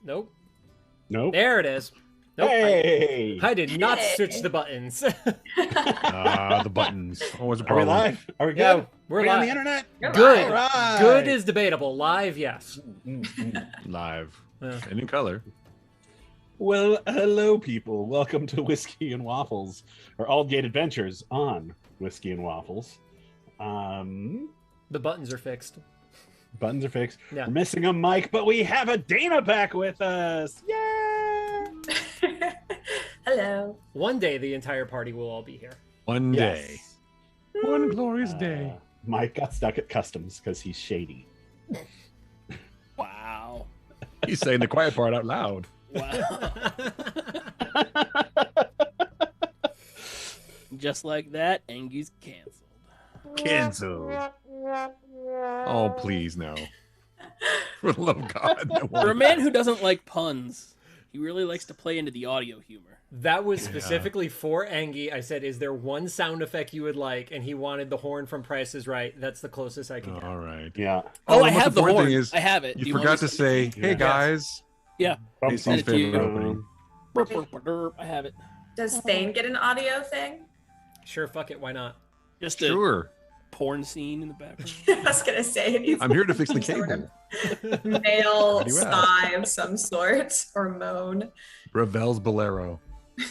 Nope. Nope. There it is. Nope. Hey! I did not switch the buttons. The buttons. Always a Are we problem. live? Are we good? Yeah, we're on live. the internet? Good. All right. Good is debatable. Live, yes. Live. Yeah. And in color. Well, hello, people. Welcome to Whiskey and Waffles, or Aldgate Adventures on Whiskey and Waffles. The buttons are fixed. Buttons are fixed. Yeah. We're missing a mic, but we have a Dana back with us. Yay! Hello. One day, the entire party will all be here. One day. Yes. One glorious day. Mike got stuck at customs because he's shady. Wow. He's saying the quiet part out loud. Wow. Just like that, Angie's canceled. Cancel. Oh, please, no. For the love of God. No For a one. man who doesn't like puns, he really likes to play into the audio humor. That was specifically for Angie. I said, is there one sound effect you would like? And he wanted the horn from Price is Right. That's the closest I could get. All right. Yeah. Oh, the I most have the important horn. thing is I have it. Do You want forgot me to say, hey, Yeah. guys. Yeah. JC's Send it to you. favorite opening. I have it. Does Thane get an audio thing? Sure, fuck it. Why not? Just a Sure. porn scene in the background. I was gonna say it needs I'm here to fix the some sort cable. of male What do you ask? sigh of some sort or moan. Ravel's Bolero. I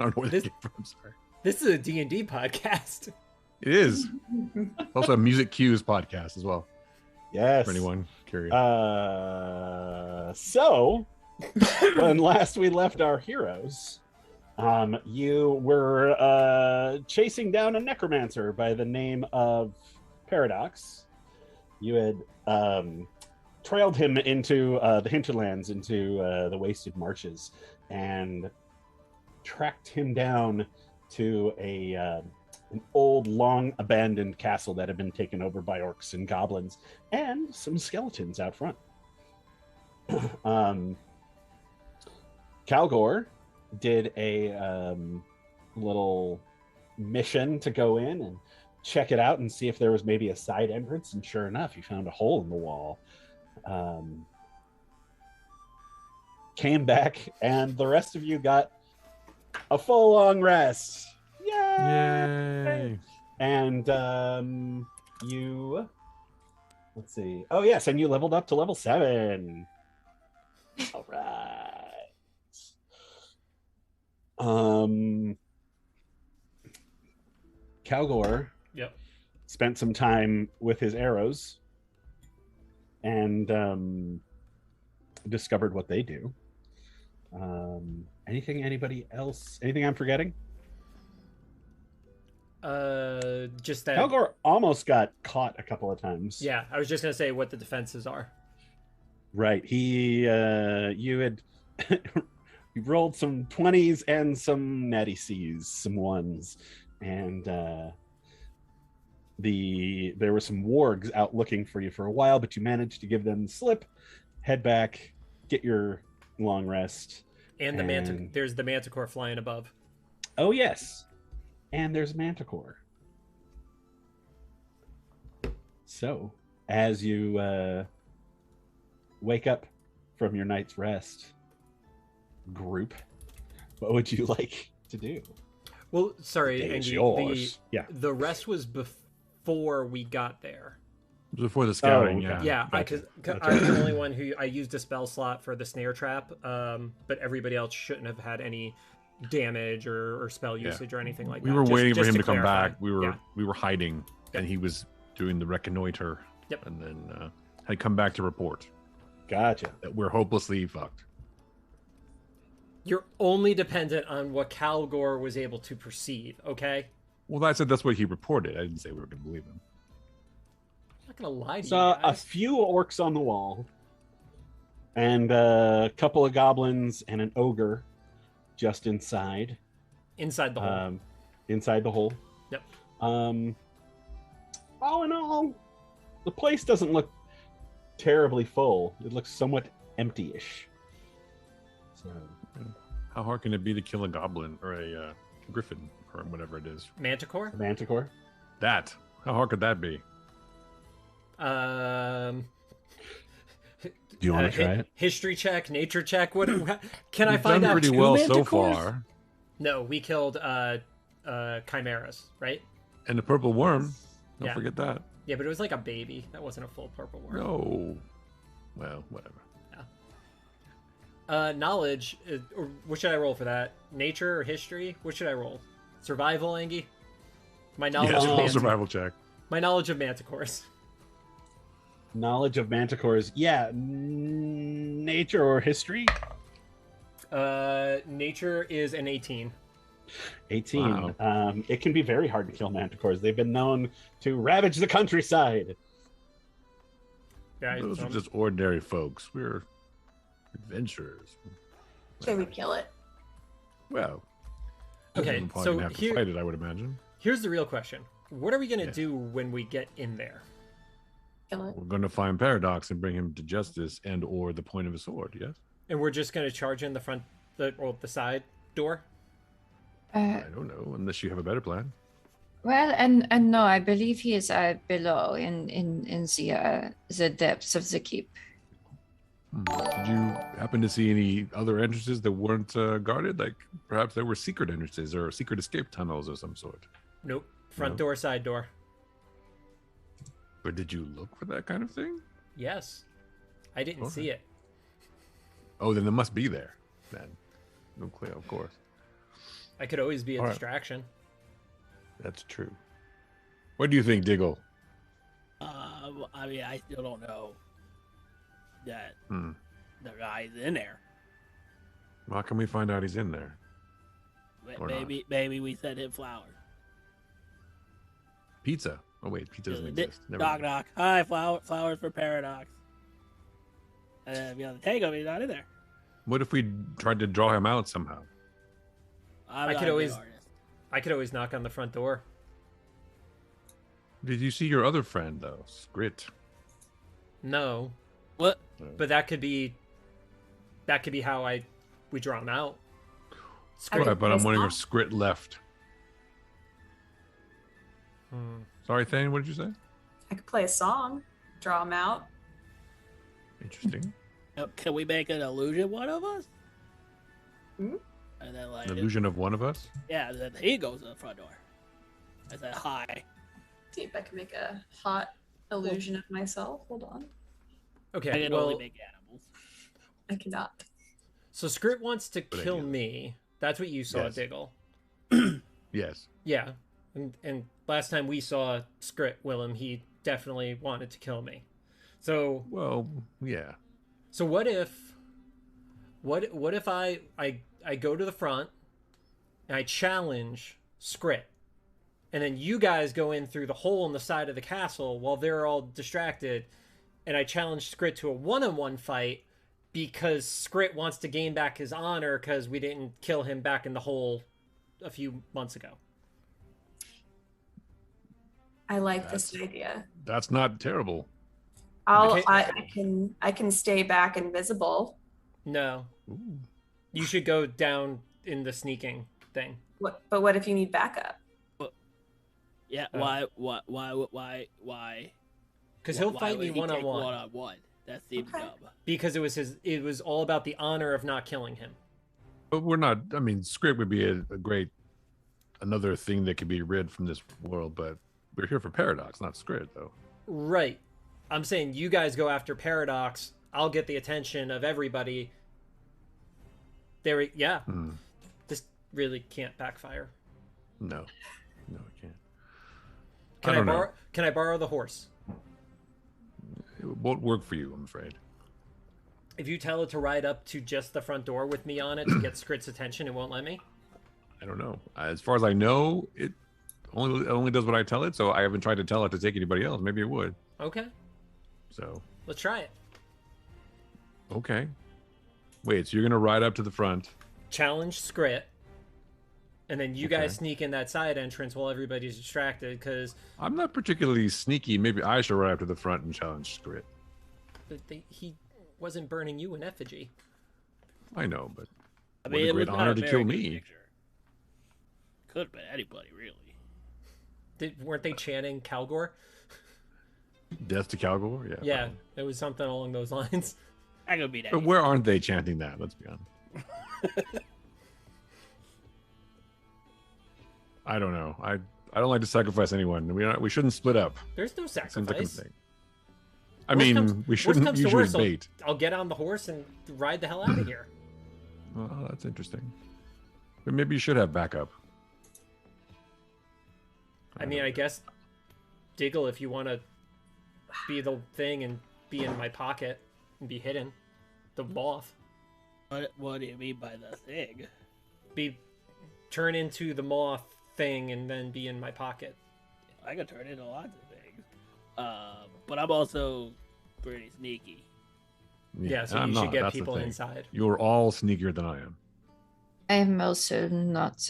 don't know where that came from. Sorry. This is a D&D podcast. It is. Also a music cues podcast as well. Yes. For anyone curious. So, when last we left our heroes, you were chasing down a necromancer by the name of Paradox. You had trailed him into the hinterlands, into the wasted marshes, and tracked him down to an old, long abandoned castle that had been taken over by orcs and goblins, and some skeletons out front. Calgore did a little mission to go in and check it out and see if there was maybe a side entrance, and sure enough, he found a hole in the wall. Came back, and the rest of you got a full long rest. Yay! Yay. And you, let's see. Oh yes, and you leveled up to level 7. All right. Calgore. Yep. Spent some time with his arrows and discovered what they do. Anybody else? Anything I'm forgetting? Just that. Calgore almost got caught a couple of times. Yeah, I was just gonna say what the defenses are. Right. He, you had you rolled some 20s and some natty C's, some 1s, and there were some wargs out looking for you for a while, but you managed to give them the slip, head back, get your long rest. And there's the Manticore flying above. Oh yes, and there's Manticore. So as you wake up from your night's rest, group, what would you like to do? Well, sorry, Day is Angie, yours. Yeah. the rest was before we got there. Before the scouting, okay. Yeah, Gotcha. because I'm the only one who I used a spell slot for the snare trap, but everybody else shouldn't have had any damage or spell usage or anything like We that. were Just- waiting for just him to come clarify. back. We were Yeah. hiding, and he was doing the reconnoiter. Yep. And then had come back to report Gotcha. that we're hopelessly fucked. You're only dependent on what Calgore was able to perceive, okay? Well, I said that's what he reported. I didn't say we were going to believe him. I'm not gonna lie to Saw you a guys. few orcs on the wall, and a couple of goblins and an ogre just inside. Inside the hole. Inside the hole. Yep. All in all, the place doesn't look terribly full. It looks somewhat empty-ish. So, How hard can it be to kill a goblin or a griffin or whatever it is? Manticore? Manticore. That. How hard could that be? Do you want to try it? History check, nature check. What can I We've find done out? pretty Two well so manticores? far. No, we killed chimeras, right? And the purple worm. Don't Yeah. forget that. Yeah, but it was like a baby. That wasn't a full purple worm. No. Well, whatever. Knowledge. Or what should I roll for that? Nature or history? What should I roll? Survival, Angie? My knowledge Yes, of roll a survival check. My knowledge of manticores. Knowledge of manticores. Yeah. Nature or history? Nature is an 18. 18. Wow. It can be very hard to kill manticores. They've been known to ravage the countryside. Yeah, Those are just ordinary folks. We're adventurers. Say we kill it. Well, Okay, we're probably so gonna have to fight it, I would imagine. here's the real question. What are we going to do when we get in there? Kill it. We're going to find Paradox and bring him to justice and or the point of his sword, yes? And we're just going to charge in the side door? I don't know, unless you have a better plan. Well, and no, I believe he is below in the depths of the keep. Did you happen to see any other entrances that weren't guarded? Like perhaps there were secret entrances or secret escape tunnels of some sort. Nope. Front No. door, side door. But did you look for that kind of thing? Yes. I didn't Okay. see it. Oh, then it must be there. Then, no clear, of course. I could always be a All right. distraction. That's true. What do you think, Diggle? I mean, I still don't know that Hmm. the guy's in there. How can we find out he's in there? Or not. Maybe we sent him flowers. Pizza. Oh wait, pizza doesn't exist. Never Knock mind. knock. Hi, flowers for Paradox. And then if you want to take him, he's not in there. What if we tried to draw him out somehow? I'm I not could a good always- artist. I could always knock on the front door. Did you see your other friend though, Skrit? No, What? but that could be how we draw him out. I Right, but I'm Yes, wondering Mom? if Skrit left. Sorry, Thane, what did you say? I could play a song, draw him out. Interesting. Can we make an illusion one of us? Hmm? And then like An illusion of one of us? yeah, then he goes to the front door. I said hi. See if I can make a hot illusion of myself. Hold on. I Okay, can well, only make animals. I cannot. so Skrit wants to Good kill idea. me. That's what you saw, Yes. Diggle. Yes. Yeah, and last time we saw Skrit, Willem, he definitely wanted to kill me. So Well, yeah. So what if I go to the front and I challenge Skrit, and then you guys go in through the hole in the side of the castle while they're all distracted, and I challenge Skrit to a one-on-one fight because Skrit wants to gain back his honor because we didn't kill him back in the hole a few months ago. I like this idea. That's not terrible. Okay. I can stay back invisible. No, Ooh. you should go down in the sneaking thing. But what if you need backup? Yeah, Uh, why? Because he'll Why fight would me he take one-on-one. one-on-one? That seems Okay. dumb. Because it was all about the honor of not killing him. But we're not, I mean, Skrit would be a great, another thing that could be rid from this world, but we're here for Paradox, not Skrit, though. Right. I'm saying you guys go after Paradox. I'll get the attention of everybody. Yeah. Hmm. This really can't backfire. No. No, it can't. Can I don't know. borrow? Can I borrow the horse? It won't work for you, I'm afraid. If you tell it to ride up to just the front door with me on it to get Skrit's attention, it won't let me. I don't know. As far as I know, it only does what I tell it, so I haven't tried to tell it to take anybody else. Maybe it would. Okay, So, let's try it. okay. Wait, so you're going to ride up to the front. Challenge Skrit, and then you Okay. guys sneak in that side entrance while everybody's distracted because I'm not particularly sneaky. Maybe I should ride up to the front and challenge Skrit. he wasn't burning you in effigy. I know, but I what mean, a it great was not honor a to very kill good me. picture. Could have been anybody, really. Weren't they chanting Calgore? Death to Calgore? Yeah. Yeah, probably. it was something along those lines. I could be that. But where aren't they chanting that? Let's be honest. I don't know. I don't like to sacrifice anyone. We shouldn't split up. There's no Seems like a sacrifice. mistake. I mean, we shouldn't usually bait. I'll get on the horse and ride the hell out of here. Well, that's interesting. But maybe you should have backup. I mean, I guess Diggle, if you want to be the thing and be in my pocket and be hidden, the moth. What do you mean by the thing? Turn into the moth thing and then be in my pocket. I could turn into lots of things. But I'm also pretty sneaky. Yeah, so I'm you should not. get That's the people thing. inside. You're all sneakier than I am. I'm also not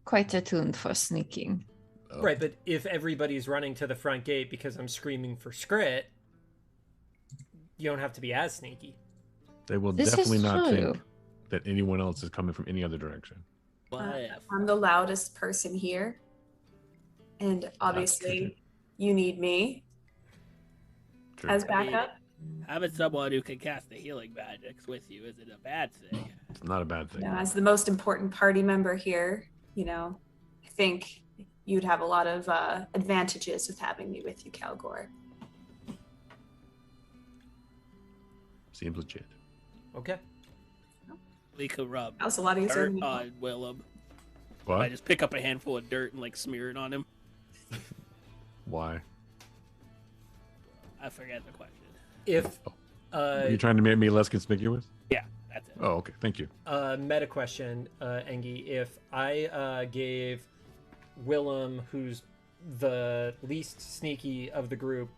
quite attuned for sneaking. Oh. Right, but if everybody's running to the front gate because I'm screaming for Skrit, you don't have to be as sneaky. They will This definitely is not true. think that anyone else is coming from any other direction. What if? I'm the loudest person here. And obviously, you need me True. as backup. Having someone who can cast the healing magics with you isn't a bad thing. It's not a bad thing. As the most important party member here, I think you'd have a lot of advantages with having me with you, Calgore. Seems legit. Okay. We could rub That was a lot easier dirt than on Willem. What? I just pick up a handful of dirt and smear it on him. Why? I forget the question. If Are you trying to make me less conspicuous? Yeah, that's it. Oh, okay. Thank you. meta question, Engie, if I gave Willem, who's the least sneaky of the group,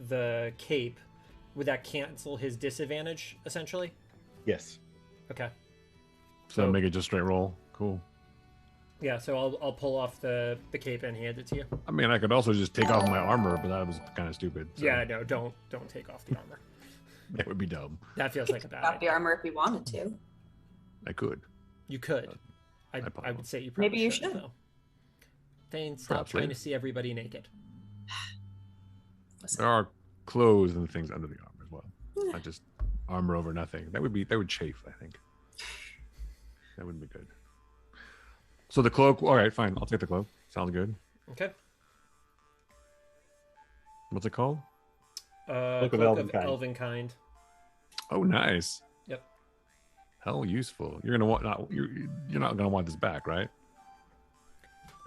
the cape, would that cancel his disadvantage essentially? Yes. Okay. So make it just straight roll. Cool. Yeah, so I'll pull off the cape and hand it to you. I mean, I could also just take off my armor, but that was kind of stupid. So Yeah, no, don't take off the armor. that would be dumb. That feels like a bad Got the idea. armor if you wanted to. I could. You could. I probably would say you probably Maybe you should. should. Though. Thane, stop Perhaps trying later. to see everybody naked. Listen, There are clothes and things under the armor as well. Not just armor over nothing. That would chafe, I think. That wouldn't be good. So the cloak, all right, fine. I'll take the cloak. Sounds good. Okay. What's it called? Cloak of Elven Kind. Elven Kind. Oh, nice. Yep. Hell, useful. You're gonna want you're not gonna want this back, right?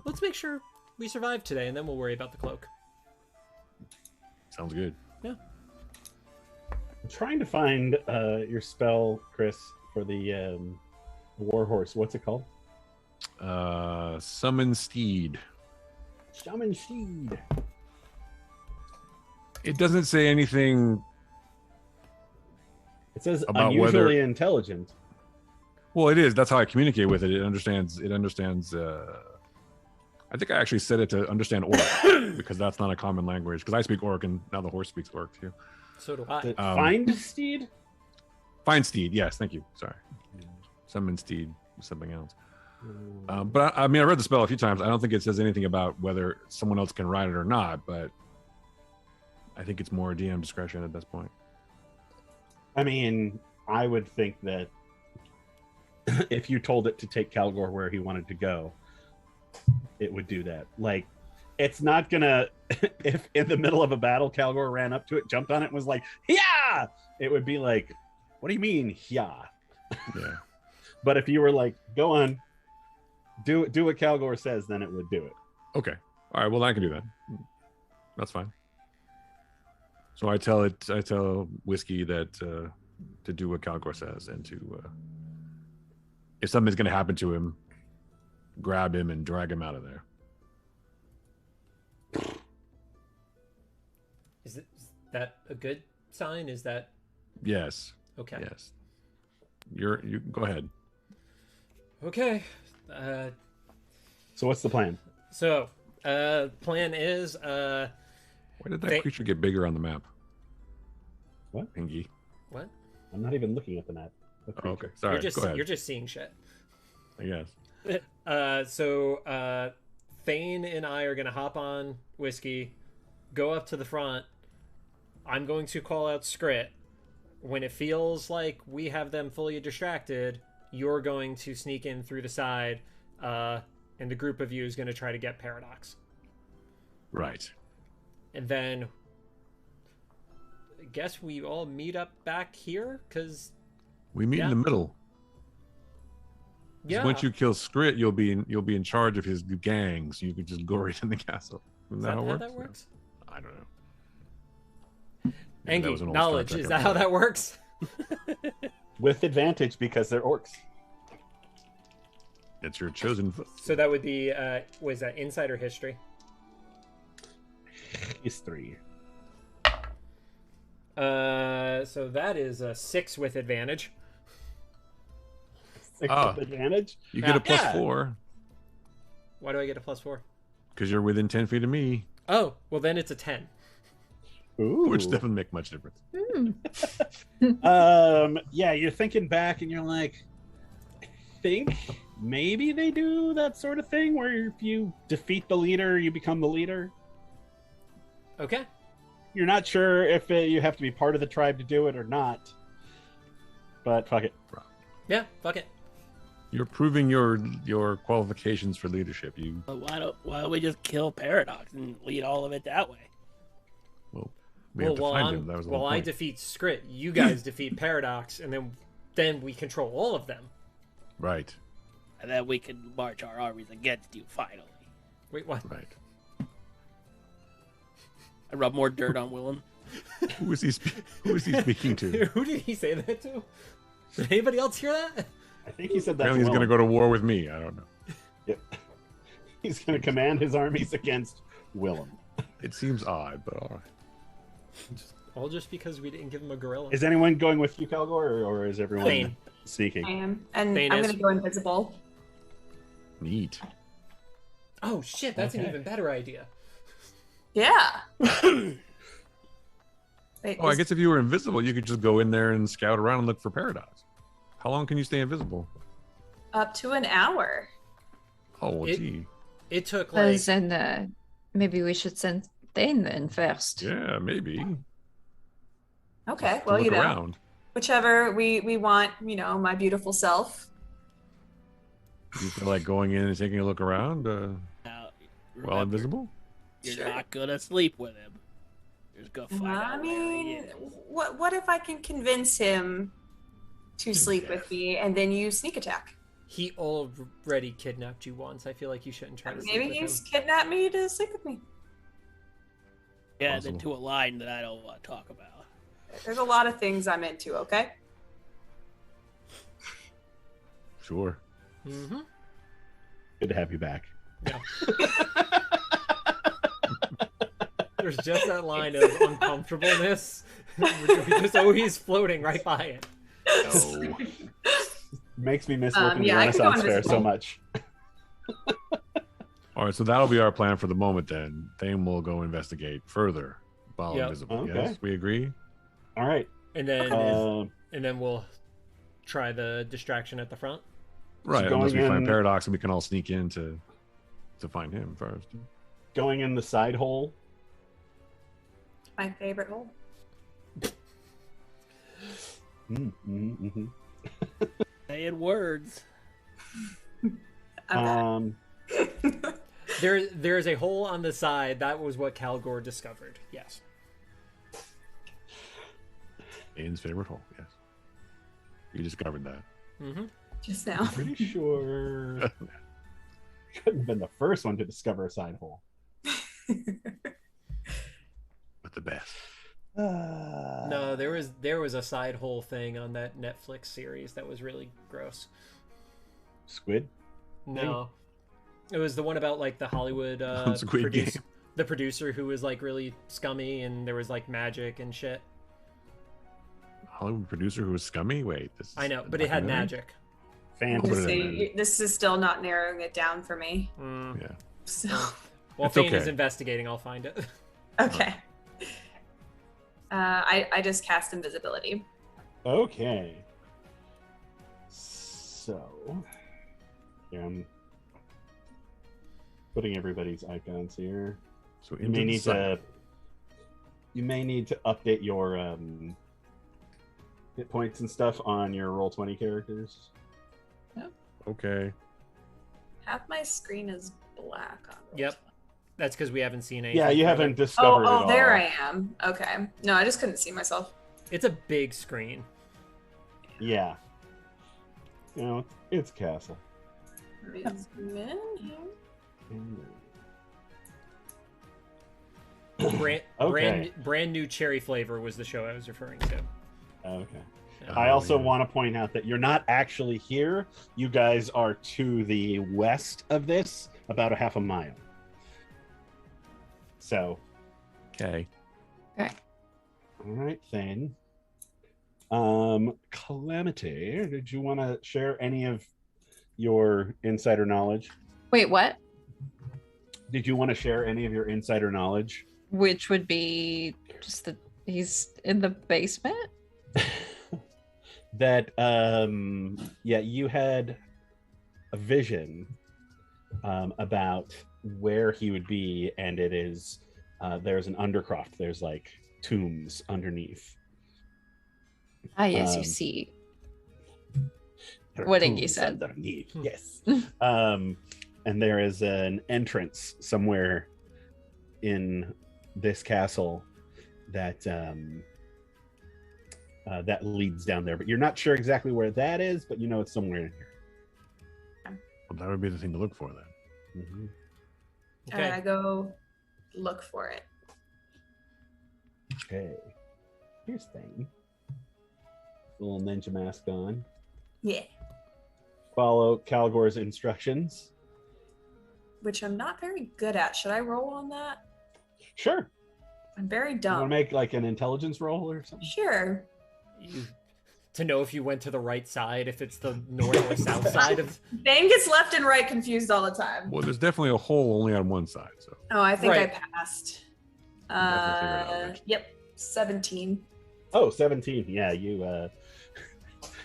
Let's make sure we survive today, and then we'll worry about the cloak. Sounds good. Yeah. I'm trying to find your spell, Chris, for the warhorse. What's it called? Summon steed. Shaman Steed. It doesn't say anything. It says About unusually whether- intelligent. Well, it is. That's how I communicate with it. It understands. I think I actually said it to understand Orc because that's not a common language. Because I speak Orc and now the horse speaks Orc too. So do I. Find Steed? Find steed. Yes, thank you. Sorry. Summon steed. Something else. But I mean, I read the spell a few times. I don't think it says anything about whether someone else can ride it or not. But I think it's more DM discretion at this point. I mean, I would think that if you told it to take Calgore where he wanted to go, it would do that. Like, it's not gonna, if in the middle of a battle, Calgore ran up to it, jumped on it, and was like, yeah! It would be like, what do you mean, yeah? Yeah. But if you were like, go on, do what Calgore says, then it would do it. Okay. All right. Well, I can do that. That's fine. So I tell Whiskey that to do what Calgore says and to if something's going to happen to him, grab him and drag him out of there. Is that a good sign? Is that Yes. okay? Yes. You go ahead. Okay. So what's the plan? So, plan is Why did that They- creature get bigger on the map? What? Pingy. what? I'm not even looking at the map. What Oh, okay. creature? Sorry. You're just go ahead. you're just seeing shit. I guess. So Thane and I are gonna hop on Whiskey, go up to the front. I'm going to call out Skrit, when it feels like we have them fully distracted, you're going to sneak in through the side, and the group of you is going to try to get Paradox. Right. And then I guess we all meet up back here, because We meet in the middle. 'Cause yeah. Once you kill Skrit, you'll be in charge of his gang, so you can just go right in the castle. Isn't Is that that how how it that works? works? No. I don't know. Maybe that was Angie, an old Star knowledge, Trek is that how episode. that works? With advantage because they're orcs. It's your chosen. So that would be, was that insider history? History. So that is a 6 with advantage. 6 Ah. with advantage. You get a plus Yeah. 4 Why do I get a +4? because you're within 10 feet of me, Oh, well then it's a 10. Ooh. which doesn't make much difference. Yeah, you're thinking back and you're like, I think maybe they do that sort of thing where if you defeat the leader, you become the leader. Okay. You're not sure if you have to be part of the tribe to do it or not. But fuck it. Yeah, fuck it. You're proving your qualifications for leadership. You But why don't we just kill Paradox and lead all of it that way? we have to while find him. That was the whole I point. defeat Skrit, you guys defeat Paradox, and then we control all of them. Right. And then we can march our armies against you finally. Wait, what? Right. I rub more dirt on Willem. Who is he speaking to? Who did he say that to? Did anybody else hear that? I think he said that. Apparently, he's going to go to war with me. I don't know. Yep. He's going to command his armies against Willem. It seems odd, but all right. All just because we didn't give him a gorilla. Is anyone going with you, Calgore, or is everyone Thane. sneaking? I am. And Thane I'm is. going to go invisible. Neat. Oh shit, that's an Okay. even better idea. Yeah. Wait, Oh, I guess if you were invisible, you could just go in there and scout around and look for Paradox. How long can you stay invisible? up to an hour. Oh, well, It- gee. It took Well, like then maybe we should send Thane then first. Yeah, maybe. Okay, To well, look you know, around. whichever we want, you know, my beautiful self. You feel like going in and taking a look around Now, while remember, invisible? You're Sure. not gonna sleep with him. You're just gonna find I out where he mean, is. what if I can convince him to sleep with me and then you sneak attack? he already kidnapped you once. I feel like you shouldn't try to sleep Maybe with he's him. kidnapped me to sleep with me. Yeah, Possible. into a line that I don't want to talk about. There's a lot of things I'm into, okay? Sure. Mm-hmm. Good to have you back. There's just that line of uncomfortableness. We're just always floating right by it. No. Makes me miss working yeah, the I can go Renaissance Fair invisible. so much. All right, so that'll be our plan for the moment then. Thane will go investigate further while Yep. invisible. Okay. Yes, we agree? All right. And then Um, we'll try the distraction at the front. Right, going unless we find in- Paradox and we can all sneak in to find him first. going in the side hole. My favorite hole. Mm-hmm. Saying words. I'm There's a hole on the side. That was what Calgore discovered. Yes. Thane's favorite hole, yes. You discovered that. Mm-hmm. just now. Pretty sure couldn't have been the first one to discover a side hole. But the best. No, there was a side hole thing on that Netflix series that was really gross. Squid. No, it was the one about like the Hollywood Squid Game. the producer who was like really scummy, and there was like magic and shit. Hollywood producer who was scummy? Wait, this is I know, a but it had documentary? magic. Fantasy. Put it in See, this is still not narrowing it down for me. Mm. Yeah. So, While It's Thane is okay. investigating, I'll find it. okay. I just cast invisibility. Okay. So, yeah, I'm putting everybody's icons here. So You into may the need side. to. You may need to update your hit points and stuff on your Roll20 characters. Okay. Half my screen is black on Yep. That's because we haven't seen anything. Yeah, you from haven't it. discovered it Oh, all. there I am. Okay. No, I just couldn't see myself. It's a big screen. Yeah. You know, it's castle. Brand new cherry flavor was the show I was referring to. Okay. Yeah. I also yeah. want to point out that you're not actually here. You guys are to the west of this, about a half a mile. So. Okay. Okay. All right, Thane. Calamity, did you want to share any of your insider knowledge? Wait, what? Did you want to share any of your insider knowledge? Which would be just that he's in the basement? That you had a vision about where he would be, and it is there's an undercroft. There's like tombs underneath. Ah, yes, you see. What Ingy said. Underneath. Yes. And there is an entrance somewhere in this castle that that leads down there, but you're not sure exactly where that is, but you know it's somewhere in here. Well, that would be the thing to look for then. Mm-hmm. Okay. And I go look for it. Okay. Here's Thane. Little ninja mask on. Yeah. Follow Calgore's instructions. Which I'm not very good at. Should I roll on that? Sure. I'm very You want dumb. to make like an intelligence roll or something? Sure. To know if you went to the right side, if it's the north or south side of. Thane gets left and right confused all the time. Well, there's definitely a hole only on one side, so. Oh, I think Right. I passed. Definitely figure it out, right? Yep. 17. Oh, 17. Yeah, you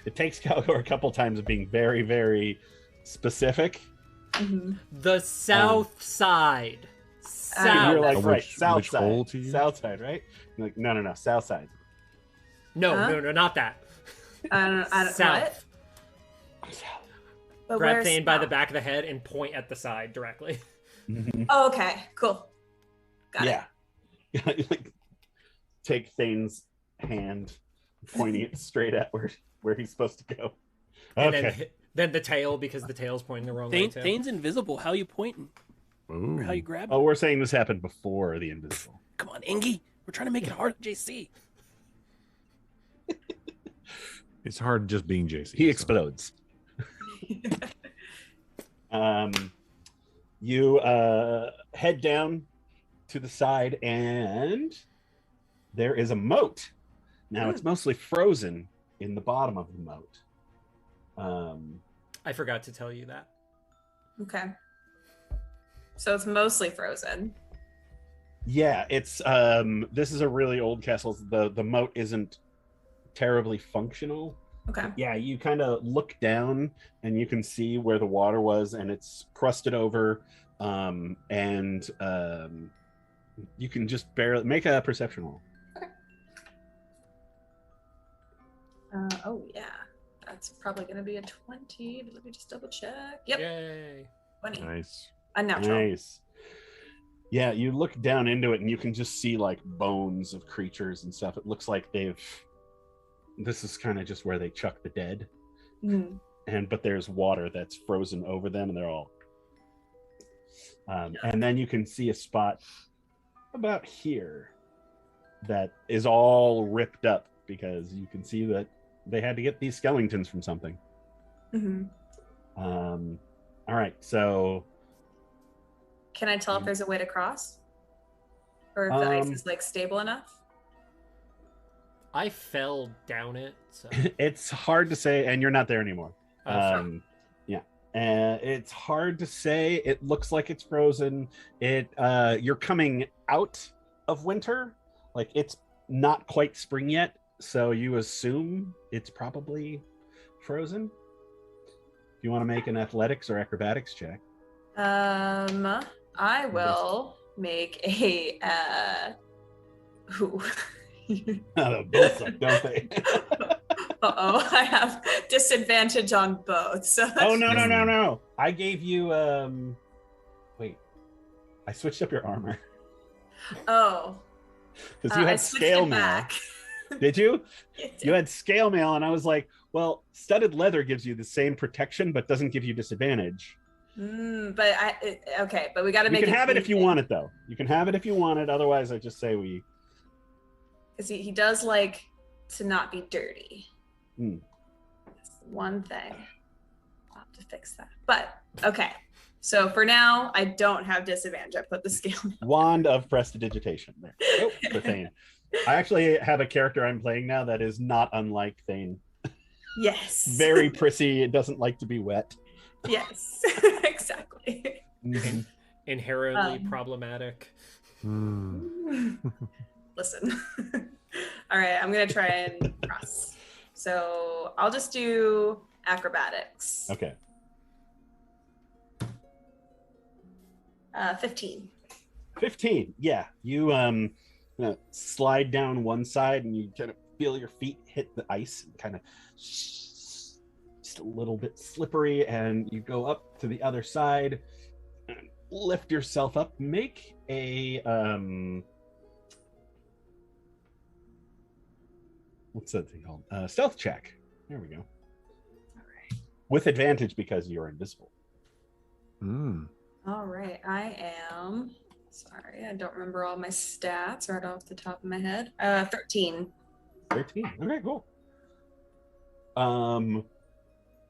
it takes Calgore a couple times of being very, very specific. Mm-hmm. The south side. And South. you're like, Oh, right, which south hole side. to use? South side, right? You're like, no, south side. No, Huh? no, not that. I don't South. what? But Grab where's Thane by the south? back of the head and point at the side directly. Oh, okay. Cool. Got it. Yeah. Like, take Thane's hand, pointing it straight at where he's supposed to go. And Okay. then the tail, because the tail's pointing the wrong way too. Thane's invisible. How you pointing? Ooh. Or how you grab? Oh, we're saying this happened before the invisible. Come on, Ingy. We're trying to make it hard, JC. It's hard just being JC. He so. explodes. You head down to the side, and there is a moat. Now it's mostly frozen in the bottom of the moat. I forgot to tell you that. Okay. So it's mostly frozen. Yeah, it's this is a really old castle. The moat isn't terribly functional. Okay. Yeah, you kind of look down and you can see where the water was, and it's crusted over. And you can just barely make a perception roll. Oh yeah, that's probably gonna be a 20. But let me just double check. Yep, Yay. 20. Nice. Unnatural. Nice. Yeah, you look down into it and you can just see like bones of creatures and stuff. It looks like this is kind of just where they chuck the dead. Mhm. But there's water that's frozen over them, and they're all and then you can see a spot about here that is all ripped up, because you can see that they had to get these skeletons from something. Mhm. All right, so Can I tell if there's a way to cross, or if the ice Um, is like stable enough? I fell down it, so. it's hard to say, and you're not there anymore. Oh, Yeah, it's hard to say. It looks like it's frozen. You're coming out of winter, like it's not quite spring yet, so you assume it's probably frozen. If you want to make an athletics or acrobatics check. I will make a ooh. Both suck, don't they? Uh-oh, I have disadvantage on both. So that's Oh, no. I gave you, wait. I switched up your armor. Oh. Because you had I switched scale it mail. back. Did you? You did. You had scale mail, and I was like, well, studded leather gives you the same protection, but doesn't give you disadvantage. Okay, but we got to You make can it have it if you even. want it, though. You can have it if you want it. Otherwise, I just say we... Because he does like to not be dirty. Hmm. That's one thing. I'll have to fix that. But, okay. So for now, I don't have disadvantage. I put the scale. Wand of Prestidigitation. There. Oh, for Thane. I actually have a character I'm playing now that is not unlike Thane. Yes. Very prissy. It doesn't like to be wet. Yes, exactly. Mm-hmm. Inherently problematic. Hmm. Listen. All right, I'm going to try and cross. So I'll just do acrobatics. Okay. 15. 15. Yeah. You slide down one side and you kind of feel your feet hit the ice and kind of just a little bit slippery, and you go up to the other side and lift yourself up. Make a what's that thing called? Stealth check. There we go. All right. With advantage because you're invisible. All right, I am. Sorry, I don't remember all my stats right off the top of my head. 13. 13. Okay, cool.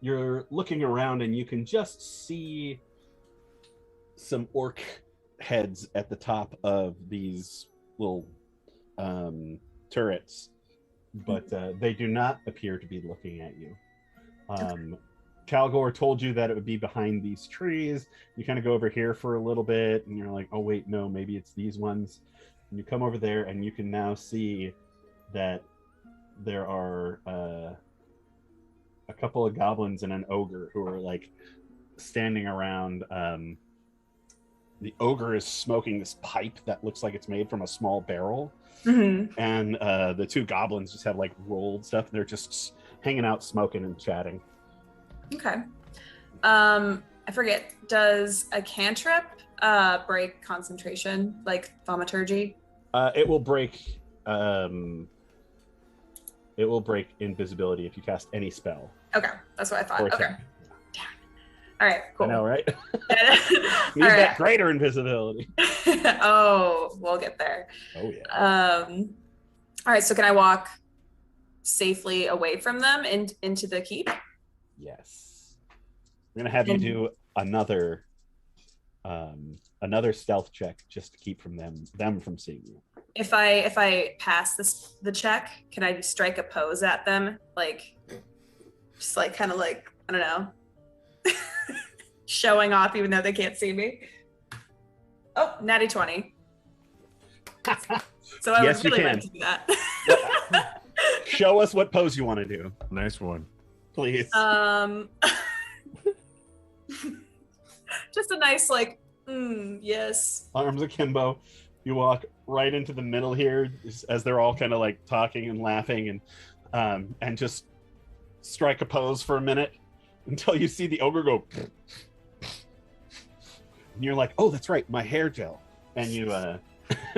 You're looking around and you can just see some orc heads at the top of these little turrets, but they do not appear to be looking at you. Calgore told you that it would be behind these trees. You kind of go over here for a little bit and you're like, oh wait, no, maybe it's these ones. And you come over there and you can now see that there are a couple of goblins and an ogre who are like standing around. The ogre is smoking this pipe that looks like it's made from a small barrel. Mm-hmm. And the two goblins just have like rolled stuff. They're just hanging out, smoking and chatting. Okay. I forget, does a cantrip break concentration, like thaumaturgy? It will break invisibility if you cast any spell. Okay, that's what I thought. Or Okay. attack. All right, cool. I know, right? All Need right. that greater invisibility. Oh, we'll get there. Oh yeah. All right, so can I walk safely away from them and into the keep? Yes. I'm gonna have you do another stealth check just to keep them from seeing you. If I pass the check, can I strike a pose at them, like just like kind of like, I don't know, showing off even though they can't see me? Oh, natty 20. So I Yes, would really you like can. to do that. Show us what pose you want to do, Nice one. please. Just a nice like, yes. Arms akimbo. You walk right into the middle here as they're all kind of like talking and laughing, and just strike a pose for a minute until you see the ogre go. And you're like, oh, that's right, my hair gel. And you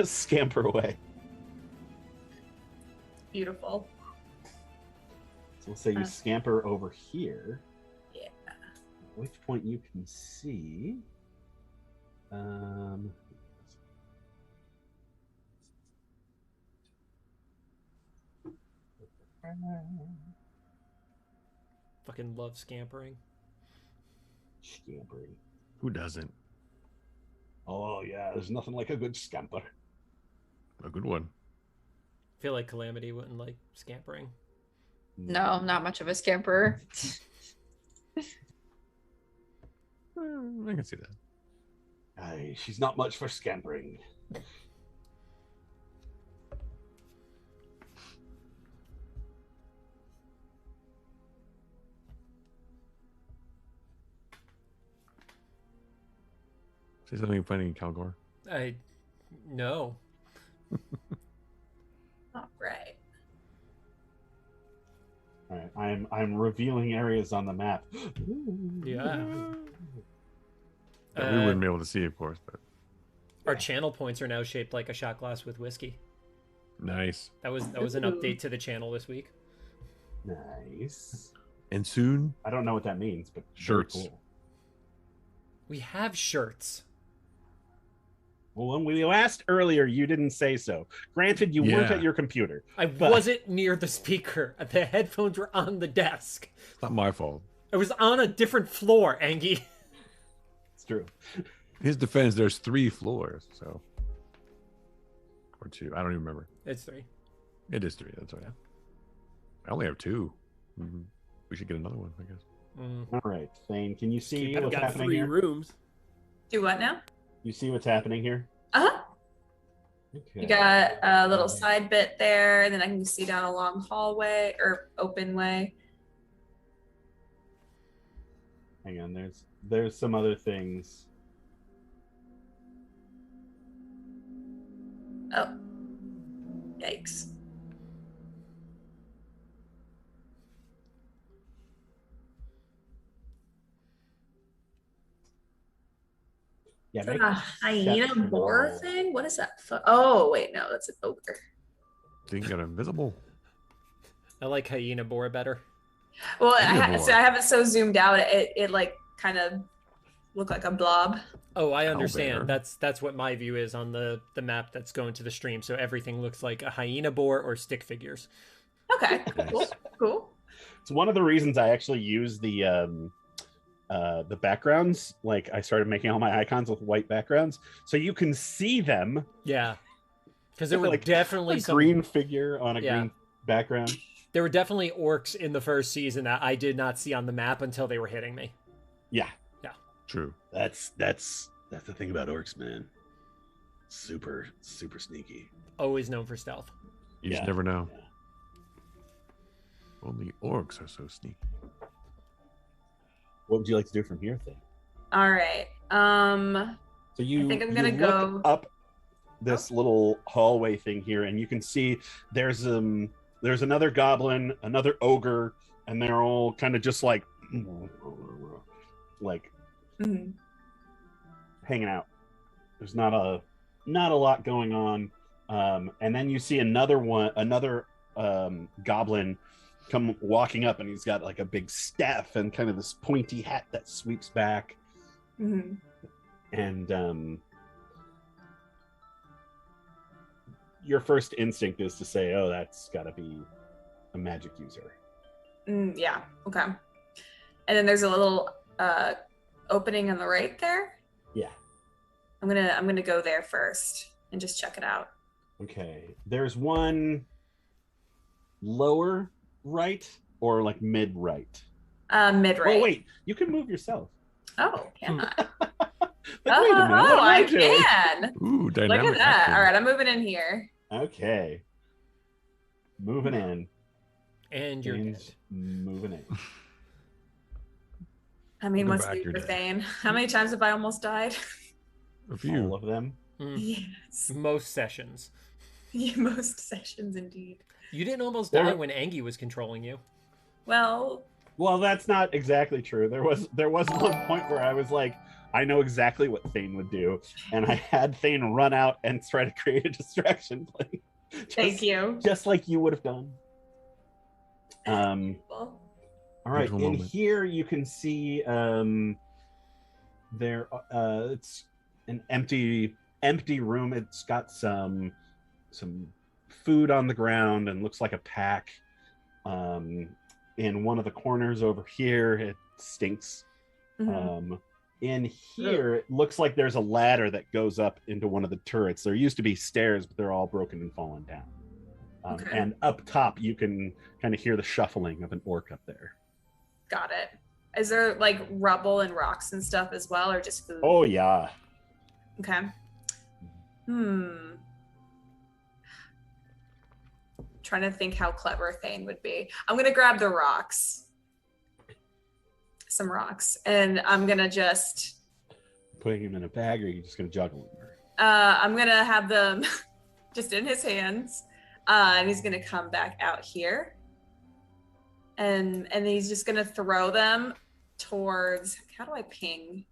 scamper away. Beautiful. So we'll say you scamper over here. Yeah. At which point you can see. Fucking love scampering. Scampering. Who doesn't? Oh yeah, there's nothing like a good scamper. A good one. I feel like Calamity wouldn't like scampering. No, I'm not much of a scamper. I can see that. Aye, she's not much for scampering. Say something funny, Calgore. No. All right. All right, I'm revealing areas on the map. Yeah. That we wouldn't be able to see, of course, but Our channel points are now shaped like a shot glass with whiskey. nice. That was an update to the channel this week. Nice. And soon, I don't know what that means, but Shirts. very cool. We have shirts. Well, when we asked earlier, you didn't say so. Granted, you weren't Yeah. at your computer. I wasn't near the speaker. The headphones were on the desk. it's not my fault. I was on a different floor, Angie. It's true. His defense, there's 3 floors, so or 2. I don't even remember. It's 3. It is 3. That's right. I only have 2. We should get another one, I guess. All right, Thane, can you see I've what's got happening 3 here? rooms. Do what now? You see what's happening here? Uh-huh. Okay. You got a little side bit there, and then I can see down a long hallway or open way. Hang on, there's some other things. Oh. Yikes. Yeah, Is that a hyena exceptional- boar thing? What is that? Oh, wait, no, that's an ogre. Think you got invisible. I like hyena boar better. Well, Hyena boar. so I have it so zoomed out, it like kind of looked like a blob. Oh, I Owlbear. understand. That's what my view is on the map that's going to the stream. So everything looks like a hyena boar or stick figures. Okay, cool, cool. It's one of the reasons I actually use the backgrounds. Like, I started making all my icons with white backgrounds, so you can see them. Yeah, because there were Like definitely a some green figure on a Yeah. green background. There were definitely orcs in the first season that I did not see on the map until they were hitting me. Yeah, True. that's the thing about orcs, man. Super sneaky. Always known for stealth. You just Yeah. never know. Yeah. Only orcs are so sneaky. What would you like to do from here, Thane? All right. So you, I think I'm you gonna look go- up this little hallway thing here, and you can see there's another goblin, another ogre, and they're all kind of just like Mhm. hanging out. There's not a lot going on, and then you see another goblin come walking up, and he's got like a big staff and kind of this pointy hat that sweeps back. Mhm. And your first instinct is to say, oh, that's got to be a magic user. Yeah. Okay. And then there's a little opening on the right there. Yeah. I'm gonna go there first and just check it out. Okay. There's one lower right or like mid right. Mid right. Oh, wait. You can move yourself. Oh, can I? But wait a minute. What Oh, am I doing? can. Ooh, Look dynamic. at that. action. All right, I'm moving in here. Okay. Moving in. And you're And dead. moving in. I mean, Welcome what's back, new you're for dead. Thane? How many times have I almost died? A All few. of them. Yes. Most sessions. Most sessions indeed. You didn't almost There die were- when Angie was controlling you. Well, Well, that's not exactly true. There was one point where I was like, I know exactly what Thane would do, and I had Thane run out and try to create a distraction play. thank you. Just like you would have done. Well, All right, Beautiful in moment. here you can see there it's an empty room. It's got some food on the ground and looks like a pack. In one of the corners over here, it stinks. mhm. In here, it looks like there's a ladder that goes up into one of the turrets. There used to be stairs, but they're all broken and fallen down. Okay. And up top, you can kind of hear the shuffling of an orc up there. Got it. Is there like rubble and rocks and stuff as well, or just food? Oh yeah. Okay. Trying to think how clever Thane would be. I'm gonna grab the rocks. Some rocks. And I'm gonna just Putting him in a bag, or are you just gonna juggle him? I'm gonna have them just in his hands. And he's gonna come back out here. and he's just gonna throw them towards. How do I ping?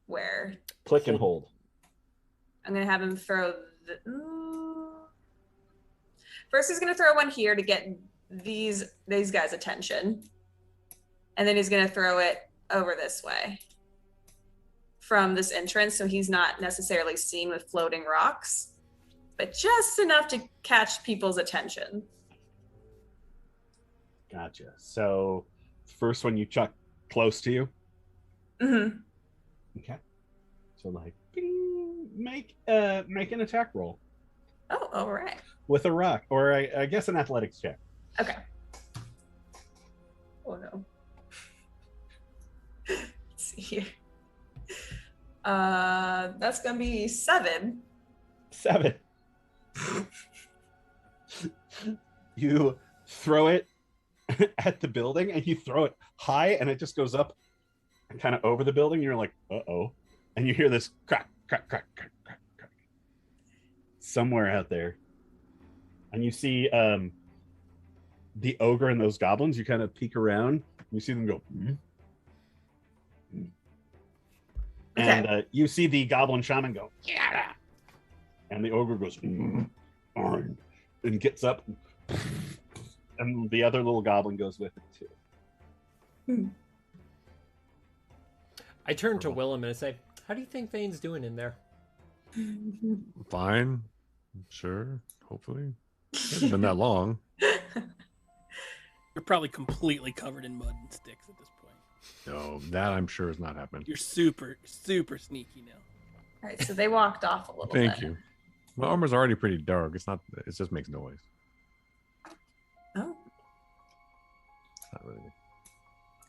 Where? Click and hold. I'm gonna have him throw. First, he's gonna throw one here to get these guys' attention, and then he's gonna throw it over this way from this entrance, so he's not necessarily seen with floating rocks, but just enough to catch people's attention. Gotcha. So, first one you chuck close to you. Mm-hmm. Okay. So like, bing, make an attack roll Oh, all right. with a rock, or I guess an athletics check. Okay. Oh no. Let's see here. That's gonna be 7. 7. You throw it at the building, and you throw it high, and it just goes up and kind of over the building. You're like, uh-oh. And you hear this crack, crack, crack, crack, crack, crack. Somewhere out there. And you see the ogre and those goblins. You kind of peek around. You see them go, And you see the goblin shaman go, yeah. And the ogre goes, and gets up. And the other little goblin goes with it too. I turn to Willem and I say, how do you think Thane's doing in there? Fine. Sure. Hopefully. It hasn't been that long. You're probably completely covered in mud and sticks at this point. No, that I'm sure is not happening. You're super, super sneaky now. All right, so they walked off a little bit. Thank you. My armor's already pretty dark. It's not. It just makes noise. Oh, It's not really.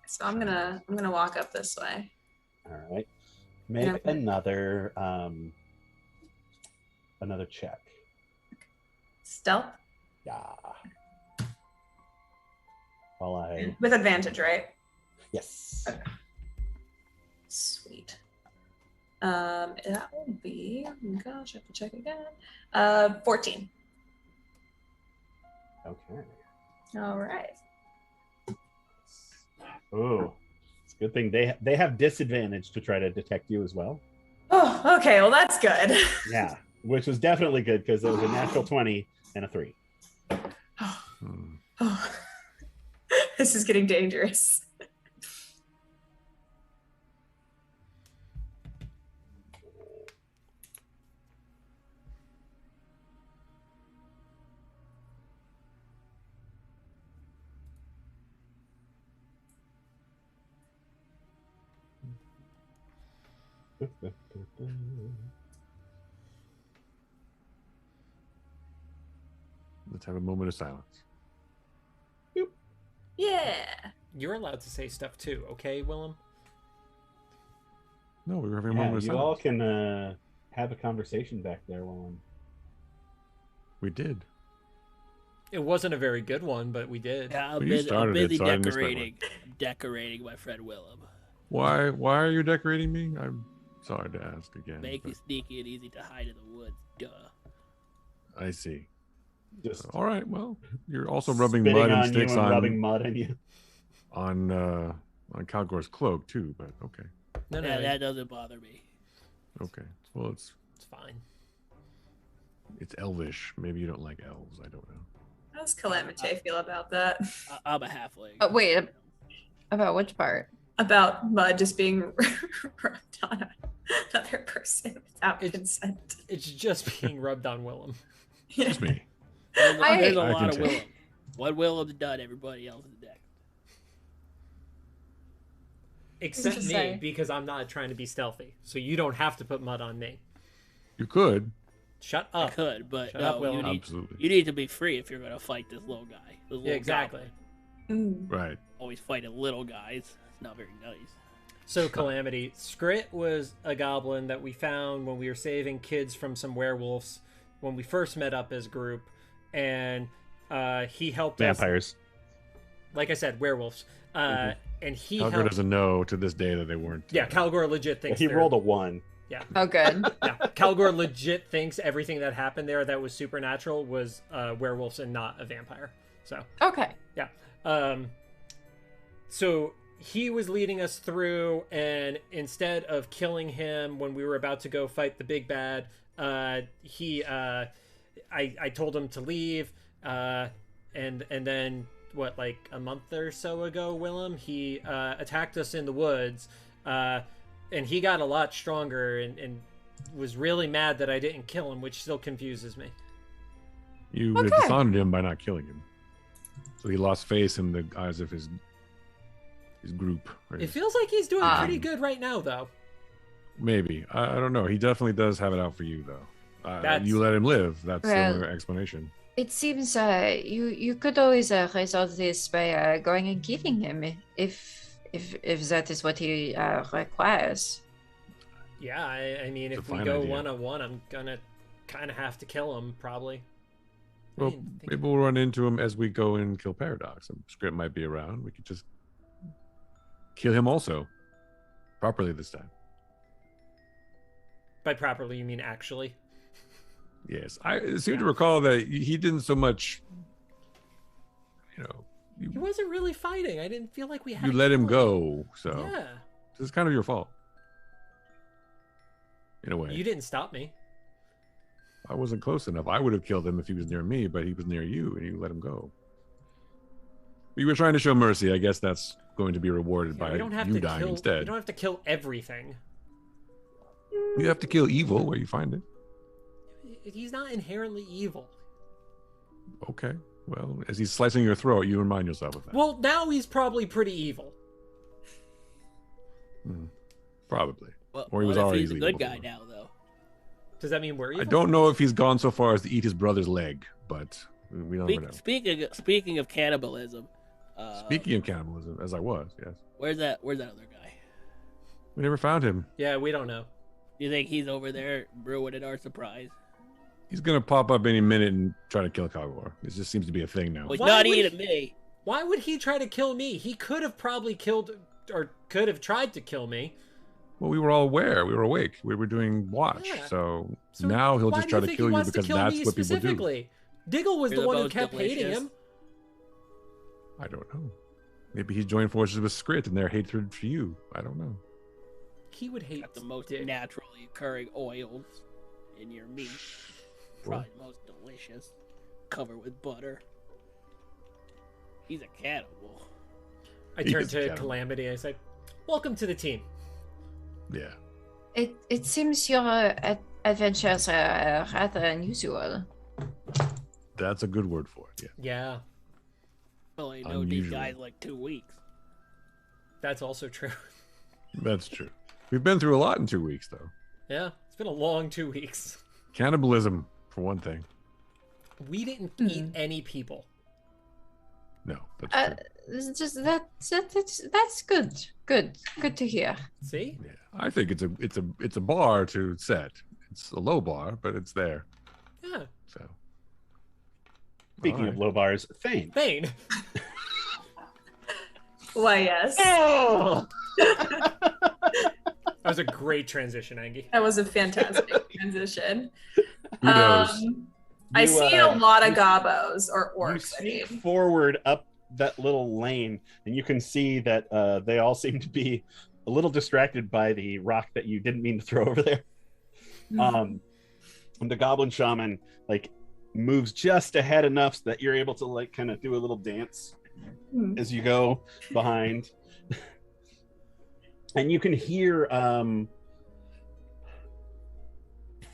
so I'm gonna walk up this way. All right. Make another check. Stealth Yeah. While I with advantage, right? yes. Sweet. That will be. Oh my gosh, I have to check again. 14. Okay. All right. Oh, it's a good thing they have disadvantage to try to detect you as well. Oh, okay. Well, that's good. Yeah, which was definitely good because it was a natural 20 and a 3. Oh, this is getting dangerous. Let's have a moment of silence. Yeah. You're allowed to say stuff too, okay, Willem? No, we were having a Yeah, moment of you silence. all can have a conversation back there while I'm. We did. It wasn't a very good one, but we did. Yeah, Well, you I'm started it, busy so I missed that one. decorating my friend Willem. Why are you decorating me? I'm sorry to ask again. Make but you sneaky and easy to hide in the woods. Duh. I see. Just All right. Well, you're also rubbing spitting mud and on sticks you and rubbing on mud on you. on Calgore's cloak too. But okay, No, Yeah, that doesn't bother me. okay. Well, it's fine. elvish. Maybe you don't like elves. I don't know. How does Calamity feel about that? I'm a halfling. Oh, wait, about which part? About mud just being rubbed on another person without consent. It's just being rubbed on Willem. Just me. There's I a lot can of take Willem. What Willem's done, everybody else is dead. Except Just me, say. because I'm not trying to be stealthy. So you don't have to put mud on me. You could. Shut I up. could, but Shut no, up, Willem. Absolutely. you need to be free if you're gonna fight this little guy. This little Yeah, exactly. goblin. Right. Always fighting little guys. It's not very nice. So, Calamity, Skrit was a goblin that we found when we were saving kids from some werewolves when we first met up as a group. And he helped us. Vampires. Like I said, werewolves. And he Calgore helped. doesn't know to this day that they weren't. Yeah, Calgore legit thinks He they're- rolled a 1. Yeah. Oh, good. Yeah, Calgore legit thinks everything that happened there that was supernatural was werewolves and not a vampire. So Okay. yeah, So he was leading us through, and instead of killing him when we were about to go fight the big bad, I told him to leave, and then what, like a month or so ago, Willem, he attacked us in the woods, and he got a lot stronger and was really mad that I didn't kill him, which still confuses me. You dishonored him by not killing him, so he lost face in the eyes of his group. It feels like he's doing pretty good right now, though. Maybe. I don't know. He definitely does have it out for you, though. You let him live. That's the only explanation. It seems you could always resolve this by going and killing him if that is what he requires. Yeah, I mean, if we go one-on-one, I'm gonna kind of have to kill him, probably. Well, maybe we'll run into him as we go and kill Paradox. Skrit might be around. We could just kill him also. Properly this time. By properly, you mean actually? Yes. I seem to recall that he didn't so much, he wasn't really fighting. I didn't feel like we had you let him go, so yeah. This is kind of your fault. In a way. You didn't stop me. I wasn't close enough. I would have killed him if he was near me, but he was near you, and you let him go. You were trying to show mercy. I guess that's going to be rewarded by you dying instead. You don't have to kill everything. You have to kill evil where you find it. He's not inherently evil. Okay. Well, as he's slicing your throat, you remind yourself of that. Well, now he's probably pretty evil. Probably. Well, or he was what already if he's a good guy now, though? Does that mean we're evil? I don't know if he's gone so far as to eat his brother's leg, but we don't know. Speaking of cannibalism. Speaking of cannibalism, as I was, yes. Where's that other guy? We never found him. Yeah, we don't know. You think he's over there ruining our surprise? He's gonna pop up any minute and try to kill Calgore. This just seems to be a thing now. Well, he's not eating me. Why would he try to kill me? He could have probably killed, or could have tried to kill me. Well, we were all aware. We were awake. We were doing watch. Yeah. So now he'll just try to kill you because that's what people do. Diggle was the one who kept hating him. I don't know. Maybe he joined forces with Skrit and their hatred for you. I don't know. He would hate the most naturally occurring oils in your meat. Probably the most delicious. Covered with butter. He's a cannibal. I turned to Calamity and I said, "Welcome to the team." Yeah. It seems your adventures are rather unusual. That's a good word for it. Yeah. Yeah. Well, I know these guys like 2 weeks. That's also true. That's true. We've been through a lot in 2 weeks, though. Yeah, it's been a long 2 weeks. Cannibalism, for one thing. We didn't eat any people. No, that's true. That's good. Good to hear. See? Yeah, I think it's a bar to set. It's a low bar, but it's there. Yeah. So. Speaking of low bars, Thane. Thane. Why, yes. Oh! That was a great transition, Angie. That was a fantastic transition. Who knows? I see a lot of gobos or orcs. You sneak forward up that little lane, and you can see that they all seem to be a little distracted by the rock that you didn't mean to throw over there. And the goblin shaman moves just ahead enough so that you're able to kind of do a little dance as you go behind. And you can hear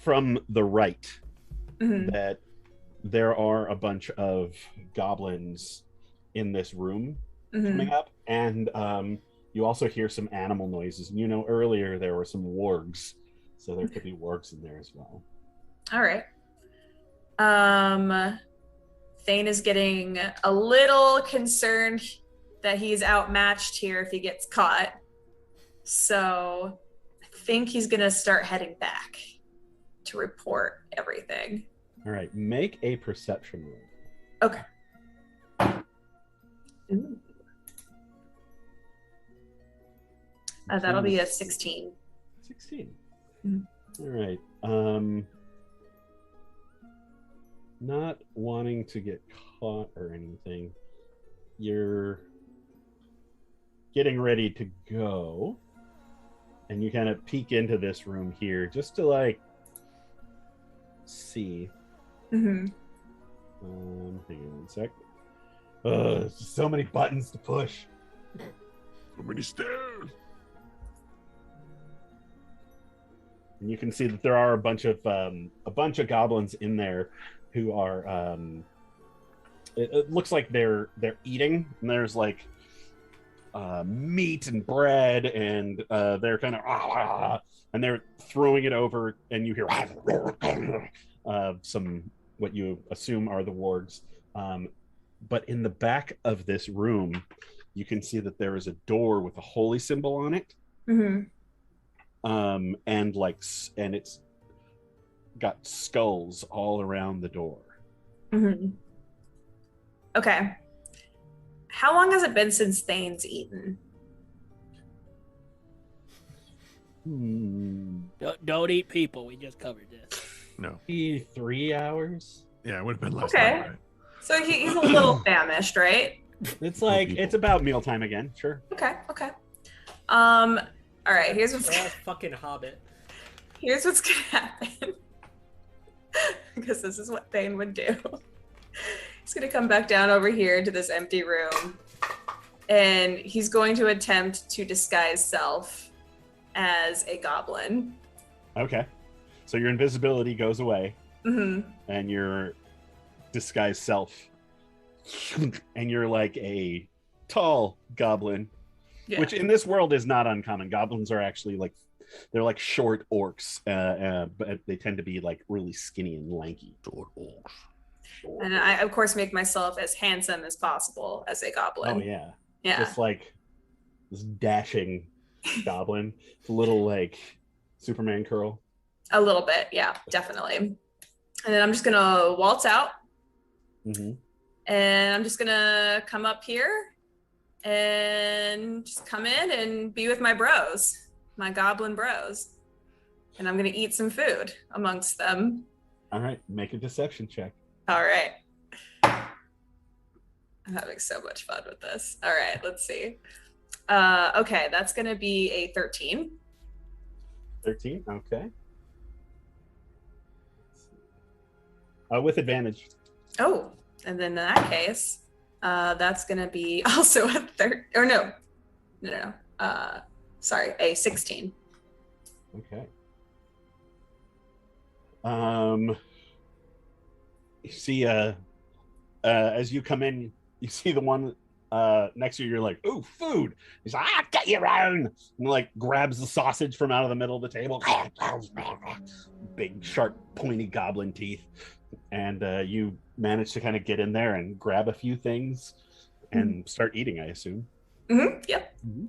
from the right that there are a bunch of goblins in this room coming up, and you also hear some animal noises. And earlier there were some wargs, so there could be wargs in there as well. All right. Thane is getting a little concerned that he's outmatched here if he gets caught. So I think he's going to start heading back to report everything. All right. Make a perception roll. Okay. Ooh. That'll be a 16. 16. Mm-hmm. All right. Not wanting to get caught or anything, you're getting ready to go, and you kind of peek into this room here just to like see. Mm-hmm. Hang on one sec. There's just so many buttons to push. So many stairs. And you can see that there are a bunch of goblins in there who are. It looks like they're eating, and there's like meat and bread, and they're kind of and they're throwing it over, and you hear some what you assume are the wargs. But in the back of this room, you can see that there is a door with a holy symbol on it. Mm-hmm. And it's got skulls all around the door. Mm-hmm. Okay. How long has it been since Thane's eaten? Don't eat people. We just covered this. No. 3 hours. Yeah, it would have been less. Okay. Time, right? So he's a little famished, right? It's like people. it's about mealtime again. Sure. Okay. All right. Here's what's Fucking Hobbit. Here's what's gonna happen. Because this is what Thane would do. He's gonna come back down over here to this empty room, and he's going to attempt to disguise self as a goblin. Okay. So your invisibility goes away, Mm-hmm. and your disguised self, and you're like a tall goblin, Yeah. which in this world is not uncommon. Goblins are actually like they're like short orcs, but they tend to be like really skinny and lanky. Short orcs. And I, of course, make myself as handsome as possible as a goblin. Oh yeah. Yeah. Just like this dashing goblin, with a little like Superman curl. A little bit. Yeah, definitely. And then I'm just going to waltz out. Mm-hmm. And I'm just going to come up here and just come in and be with my bros, my goblin bros. And I'm going to eat some food amongst them. All right, make a deception check. All right. I'm having so much fun with this. All right, let's see. Okay, that's going to be a 13. 13, okay. With advantage. Oh, and then in that case, that's going to be also a sorry, a 16. Okay. You see, as you come in, you see the one next to you. You're like, "Ooh, food!" He's like, "Ah, get your own!" And like grabs the sausage from out of the middle of the table. Big, sharp, pointy goblin teeth, and you manage to kind of get in there and grab a few things and start eating. I assume. Mm-hmm. Yep. Mm-hmm.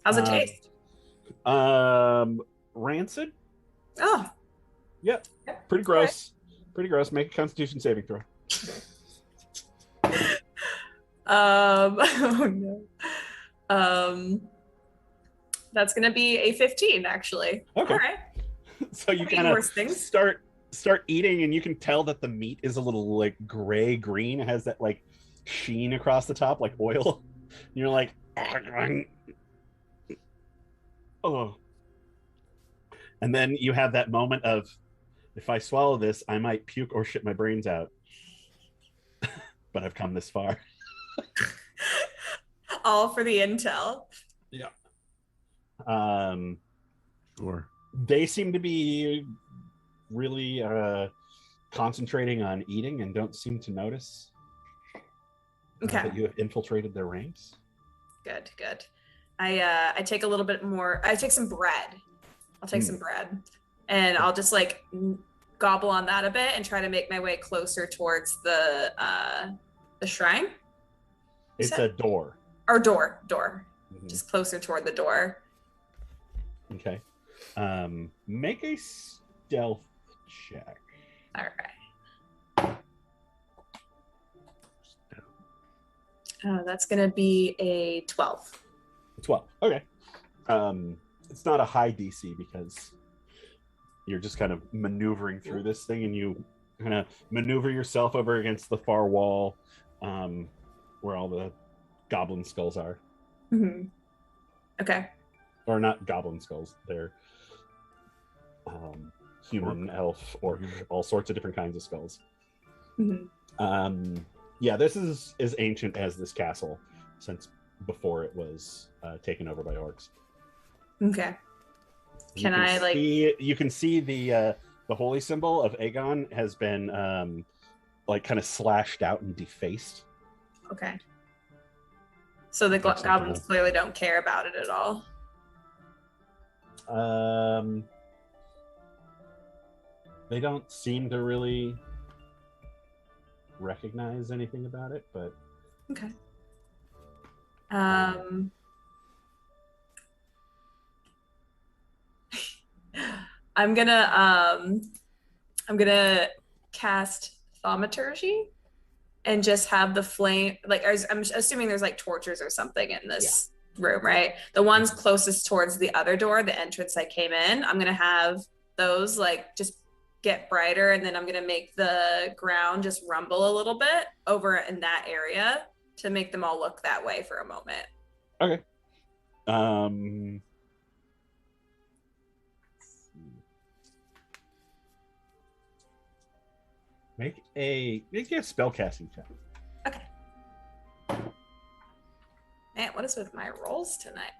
How's it taste? Rancid. Oh. Yep. Pretty gross. Pretty gross. Make a Constitution saving throw. Oh no. That's gonna be a 15, actually. Okay. All right. So you I've eaten kind of worse things. start eating, and you can tell that the meat is a little like gray green. It has that like sheen across the top, like oil. And you're like, oh. And then you have that moment of, if I swallow this, I might puke or shit my brains out. But I've come this far. All for the intel. Yeah. Sure. They seem to be really concentrating on eating and don't seem to notice Okay. that you have infiltrated their ranks. Good. I take a little bit more. I take some bread. I'll take some bread, and I'll just like gobble on that a bit and try to make my way closer towards the shrine. It's a door. Or door. Mhm. Just closer toward the door. Okay. Make a stealth check. All right. That's gonna be a 12. 12. Okay. It's not a high DC because you're just kind of maneuvering through this thing, and you kind of maneuver yourself over against the far wall, where all the goblin skulls are. Mm-hmm. Okay. Or not goblin skulls. They're human, elf, orc, all sorts of different kinds of skulls. Mm-hmm. Yeah, this is as ancient as this castle since before it was taken over by orcs. Okay. Can I like? You can see the holy symbol of Aegon has been like kind of slashed out and defaced. Okay. So the goblins clearly don't care about it at all. They don't seem to really recognize anything about it, but okay. I'm gonna cast thaumaturgy and just have the flame, like I'm assuming there's like torches or something in this room, right? The ones closest towards the other door, the entrance I came in, I'm gonna have those like just get brighter, and then I'm gonna make the ground just rumble a little bit over in that area to make them all look that way for a moment. Okay. Make a spellcasting check. Okay. Man, what is with my rolls tonight?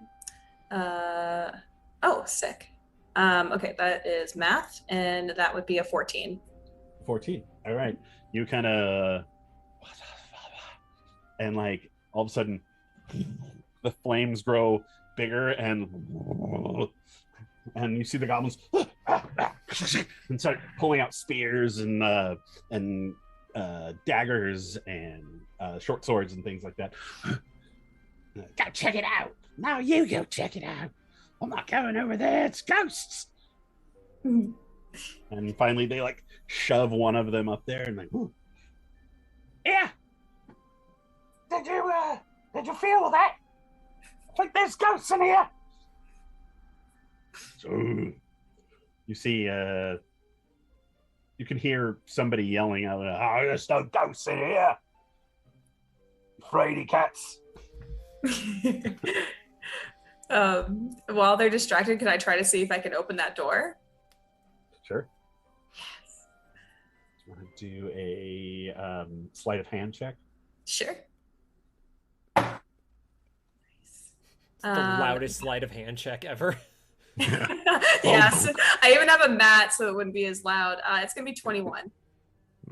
Oh, sick. Okay, that is math, and that would be a 14. 14. All right. You kind of, and like all of a sudden, the flames grow bigger, and you see the goblins and start pulling out spears and daggers and short swords and things like that. Go check it out. Now you go check it out. I'm not going over there. It's ghosts. And finally, they like shove one of them up there and like, ooh. Yeah. Did you feel that? I think there's ghosts in here. So you see, you can hear somebody yelling out, "Oh, there's no ghosts in here. Fraidy cats." While they're distracted, can I try to see if I can open that door? Sure. Yes. Do you want to do a sleight of hand check? Sure. The loudest sleight of hand check ever. Yes. I even have a mat, so it wouldn't be as loud. It's going to be 21.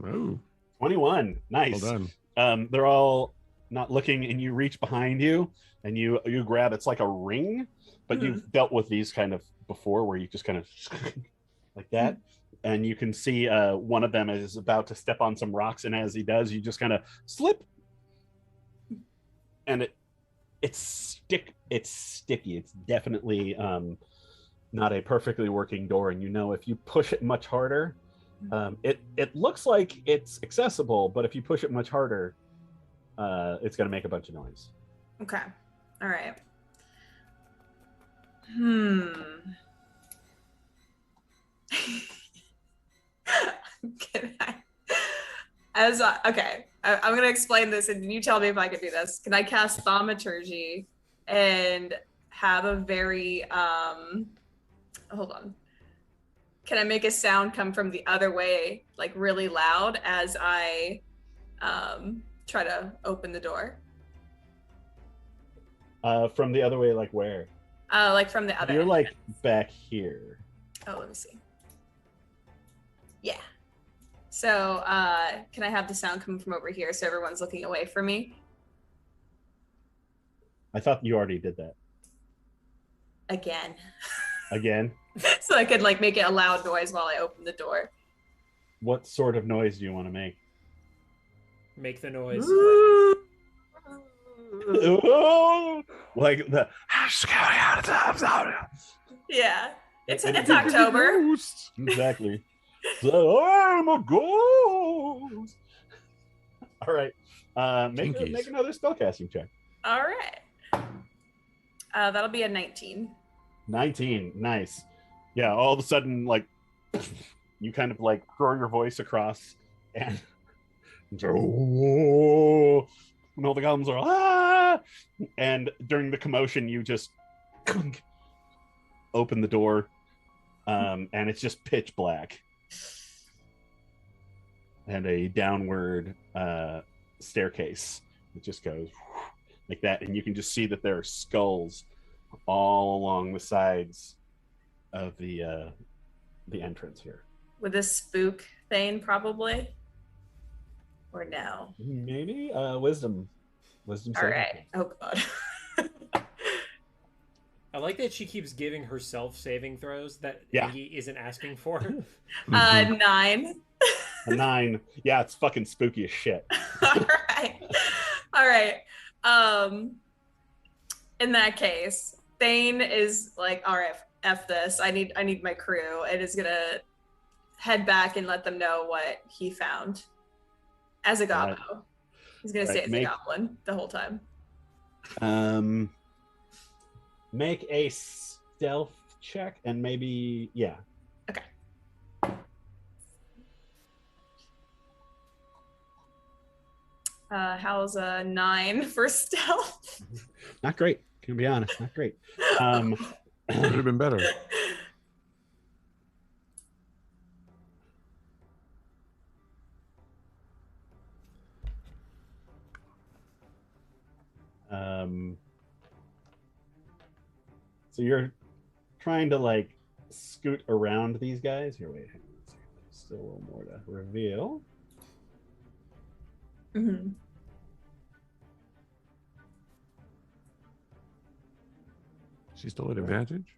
Oh. 21. Nice. Well done. They're all not looking, and you reach behind you, and you grab, it's like a ring, but you've dealt with these kind of before, where you just kind of like that. And you can see one of them is about to step on some rocks, and as he does, you just kind of slip. And it's sticky. It's definitely not a perfectly working door, and you know if you push it much harder, it looks like it's accessible, but if you push it much harder, it's going to make a bunch of noise. Okay. All right. Can I? Okay, I'm gonna explain this, and you tell me if I can do this. Can I cast thaumaturgy and have a very hold on? Can I make a sound come from the other way, like really loud, as I try to open the door? From the other way, like where? Like from the other. You're like back here. Oh, let me see. Yeah. So, can I have the sound come from over here so everyone's looking away from me? I thought you already did that. Again. Again? So I could like make it a loud noise while I open the door. What sort of noise do you want to make? Make the noise. Like the yeah. It's October. Exactly. So, I'm a ghost. All right. Make another spellcasting check. All right. That'll be a 19. 19. Nice. Yeah, all of a sudden, like, you kind of like throw your voice across and all the goblins are, ah! And during the commotion, you just open the door, and it's just pitch black. And a downward staircase. It just goes like that, and you can just see that there are skulls all along the sides of the entrance here. Would this spook Thane probably? Or no? Maybe wisdom. All saving right. throw. Oh god. I like that she keeps giving herself saving throws that Yeah. he isn't asking for. 9. A 9. Yeah, it's fucking spooky as shit. All right. In that case, Thane is like, all right, F this. I need my crew. And is gonna head back and let them know what he found. As a gobbo. Right. He's gonna stay as a goblin the whole time. Make a stealth check and maybe Okay. How's a 9 for stealth? not great. Can be honest, not great. Could have been better. So you're trying to like scoot around these guys. Here, wait, hang on a second. There's still a little more to reveal. Mm-hmm. She's still at advantage?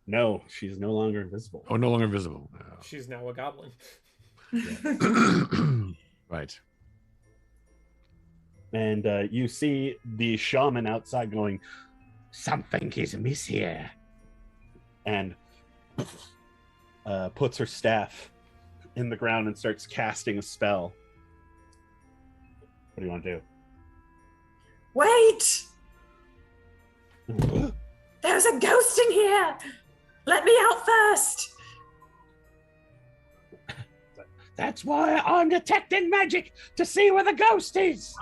No, she's no longer invisible. Oh, no longer visible. She's now a goblin. Right. And you see the shaman outside going, "Something is amiss here," and puts her staff in the ground and starts casting a spell. What do you want to do? Wait! There's a ghost in here! Let me out first! That's why I'm detecting magic, to see where the ghost is.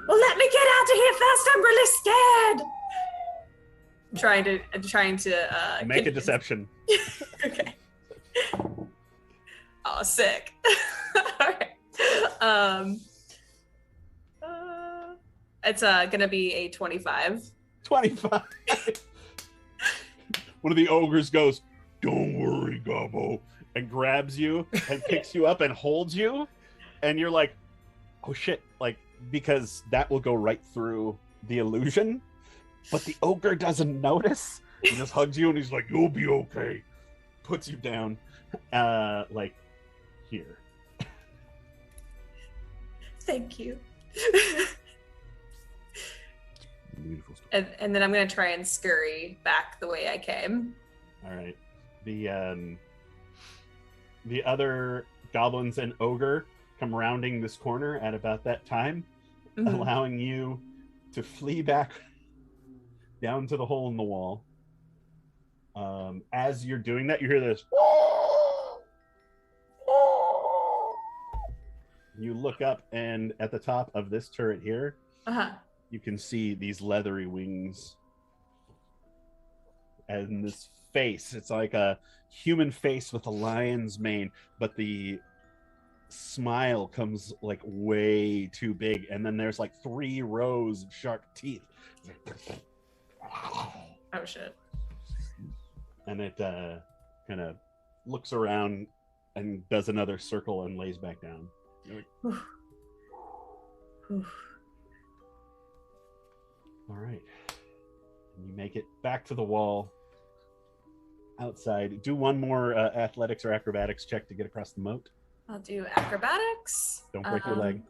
Well, let me get out of here first. I'm really scared. Trying to Make a deception. Okay. Oh, sick. All right. It's gonna be a 25. 25. One of the ogres goes, "Don't worry, Gobbo," and grabs you and picks you up and holds you, and you're like, "Oh shit!" Like, because that will go right through the illusion, but the ogre doesn't notice. He just hugs you and he's like, "You'll be okay." Puts you down, like here. Thank you. Beautiful story. And then I'm gonna try and scurry back the way I came. All right. The other goblins and ogre come rounding this corner at about that time, allowing you to flee back down to the hole in the wall. As you're doing that, you hear this. You look up, and at the top of this turret here, you can see these leathery wings and this face. It's like a human face with a lion's mane, but the smile comes like way too big, and then there's like 3 rows of sharp teeth. Oh shit. And it kind of looks around and does another circle and lays back down. All right. You make it back to the wall outside. Do one more athletics or acrobatics check to get across the moat. I'll do acrobatics. Don't break your leg.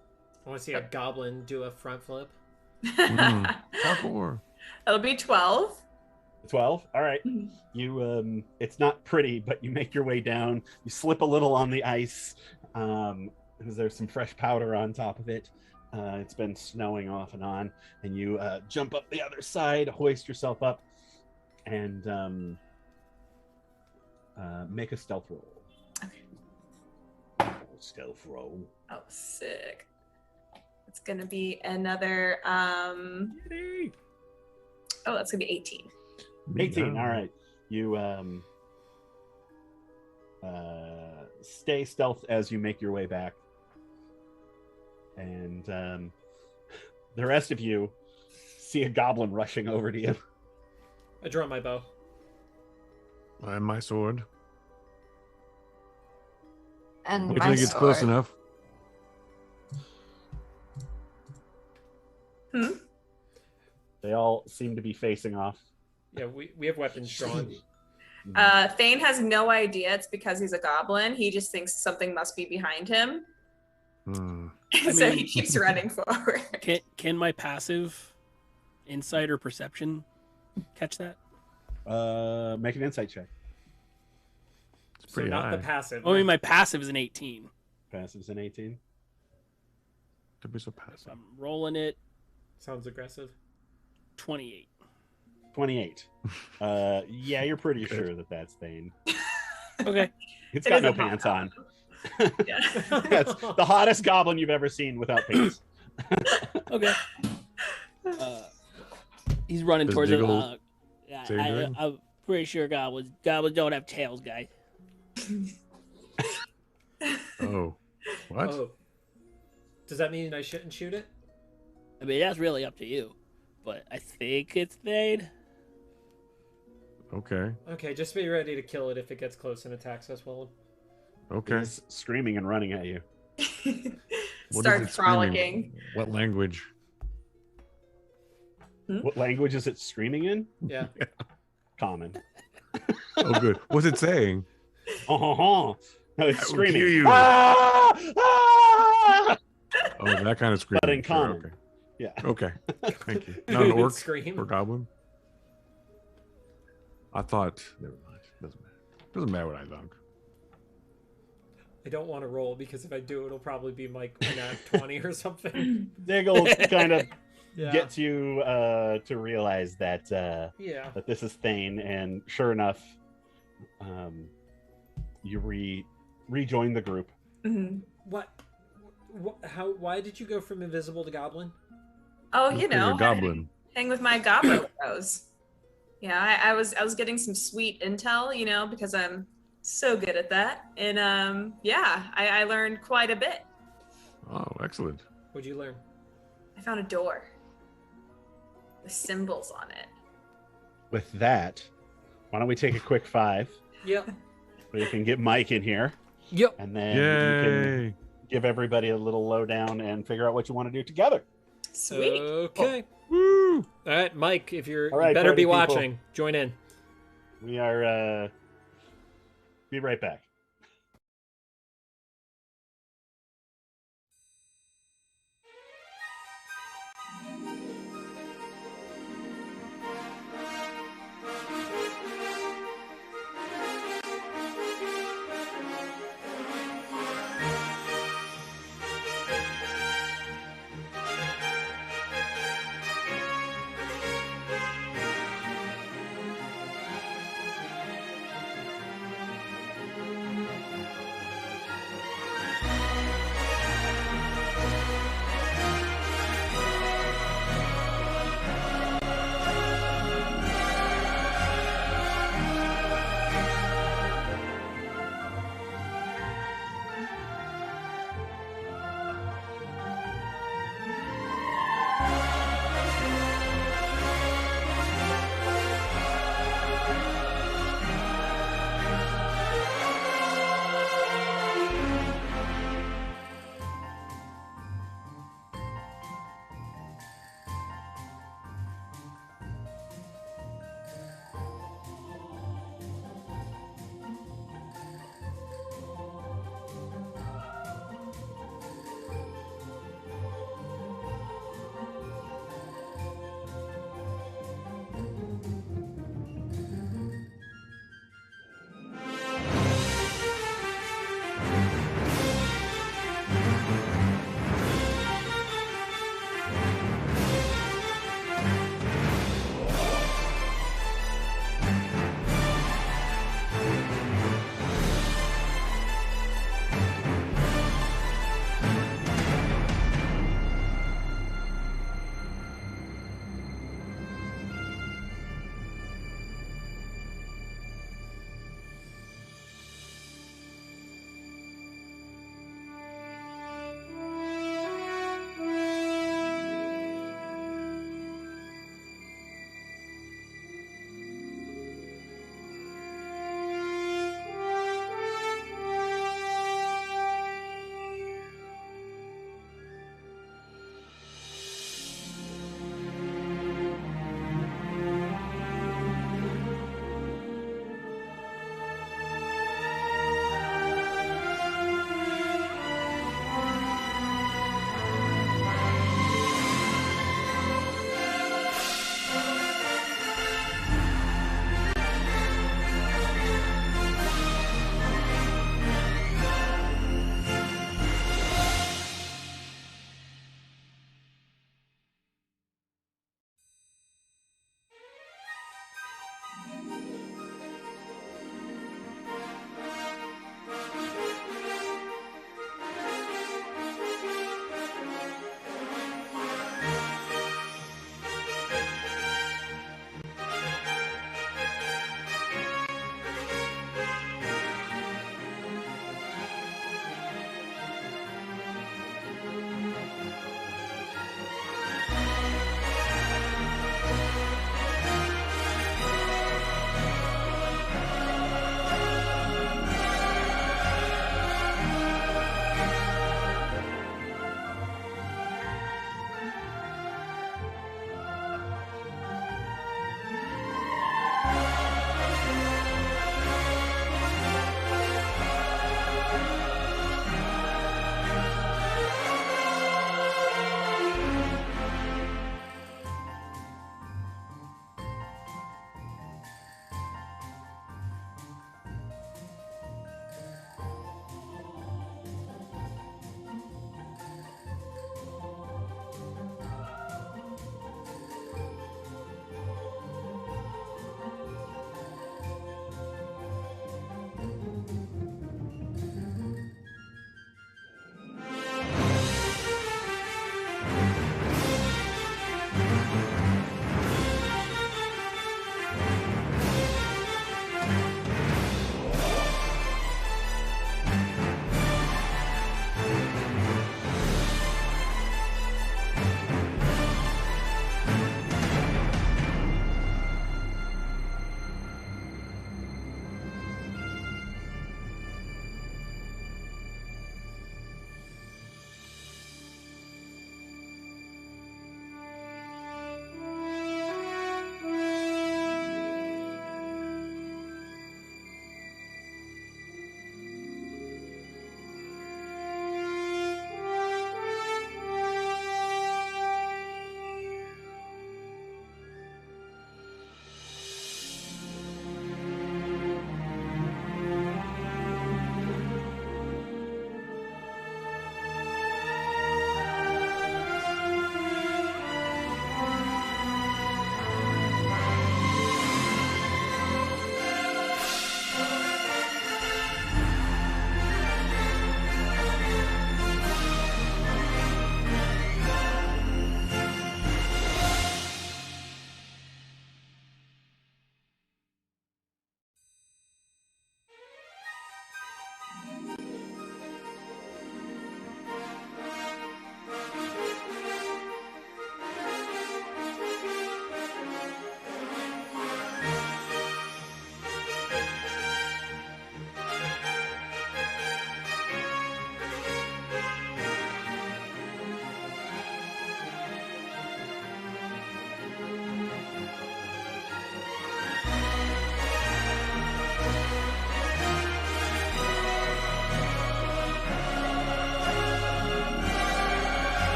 I want to see a goblin do a front flip. Calgore. It'll be 12. 12. All right. You it's not pretty, but you make your way down. You slip a little on the ice because there's some fresh powder on top of it. It's been snowing off and on, and you jump up the other side, hoist yourself up, and make a stealth roll. Okay. Stealth roll. Oh, sick. It's gonna be another that's gonna be 18. 18. Yeah. All right. You stay stealth as you make your way back, and the rest of you see a goblin rushing over to you. I draw my bow. And my sword. And Wait my till he gets close sword. enough. They all seem to be facing off. Yeah, we have weapons drawn. Thane has no idea it's because he's a goblin. He just thinks something must be behind him. Hmm. So he keeps running forward. Can my passive insight or perception catch that? Make an insight check. It's So pretty not high. the passive. I mean, my passive is an 18. Passive's an 18. To be so So passive. I'm rolling it Sounds aggressive. 28. 28. Yeah, you're pretty sure that that's Thane. Okay. It's It got is no a hot pants on. Yeah. That's the hottest goblin you've ever seen without pants. Okay. He's running Does towards Diggle it. say anything? I'm pretty sure goblins don't have tails, guys. Oh. What? Oh. Does that mean I shouldn't shoot it? I mean, that's really up to you. But I think it's Thane. Okay. Okay, just be ready to kill it if it gets close and attacks us, Willem. Okay. He's screaming and running at you. What is Start it screaming? frolicking. What language? What language is it screaming in? Yeah. Common. Oh, good. What's it saying? Oh, no, it's I will screaming. kill you. Ah! Ah! Oh, that kind of screaming. But in Sure, common. Okay. Yeah. Okay. Thank you. Not an orc Scream. or goblin. I thought. Never mind. Doesn't matter. Doesn't matter what I think. I don't want to roll because if I do, it'll probably be like nat 20 or something. Diggle kind of Yeah. gets you to realize that Yeah. that this is Thane, and sure enough, you rejoin the group. Mhm. What? How? Why did you go from invisible to goblin? Oh, Look you at know, your goblin. hang with my goblin bros. Yeah, I was getting some sweet intel, you know, because I'm so good at that, and yeah, I learned quite a bit. Oh, excellent. What'd you learn? I found a door with symbols on it. With that, why don't we take a quick 5? Yep. We can get Mike in here, Yep. and then you can Yay! give everybody a little lowdown and figure out what you want to do together. Sweet. Okay. Woo! All right, Mike. If you're, All right, you better be party people. watching. Join in. We are be right back.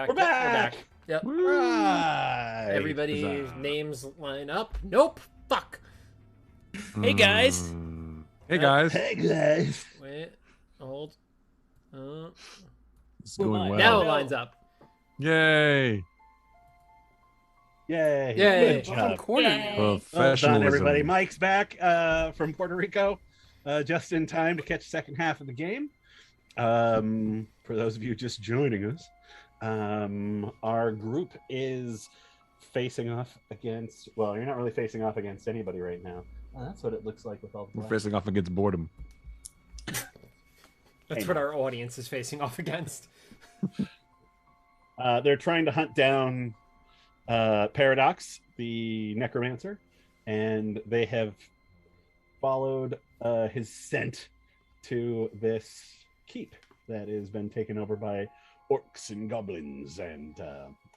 right, We're back. Yep. Right. Everybody, Huzzah. names line up. Nope. Fuck. Hey, guys. Hey guys. Hey guys. Wait. Hold. It's going well. Now it lines up. Yay. Yay. Yay. Good job. Yay. Well Professionalism. done, everybody. Mike's back from Puerto Rico, just in time to catch the second half of the game. For those of you just joining us, our group is facing off against. Well, you're not really facing off against anybody right now. That's what it looks like with all the. We're facing off against boredom. That's what our audience is facing off against. They're trying to hunt down Paradox, the necromancer, and they have followed his scent to this keep that has been taken over by orcs and goblins and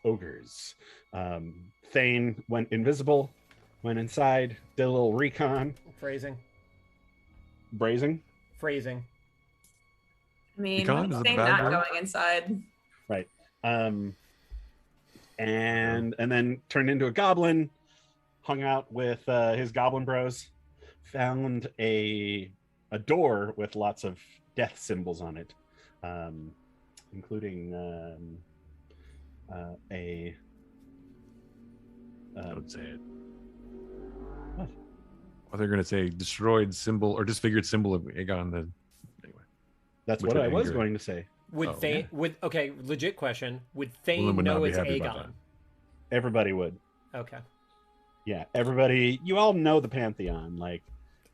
ogres. Thane went invisible, went inside, did a little recon. Phrasing. Brazing. Phrasing. I mean, Pecan, is it Thane bad not word? going inside. Right. And then turned into a goblin, hung out with his goblin bros, found a door with lots of death symbols on it, including a Don't say it. What? Well, they're going to say destroyed symbol or disfigured symbol of Aegon. Anyway. That's Which what would I was anger. going to say. Would Oh, Thane? yeah. Would okay? Legit question. Would Well, Thane then would not know be it's happy about Aegon? that. Everybody would. Okay. Yeah, everybody. You all know the Pantheon. Like,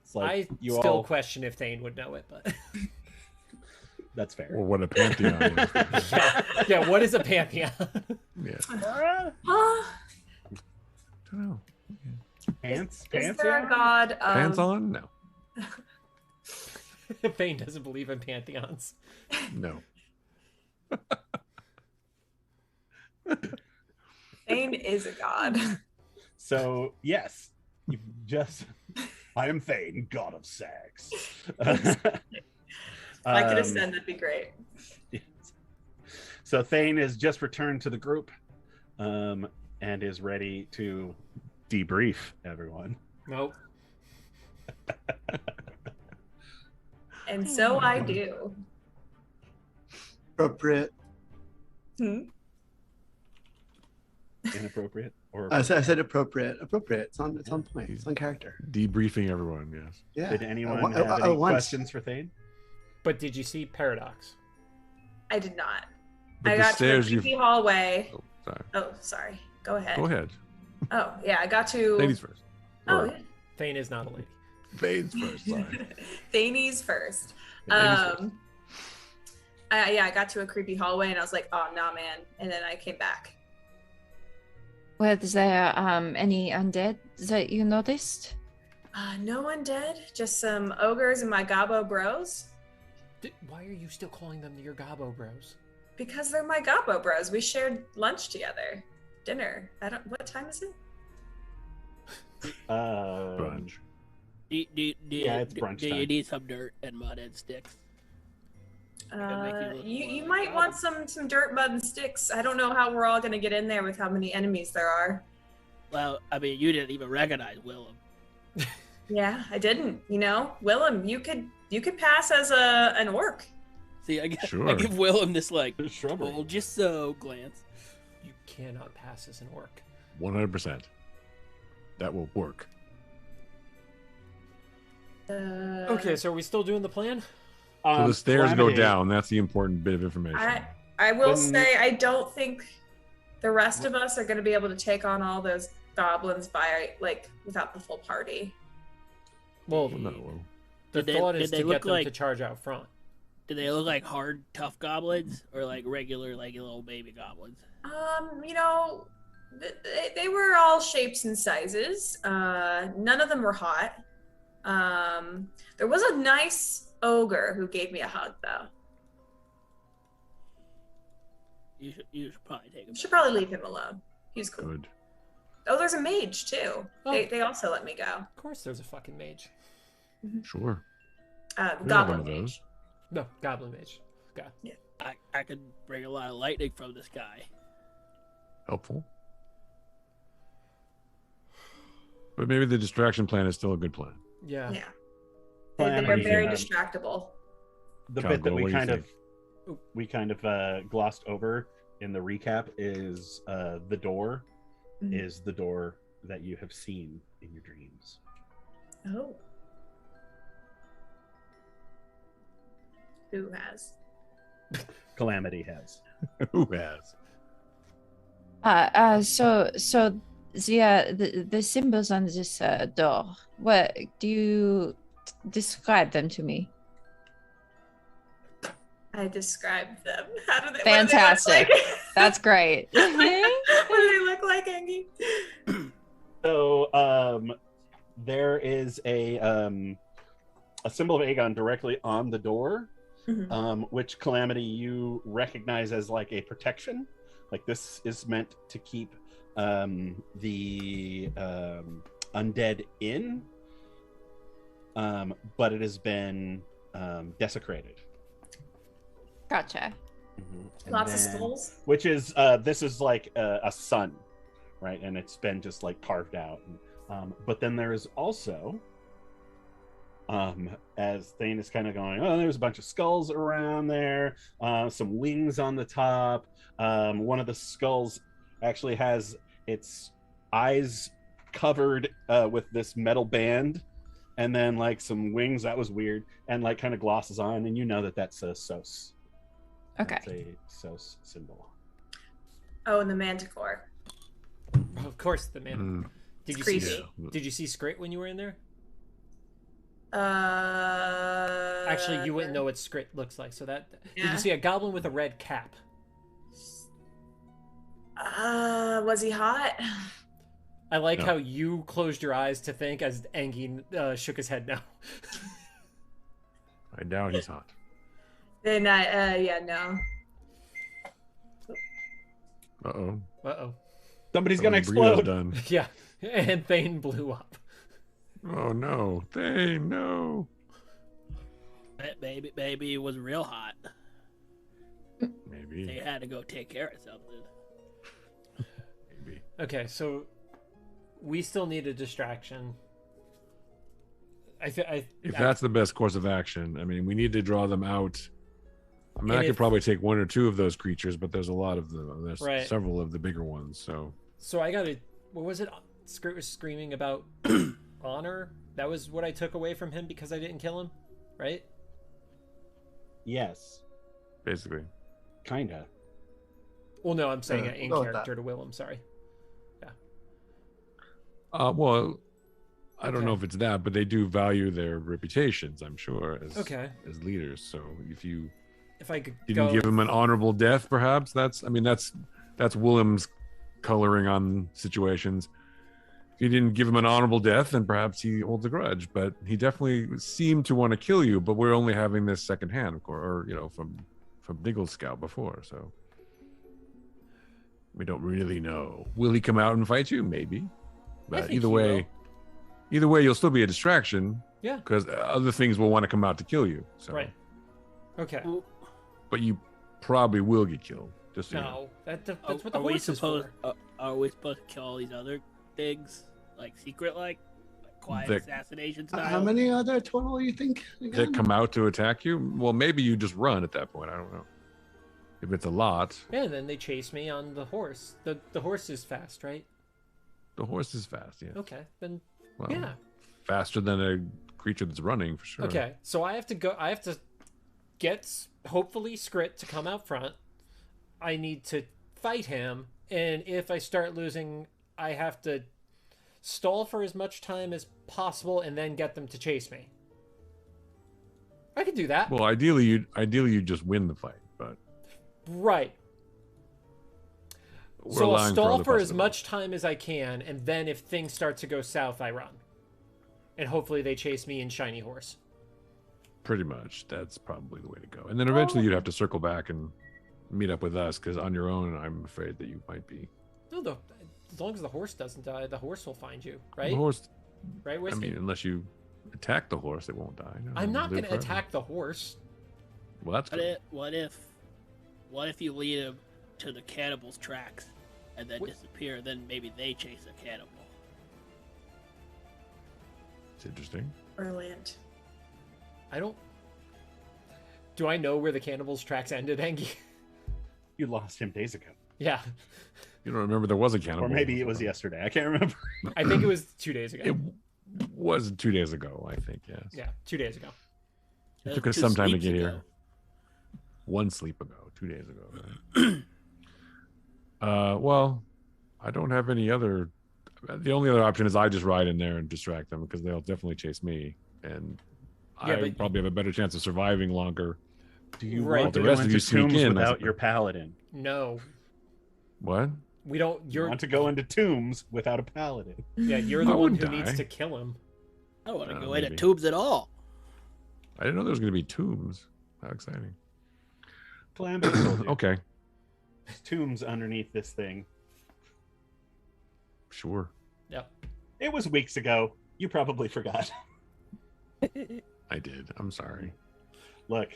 it's like I you still all. question if Thane would know it, but That's fair. Or what a pantheon is. yeah. What is a pantheon? Yeah. Huh? Don't know. Pants. Is there a god of Pants on? No. Thane doesn't believe in pantheons. No. Thane is a god. So yes, you just. I am Thane, god of sex. If I could ascend, that'd be great. So Thane has just returned to the group, and is ready to debrief everyone. Nope. And so I do. Appropriate. Hmm? Inappropriate or I said appropriate. Appropriate. It's on point. It's on character. Debriefing everyone, yes. Yeah. did anyone wa- have any once. questions for Thane? But did you see Paradox? I did not. But I the got to a stairs creepy hallway. Oh, sorry. Oh, sorry. Go ahead. Go ahead. Oh, yeah, I got to. Ladies first. Oh, Or yeah. Thane is not a lady. Fades first. Sorry. Thanes first. Ladies first. I got to a creepy hallway and I was like, oh, nah, man. And then I came back. Was there any undead that you noticed? No undead, just some ogres and my gobbo bros. Why are you still calling them your Gobbo Bros? Because they're my gobbo bros. We shared lunch together. Dinner. What time is it? Brunch. Yeah, it's brunch Do you time. need some dirt and mud and sticks? Gonna make you look You more might like want some dirt, mud, and sticks. I don't know how we're all gonna get in there with how many enemies there are. Well, I mean, you didn't even recognize Willem. Yeah, I didn't. You know, Willem, you could pass as an orc. See, I Sure. give Willem this like Shrubbery. told you so glance. You cannot pass as an orc. 100%. That will work. Okay, so are we still doing the plan? So the stairs go Calamity, down. That's the important bit of information. I will When- say I don't think the rest of us are going to be able to take on all those goblins without the full party. Well, Well, no, well, the Did they- thought did is they to get look them like- to charge out front. Do they look like hard, tough goblins or like regular, like little baby goblins? You know, they were all shapes and sizes. None of them were hot. There was a nice ogre who gave me a hug, though. You should probably take them. Should probably leave him alone. He's cool. good. Oh, there's a mage too. Oh. They also let me go. Of course, there's a fucking mage. Sure. The We have goblin one of those. mage. No, goblin mage. God. I could bring a lot of lightning from the sky. helpful. But maybe the distraction plan is still a good plan. Yeah. Yeah. They're Calamity, very um, distractible. The Calgore, bit that what do you we kind of glossed over in the recap is the door is the door that you have seen in your dreams. Oh. Who has? Calamity has. Who has? So the symbols on this door. What do you describe them to me? I described them. How do they? Fantastic. What do they look like? That's great. What do they look like, Angie? So there is a symbol of Aegon directly on the door, which Calamity you recognize as like a protection. Like this is meant to keep the undead in, but it has been desecrated. Gotcha. Lots of skulls. Which is this is like a sun, right? And it's been just like carved out. But then there is also, as Thane is kind of going, oh, there's a bunch of skulls around there, some wings on the top. One of the skulls actually has its eyes covered with this metal band, and then like some wings. That was weird, and like kind of glosses on, and you know that that's a Sos. Okay. That's a Sos symbol. Oh, and the Manticore. Of course, the man. Did you creepy. see? Did you see Skrit when you were in there? Actually, you wouldn't know what Skrit looks like. So that did you see a goblin with a red cap? Was he hot? I like how you closed your eyes to think as Angie shook his head no. I doubt he's hot. Then no. Uh-oh. Somebody's gonna Brio's explode. Done. Yeah, and Thane blew up. Oh no, Thane, no. Maybe it was real hot. Maybe. They had to go take care of something. Maybe. Okay, so we still need a distraction. If that's the best course of action, I mean, we need to draw them out. I mean, And I could if- probably take one or two of those creatures, but there's a lot of them. There's Right. several of the bigger ones, so. So I gotta. What was it? Skrit was screaming about honor. That was what I took away from him because I didn't kill him, right? Yes, Basically. kinda. Well, no, I'm saying it in go with character to Willem. Sorry. Well, I don't Okay. know if it's that, but they do value their reputations, I'm sure, as leaders. So if you If I could didn't go, give him an honorable death, perhaps that's Willem's coloring on situations. If you didn't give him an honorable death, then perhaps he holds a grudge. But he definitely seemed to want to kill you. But we're only having this secondhand, of course, or from Diggle's scout before, so we don't really know. Will he come out and fight you? Maybe. But think either he way, you'll still be a distraction. Yeah. Because other things will want to come out to kill you. So. right. Okay. But you probably will get killed. Just so you know. No, that's what the Are we horse is supposed? for. Are we supposed to kill all these other things, like secret, like quiet That- assassination style? How many are there total, you think? That Again? come out to attack you? Well, maybe you just run at that point. I don't know. If it's a lot, Yeah, and then they chase me on the horse. The horse is fast, right? the horse is fast. Yeah. Okay, then Well, yeah. faster than a creature that's running for sure. Okay, so I have to go. I have to get hopefully Skrit to come out front. I need to fight him, and if I start losing, I have to stall for as much time as possible and then get them to chase me. I could do that. Well, ideally you just win the fight, but Right. we're So I'll allowing stall other for as possibilities. much time as I can, and then if things start to go south, I run. And hopefully they chase me in Shiny Horse. Pretty much, that's probably the way to go. And then eventually you'd have to circle back and meet up with us, because on your own, I'm afraid that you might be. No, as long as the horse doesn't die, the horse will find you, right? The horse. Right, I Whiskey? mean, unless you attack the horse, it won't die. No, I'm not live going to forever. attack the horse. Well, that's good. What if you lead him to the cannibal's tracks? and then disappear. Then maybe they chase a cannibal. It's interesting. Brilliant. Do I know where the cannibal's tracks ended, Engie? You lost him days ago. Yeah. You don't remember there was a cannibal? Or maybe it was yesterday. I can't remember. I think it was 2 days ago. It was 2 days ago, I think, yes. Yeah, 2 days ago. It took us some time to get here. 1 sleep ago, 2 days ago. Right? Well, I don't have any other... The only other option is I just ride in there and distract them, because they'll definitely chase me. And I probably have a better chance of surviving longer. Do you Right. want to The go rest of into you sneak tombs in, I without suppose. your paladin? No. What? We don't... You want to go into tombs without a paladin? Yeah, you're the I one wouldn't who needs die. to kill him. I don't want to go maybe. into tubes at all. I didn't know there was going to be tombs. How exciting. Calamity told you. Okay, There's tombs underneath this thing. sure. Yep. It was weeks ago. You probably forgot. I did. I'm sorry, Look,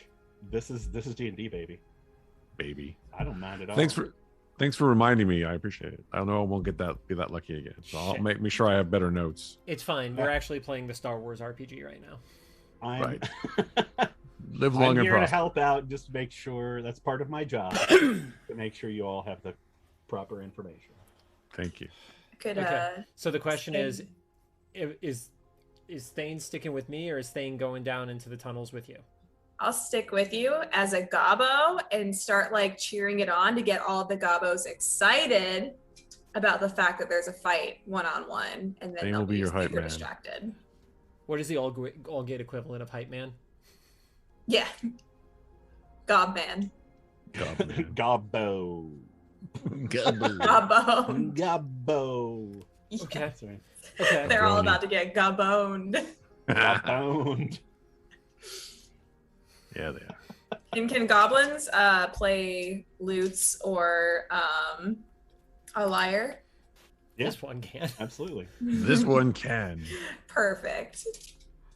this is D&D, baby. baby. I don't mind at all. Thanks for reminding me. I appreciate it. I don't know I won't be that lucky again. So I'll Shit. make sure I have better notes. It's fine. We're actually playing the Star Wars RPG right now. I'm, Right. Live long I'm and here to prosper. help out, just to make sure that's part of my job, to make sure you all have the proper information. Thank you. Could Okay. So the question is, Thane- is Thane sticking with me, or is Thane going down into the tunnels with you? I'll stick with you as a gobbo and start like cheering it on to get all the gobbos excited about the fact that there's a fight one-on-one, and then Thane they'll will be your hype super man. distracted. What is the Aldgate equivalent of hype man? Yeah. Gob man. God, man. Gobbo. Gobbo. Gobbo. Yeah. Okay. Sorry. Okay. They're all Brony. about to get goboned. Gobboned. Yeah, they are. And can goblins play lutes or a lyre? Yeah. This one can. Absolutely. This one can Perfect.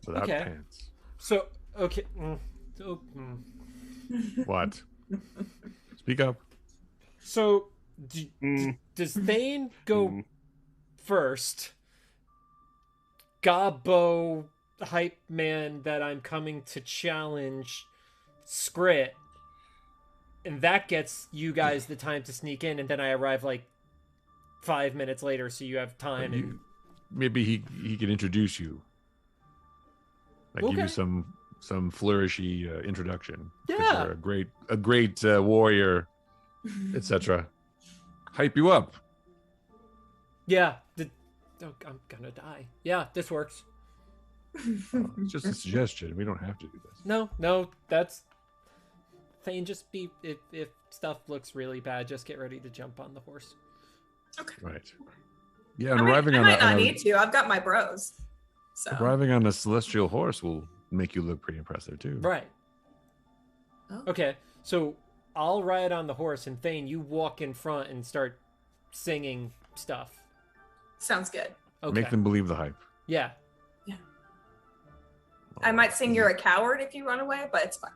without Okay. pants. So okay. What? Speak up. So Mm, does Thane go mm. first? Gobbo hype man that I'm coming to challenge Skrit, and that gets you guys the time to sneak in, and then I arrive like 5 minutes later, so you have time. And Maybe he can introduce you. Like give Okay. you some flourishy introduction. 'Cause Yeah. you're a great warrior, etc. Hype you up. yeah, I'm gonna die. Yeah, this works. It's just a suggestion. We don't have to do this. No, that's Thane. Just be if stuff looks really bad, just get ready to jump on the horse. Right. Yeah, and I arriving might on not need to. I've got my bros. So arriving on a celestial horse will make you look pretty impressive too. Right. Oh. Okay, so I'll ride on the horse, and Thane, you walk in front and start singing stuff. sounds good. Okay. Make them believe the hype. Yeah. I might sing you're a coward if you run away, but it's fine.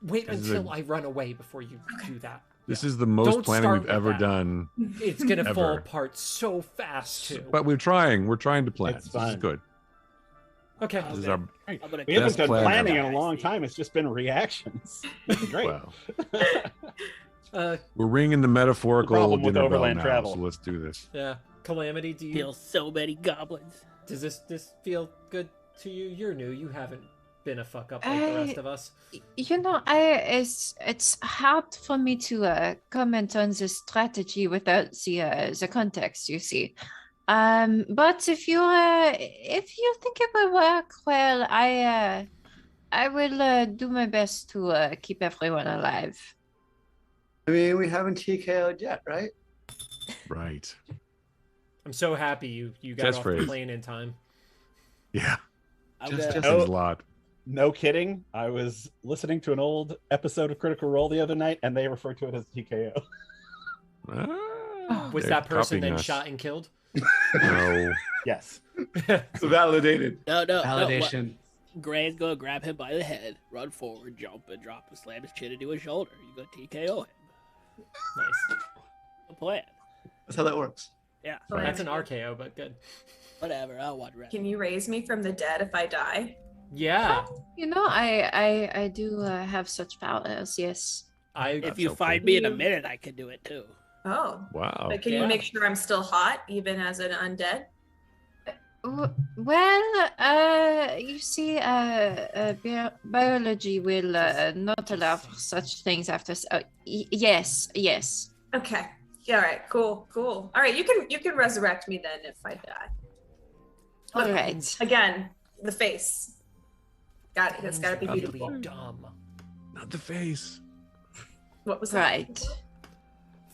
Wait This is until a- I run away before you do that. This is the most Don't planning start we've with ever that. done. It's gonna fall Ever. apart so fast too. But we're trying. We're trying to plan. It's This is fine. good. Okay. This is our I'm gonna We haven't Best done plan planning ever. in a long time. It's just been reactions. This is great. Well, we're ringing the metaphorical The problem with dinner bell overland now, travel. so let's do this. Yeah. Calamity, do you kill so many goblins. does this feel good to you? You're new. You haven't been a fuck up like the rest of us. You know, it's hard for me to comment on the strategy without the context. You see, but if you think it will work well, I will do my best to keep everyone alive. I mean, we haven't TKO'd yet, right? Right. I'm so happy you got off the Catchphrase. plane in time. Yeah. I'm Just- gonna, just- Seems a lot. No kidding. I was listening to an old episode of Critical Role the other night, and they refer to it as TKO. Was They're that person copying then us. shot and killed? No. Yes. Validated. no. Validation. Gray's gonna grab him by the head, run forward, jump, and drop and slam his chin into his shoulder. You go TKO him. Nice. The plan. That's how that works. Yeah. Right. That's an RKO, but good. Whatever. I'll watch rest. Can you raise me from the dead if I die? Yeah. You know, I do have such powers. Yes. If you helpful. find me in a minute, I can do it too. Oh. Wow. But can Yeah. you make sure I'm still hot, even as an undead? Well, you see, biology will not allow for such things after. Yes, yes. Okay. Yeah, all right. Cool. All right. You can resurrect me then if I die. All right. Again, the face. Got it. It's got to be Really beautiful. dumb. Not the face. What was that? Right.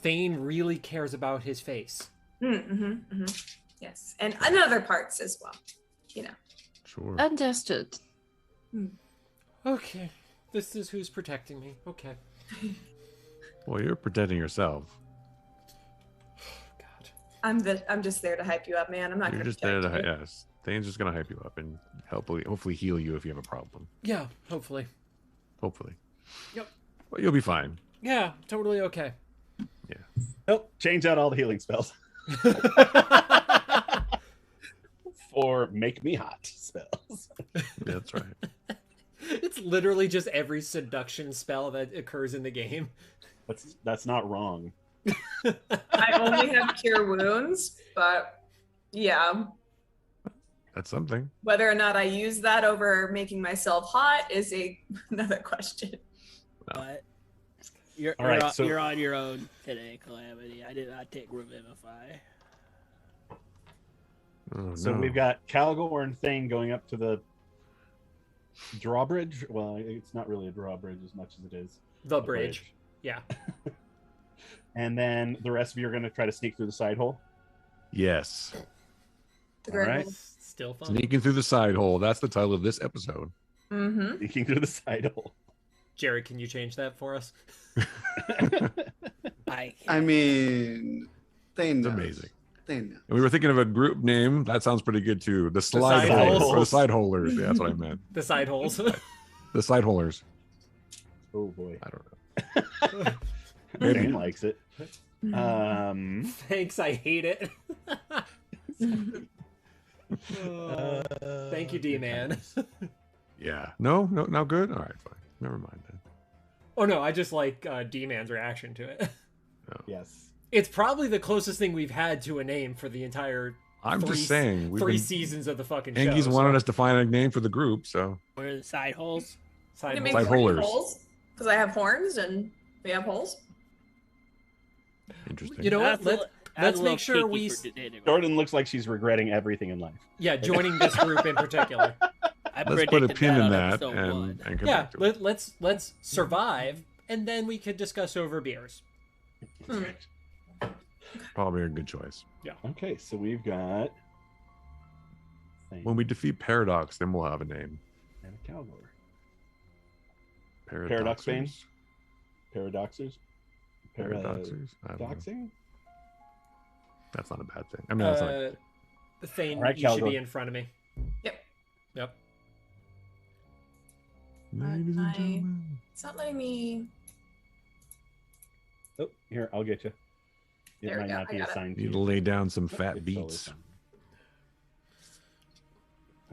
Thane really cares about his face. Yes, and other parts as well. You know. Sure. Understood. Okay. This is who's protecting me. Okay. Well, you're protecting yourself. God. I'm just there to hype you up, man. I'm not You're gonna just there to protect you. yes. Thane's just gonna hype you up and hopefully heal you if you have a problem. Yeah, hopefully. Hopefully. Yep. But you'll be fine. Yeah, totally okay. Nope. Change out all the healing spells for make me hot spells. That's right. It's literally just every seduction spell that occurs in the game. That's not wrong. I only have cure wounds, but yeah, That's something. whether or not I use that over making myself hot is another question. But you're All right, you're on your own today, Calamity. I did not take Revivify. Oh, So no. we've got Calgore and Thane going up to the drawbridge. Well, it's not really a drawbridge as much as it is The a bridge. Yeah. And then the rest of you are going to try to sneak through the side hole. Yes. All right. Still fun. Sneaking through the side hole. That's the title of this episode. Mm-hmm. Sneaking through the side hole. Jared, can you change that for us? I mean, Thane It's knows. amazing. Thane knows. And we were thinking of a group name. That sounds pretty good too. The slide side holes. holes. Or the side holers. Yeah, that's what I meant. The side holes. The side holers. Oh boy. I don't know. Maybe. Thane likes it. Thanks, I hate it. Thank you, D-Man. Yeah. No, not good? All right, fine. Never mind then. Oh no, I just like D-Man's reaction to it. No. Yes. It's probably the closest thing we've had to a name for the entire I'm three- just saying. We've three been, seasons of the fucking show. Angie's wanted us to find a name for the group, so. What are the side holes? Side Make Side holes. holers. because I have horns and we have holes. Interesting. You know what? That's a li- that's Let's a make little sure kinky we. for dating. Jordan looks like she's regretting everything in life. Yeah, joining this group in particular. I Let's put a predicted pin in on that episode and one. come Yeah, back to it. let's survive, and then we could discuss over beers. Probably a good choice. Okay, so we've got Thane When we defeat Paradox, then we'll have a name. and a Calgore. Paradox Bane? Paradoxers? Paradoxers? I don't know. Paradoxing? That's not a bad thing. I mean, that's not a good thing. Thane, All right, you should Calgore. be in front of me. Yep. Yep. Ladies and I- gentlemen. It's not letting me. Oh, here, I'll get you. It There we might go, not I be got it. assigned to Need to you. lay down some fat It's totally beats. fine.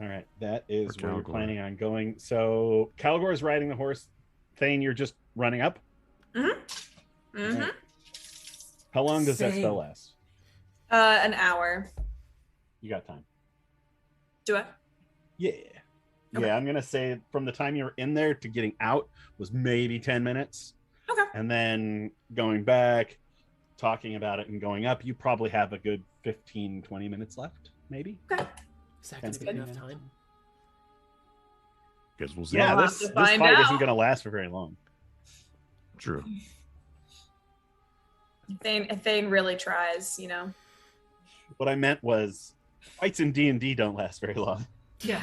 All right, that is For where you're Calgore. planning on going. So Calgore is riding the horse. Thane, you're just running up. Mm-hmm. How long does that Same. spell last? An hour. You got time. Do I? Yeah. Okay. Yeah, I'm gonna say from the time you were in there to getting out was maybe 10 minutes. Okay. And then going back, talking about it and going up, you probably have a good 15, 20 minutes left, maybe. Okay. Is that going to be That's enough good. time? Guess we'll see. Yeah, We'll this have to fight find isn't out. gonna last for very long. True. Thane really tries, you know. What I meant was fights in D&D don't last very long. Yeah.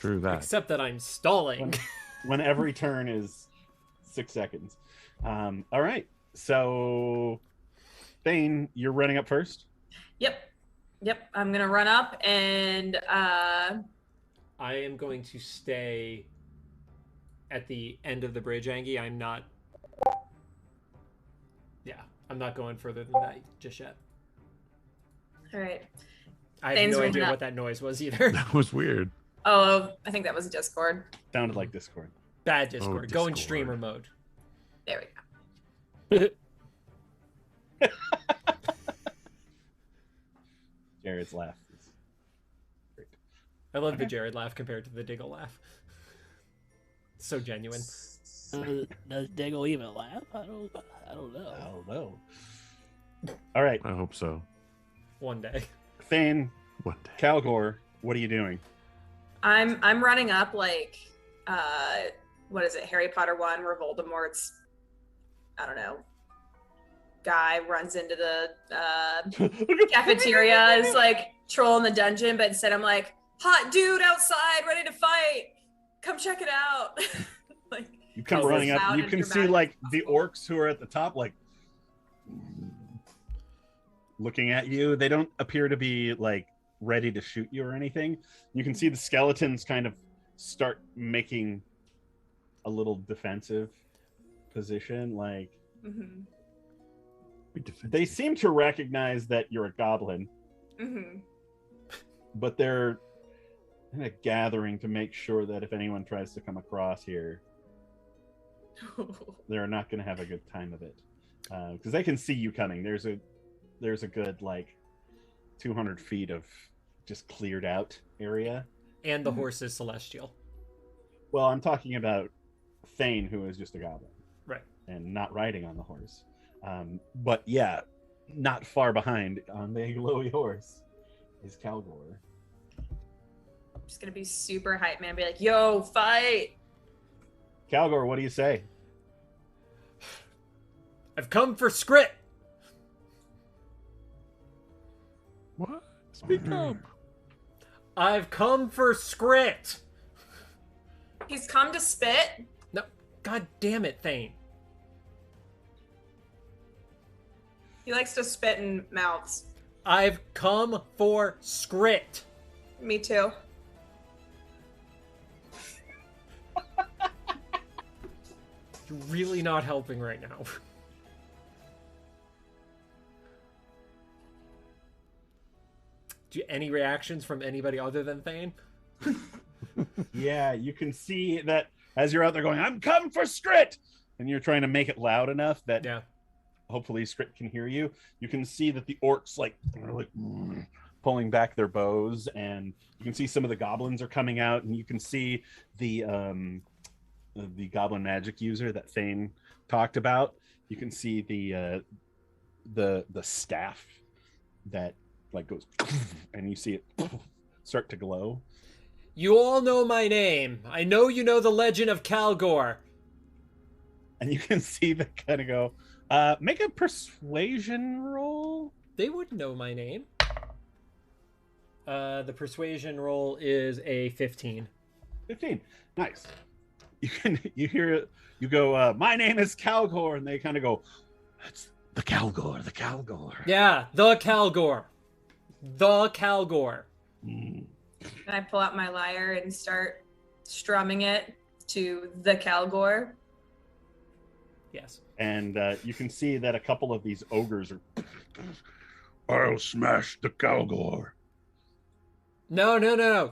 True that. Except that I'm stalling. When every turn is 6 seconds. All right. So Thane, you're running up first. Yep. I'm gonna run up and I am going to stay at the end of the bridge, Angie. I'm not. Yeah. I'm not going further than that just yet. All right. I have Thane's no moving idea up. what that noise was either. That was weird. Oh, I think that was Discord. Sounded like Discord. Bad Discord. Go in Discord. streamer mode. There we go. Jared's laugh is great. I love the Jared laugh compared to the Diggle laugh. So genuine. Does Diggle even laugh? I don't know. I don't know. All right, I hope so. One day. Thane, One day. Calgore, what are you doing? I'm running up like what is it, Harry Potter 1 where Voldemort's I don't know guy runs into the cafeteria, is like trolling the dungeon, but instead I'm like, hot dude outside ready to fight, come check it out. Like You come This is running up. loud You and can see dramatic like as the possible. orcs who are at the top, like looking at you. They don't appear to be like ready to shoot you or anything. You can see the skeletons kind of start making a little defensive position. Like Mhm. they seem to recognize that you're a goblin, Mhm. but they're kind of gathering to make sure that if anyone tries to come across here, they're not going to have a good time of it, because they can see you coming. There's a good like 200 feet of just cleared out area. And the horse is celestial. Well, I'm talking about Thane, who is just a goblin, Right. and not riding on the horse. But yeah, not far behind on the glowy horse is Calgore. I'm just gonna be super hype, man. Be like, yo, fight! Calgore, what do you say? I've come for Skrit. What? Speak up. I've come for Skrit. He's come to spit. No, god damn it, Thane. He likes to spit in mouths. I've come for Skrit. Me too. You're really not helping right now. Any reactions from anybody other than Thane? Yeah, you can see that as you're out there going, I'm come for Skrit! And you're trying to make it loud enough that Yeah. hopefully Skrit can hear you. You can see that the orcs are like pulling back their bows, and you can see some of the goblins are coming out, and you can see the goblin magic user that Thane talked about. You can see the staff that like goes, and you see it start to glow. You all know my name. I know you know the legend of Calgore. And you can see the kind of go, make a persuasion roll. They would know my name. The persuasion roll is a 15. 15. Nice. You hear it, you go, my name is Calgore, and they kind of go, that's the Calgore. Yeah, the Calgore. The Calgore. Mm. And I pull out my lyre and start strumming it to the Calgore. Yes. And you can see that a couple of these ogres are, I'll smash the Calgore. No.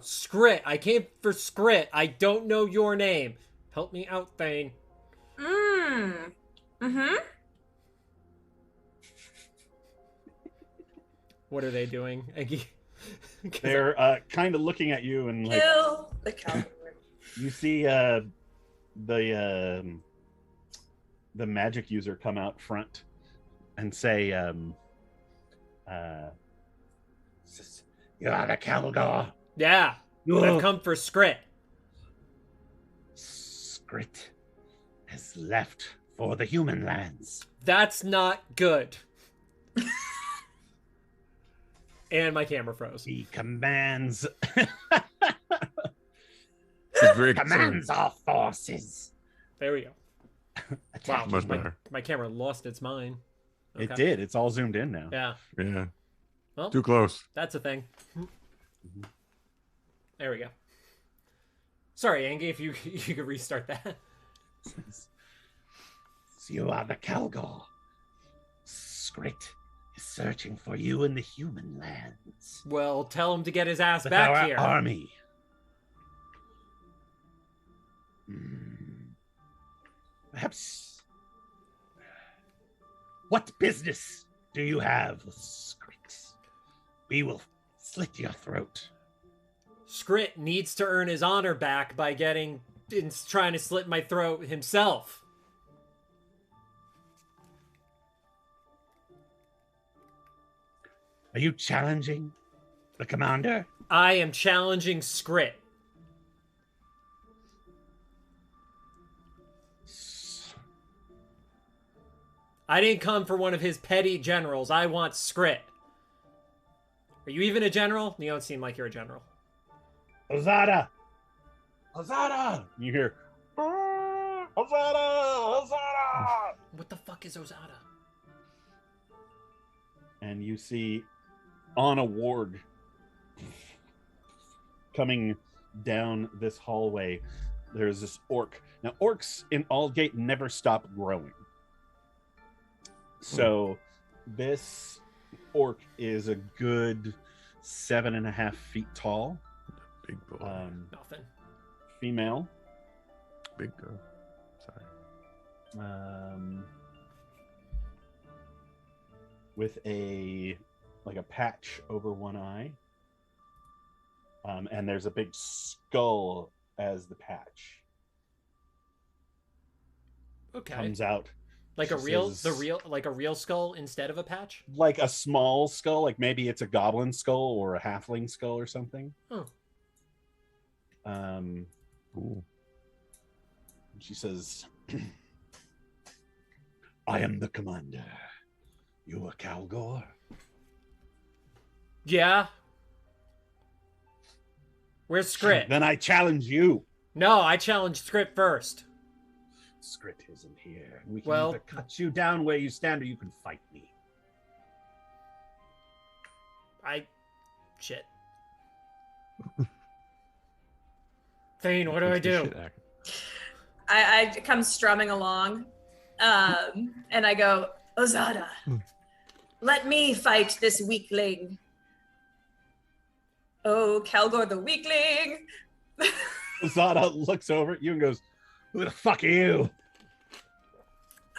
Skrit. I came for Skrit. I don't know your name. Help me out, Thane. Mm-hmm. What are they doing, Eggy? They're kind of looking at you, and like Kill the Calgore. you see the magic user come out front and say, you are the Calgore. Yeah. But I've come for Skrit. Skrit has left for the human lands. That's not good. And my camera froze. He commands He's very commands our forces. There we go. Wow, Much better. my camera lost its mind. It Okay. did. It's all zoomed in now. Yeah. Yeah. Well, Too close. that's a thing. There we go. Sorry, Angie, if you could restart that. You are the Calgore. Skrit is searching for you in the human lands. Well, tell him to get his ass With back our here. army. Perhaps. What business do you have with Skrit? We will slit your throat. Skrit needs to earn his honor back by trying to slit my throat himself. Are you challenging the commander? I am challenging Skrit. I didn't come for one of his petty generals. I want Skrit. Are you even a general? You don't seem like you're a general. Ozada! Ozada! You hear, Ozada! Ozada! What the fuck is Ozada? And you see on a ward coming down this hallway, there's this orc. Now, orcs in Aldgate never stop growing. So this orc is a good 7.5 feet tall. Big boy. Nothing. Female. Big girl. Sorry. With a patch over one eye. And there's a big skull as the patch. Okay. Comes out. Like She a real says- real skull instead of a patch? Like a small skull, like maybe it's a goblin skull or a halfling skull or something. Oh. Cool. She says, I am the commander. You are Calgore? Yeah. Where's Skrit? Then I challenge you. No, I challenged Skrit first. Skrit isn't here. We can Well- either cut you down where you stand or you can fight me. Shit. Thane, what do I do? I come strumming along, and I go, Ozada, let me fight this weakling. Oh, Calgore the weakling. Zada looks over at you and goes, who the fuck are you?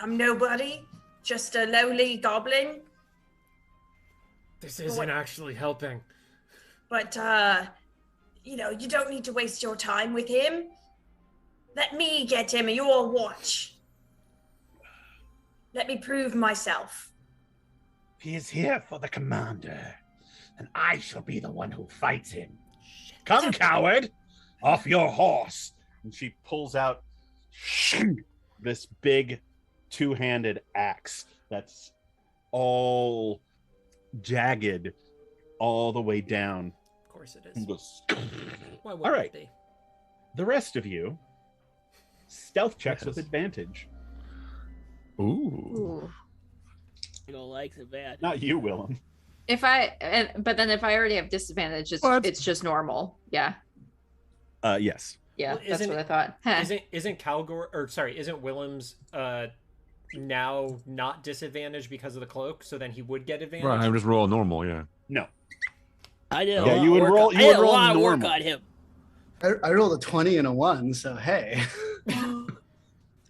I'm nobody, just a lowly goblin. This isn't actually helping. But, you don't need to waste your time with him. Let me get him and you all watch. Let me prove myself. He is here for the commander, and I shall be the one who fights him. Come, coward! Off your horse! And she pulls out this big two-handed axe that's all jagged all the way down. Of course it And is. goes, Why wouldn't all right. it be? the rest of you, stealth checks with Yes. advantage. Ooh. Ooh. Eagle likes it bad. Not you, Willem. But then if I already have disadvantage, What? it's just normal. Yeah. Yes. Yeah, Well, that's isn't what I thought. Huh. Isn't Calgore, or sorry, isn't Willem's now not disadvantaged because of the cloak? So then he would get advantage. Right, I'm just rolling normal, yeah. No. I did a Yeah, lot you of would work roll- on, you I would did a roll lot of work normal. on him. I rolled a 20 and a 1, so hey.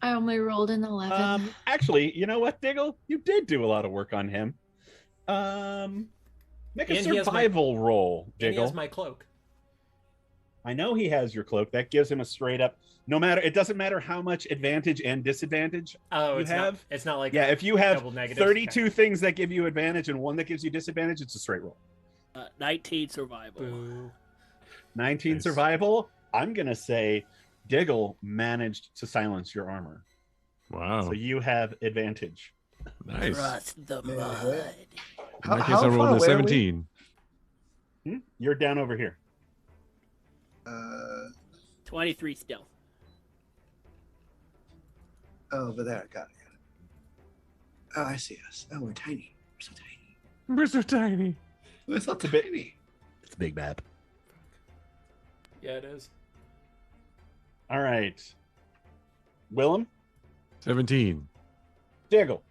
I only rolled an 11. Actually, you know what, Diggle? You did do a lot of work on him. Make a And he has my- survival roll, And he Diggle. has my cloak. I know he has your cloak. That gives him a straight up. No matter, it doesn't matter how much advantage and disadvantage. Oh, You it's have- not. It's not like Yeah, if you have double negative. 32 things that give you advantage and one that gives you disadvantage, it's a straight roll. 19 survival. Boo. 19 Nice. survival. I'm gonna say Diggle managed to silence your armor, Wow. so you have advantage. Nice. Trust the Yeah. mud. In my case, I rolled a away are we? 17. You're down over here. 23 stealth. Over there. Got it. Oh, I see us. Oh, we're tiny. We're so tiny. We're so tiny. We're so It's a bit- tiny. It's a big map. Yeah, it is. All right, Willem, 17. Diggle,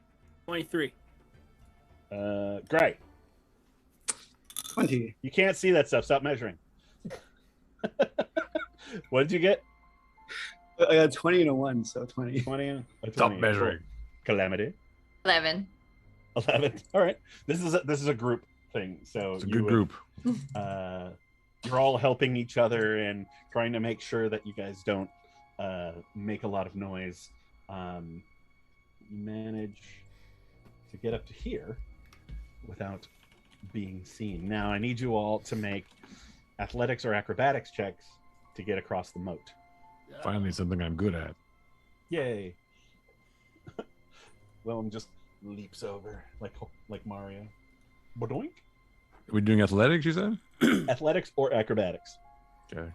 23. Great. 20. You can't see that stuff. Stop measuring. What did you get? I got 20 and a 1, so 20. 20 and a 20. Stop measuring. Cool. Calamity. 11. 11. All right. This is a group thing. So It's a good group. You're all helping each other and trying to make sure that you guys don't make a lot of noise. You manage to get up to here without being seen. Now I need you all to make athletics or acrobatics checks to get across the moat. Finally, something I'm good at. Yay. Willem just leaps over like Mario. Bodoink. Are we doing athletics, you said? Athletics or acrobatics. Okay.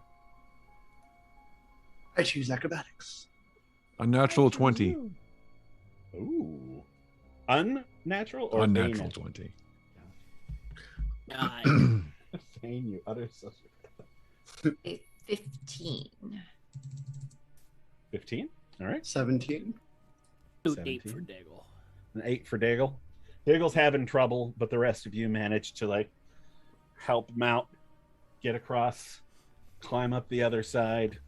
I choose acrobatics. A natural 20. Ooh. Unnatural or Unnatural natural? 20. Nine. Thane, you utter social. 15. 15? All right. 17. 8 17. for Diggle. An 8 for Daigle. Daigle's having trouble, but the rest of you manage to help him out, get across, climb up the other side.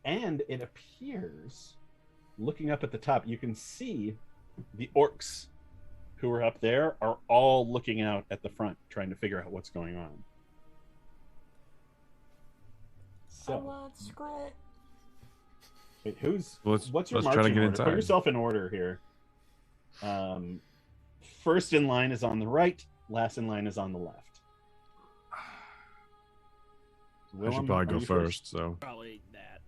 And it appears, looking up at the top, you can see the orcs who are up there are all looking out at the front, trying to figure out what's going on. So, wait, what's your let's try to marching get order? inside. Put yourself in order here. First in line is on the right. Last in line is on the left. I Willem, should probably are go you first, so. Probably that.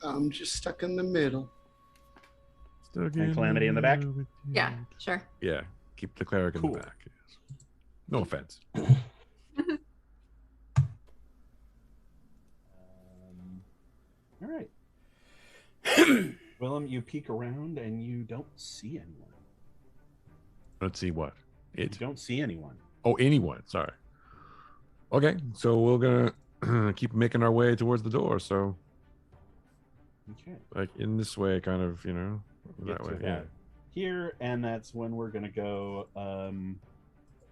I'm just stuck in the middle. And Calamity in the back? Yeah, sure. Yeah, keep the cleric in Cool. the back. Yes. No offense. All right. Willem, you peek around and you don't see anyone. Let's see what. You don't see anyone. Oh, anyone. Sorry. Okay, so we're gonna keep making our way towards the door. So, Okay. like in this way, kind of, Get that to way. Yeah. that here, and that's when we're gonna go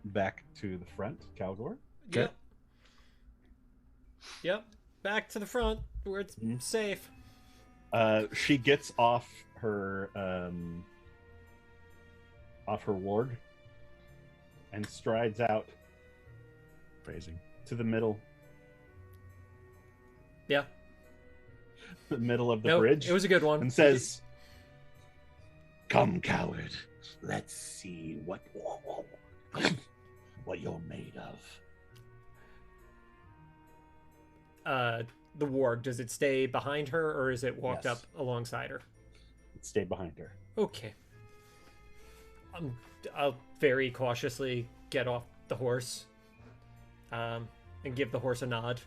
back to the front, Calgore. Yep. Yep. Back to the front where it's safe. She gets off her warg and strides out Phrasing. to the middle. Yeah. The middle of the No, bridge. it was a good one. And says, "Come, coward. Let's see what you're made of." The warg, does it stay behind her or is it walked Yes. up alongside her? It stayed behind her. Okay. I'll very cautiously get off the horse and give the horse a nod.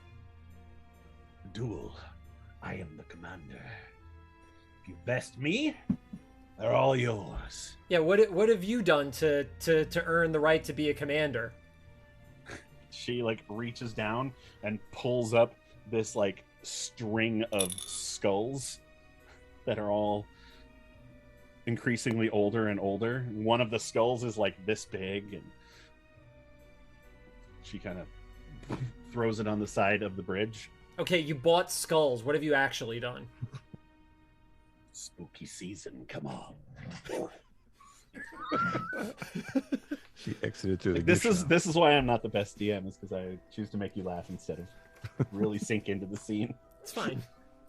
Duel, I am the commander. If you best me, they're all yours. Yeah, what have you done to earn the right to be a commander? She reaches down and pulls up this string of skulls that are all increasingly older and older. One of the skulls is this big, and she kind of throws it on the side of the bridge. Okay, you bought skulls. What have you actually done? Spooky season, come on. She exited through the. This gift is shop. this is why I'm not the best DM, is because I choose to make you laugh instead of really sink into the scene. It's fine.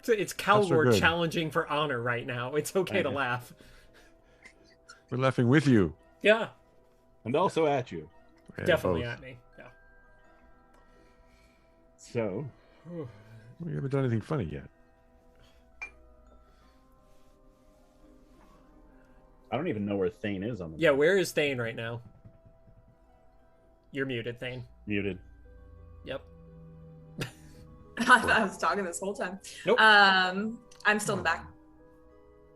It's Calgore good. challenging for honor right now. It's okay to Okay. laugh. We're laughing with you. Yeah, And also at you. Yeah, definitely both. at me. Yeah. So We haven't done anything funny yet. I don't even know where Thane is on the Yeah, where is Thane right now? You're muted, Thane. muted. Yep. I was talking this whole time. Nope. I'm still in the back.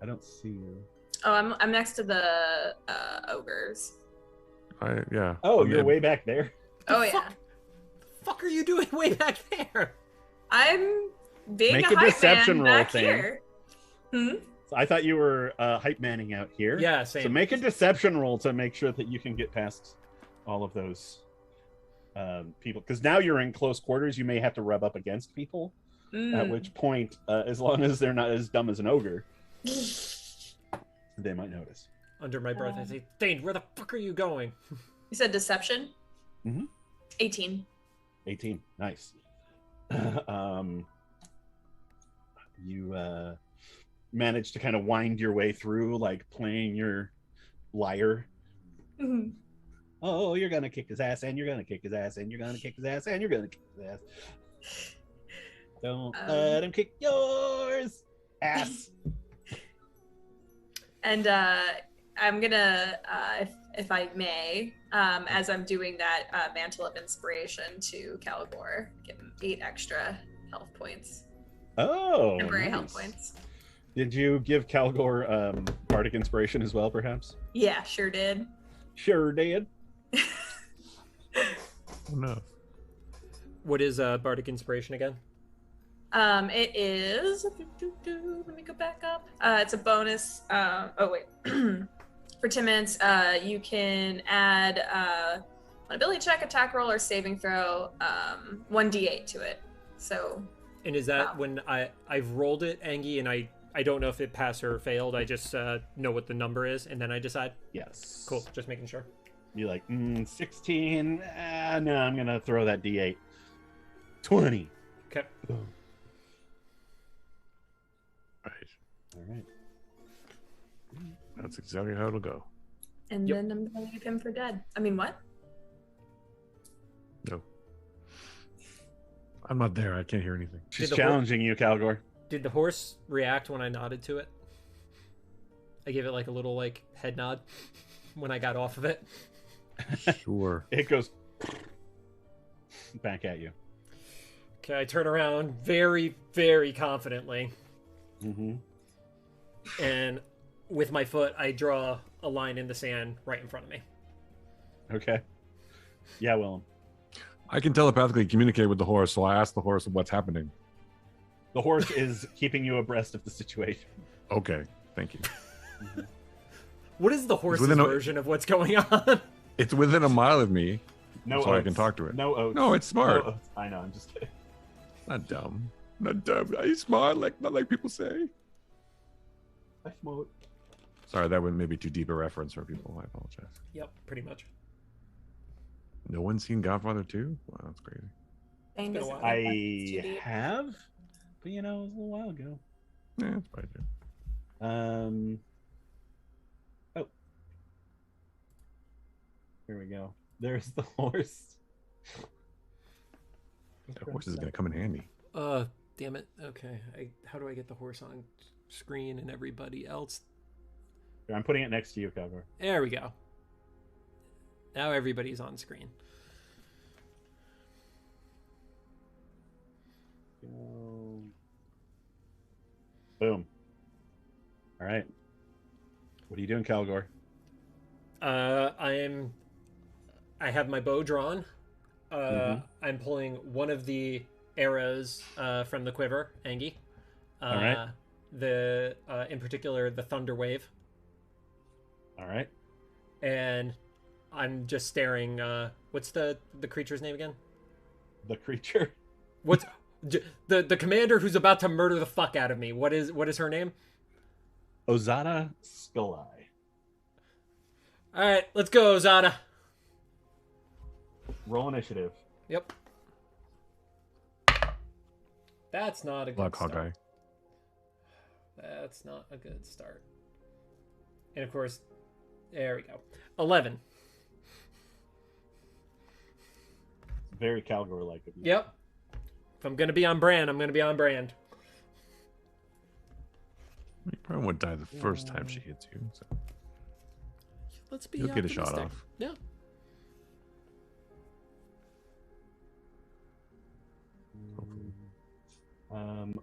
I don't see you. Oh, I'm next to the ogres. Yeah. Oh, I'm you're in- way back there. Oh The yeah, fuck? Fuck are you doing way back there? I'm being Make a a hype deception man roll, back Thane. here. Hmm? So I thought you were hype manning out here. Yeah, same. So make a deception roll to make sure that you can get past all of those people. Because now you're in close quarters, you may have to rub up against people. At which point, as long as they're not as dumb as an ogre, they might notice. Under my breath, I say, Thane, where the fuck are you going? You said deception? Mm-hmm. 18. 18. Nice. You managed to kind of wind your way through, like playing your lyre. Mm-hmm. Oh, you're gonna kick his ass, and you're gonna kick his ass, and you're gonna kick his ass, and you're gonna kick his ass. Don't let him kick yours, ass. And I'm gonna, if I may, as I'm doing that, Mantle of Inspiration to Calgore, give him 8 extra health points. Oh, Temporary nice. health points. Did you give Calgore Bardic Inspiration as well, perhaps? Yeah, sure did. Sure did. No. What is Bardic Inspiration again? It is. Let me go back up. It's a bonus. Oh wait. For 10 minutes, you can add an ability check, attack roll, or saving throw, 1d8 to it. So. And is that when I've rolled it, Angie, and I don't know if it passed or failed. I just know what the number is, and then I decide. Yes. Cool. Just making sure. You're like 16. No, I'm gonna throw that d8. 20. Okay. Boom. Right. All right. That's exactly how it'll go. And then I'm gonna leave him for dead. I mean, what? No. I'm not there. I can't hear anything. She's challenging you, Calgore. Did the horse react when I nodded to it? I gave it like a little like head nod when I got off of it. Sure. It goes back at you. Okay, I turn around very, very confidently. Mm-hmm. And with my foot, I draw a line in the sand right in front of me. Okay. Yeah, Willem. I can telepathically communicate with the horse, so I ask the horse what's happening. The horse is keeping you abreast of the situation. Okay, thank you. Mm-hmm. What is the horse's version of what's going on? It's within a mile of me, no so oats. I can talk to it. No oats. No, it's smart. No oats. I know, I'm just kidding. Not dumb. Not dumb. He's smart, not like people say. I smoke. Sorry, that was maybe too deep a reference for people. I apologize. Yep, pretty much. No one's seen Godfather 2? Wow, that's crazy. I have, but it was a little while ago. Yeah, that's probably true. Oh. Here we go. There's the horse. That horse is going to come in handy. Damn it. Okay. How do I get the horse on screen and everybody else? Here, I'm putting it next to you, Calgore. There we go. Now everybody's on screen. Go. Boom. All right. What are you doing, Calgore? I have my bow drawn. I'm pulling one of the arrows from the quiver, Angie. All right. In particular, the Thunder Wave. All right. And I'm just staring. What's the creature's name again? The creature. What's the commander who's about to murder the fuck out of me? What is her name? Ozada Skull Eye. All right, let's go, Ozada. Roll initiative. Yep. That's not a good start. Hawkeye. That's not a good start. And of course, there we go. 11. Very Calgore-like of you. Yep. If I'm going to be on brand, I'm going to be on brand. You probably won't die the first time she hits you. So. Let's be You'll get a shot optimistic. off. Yeah.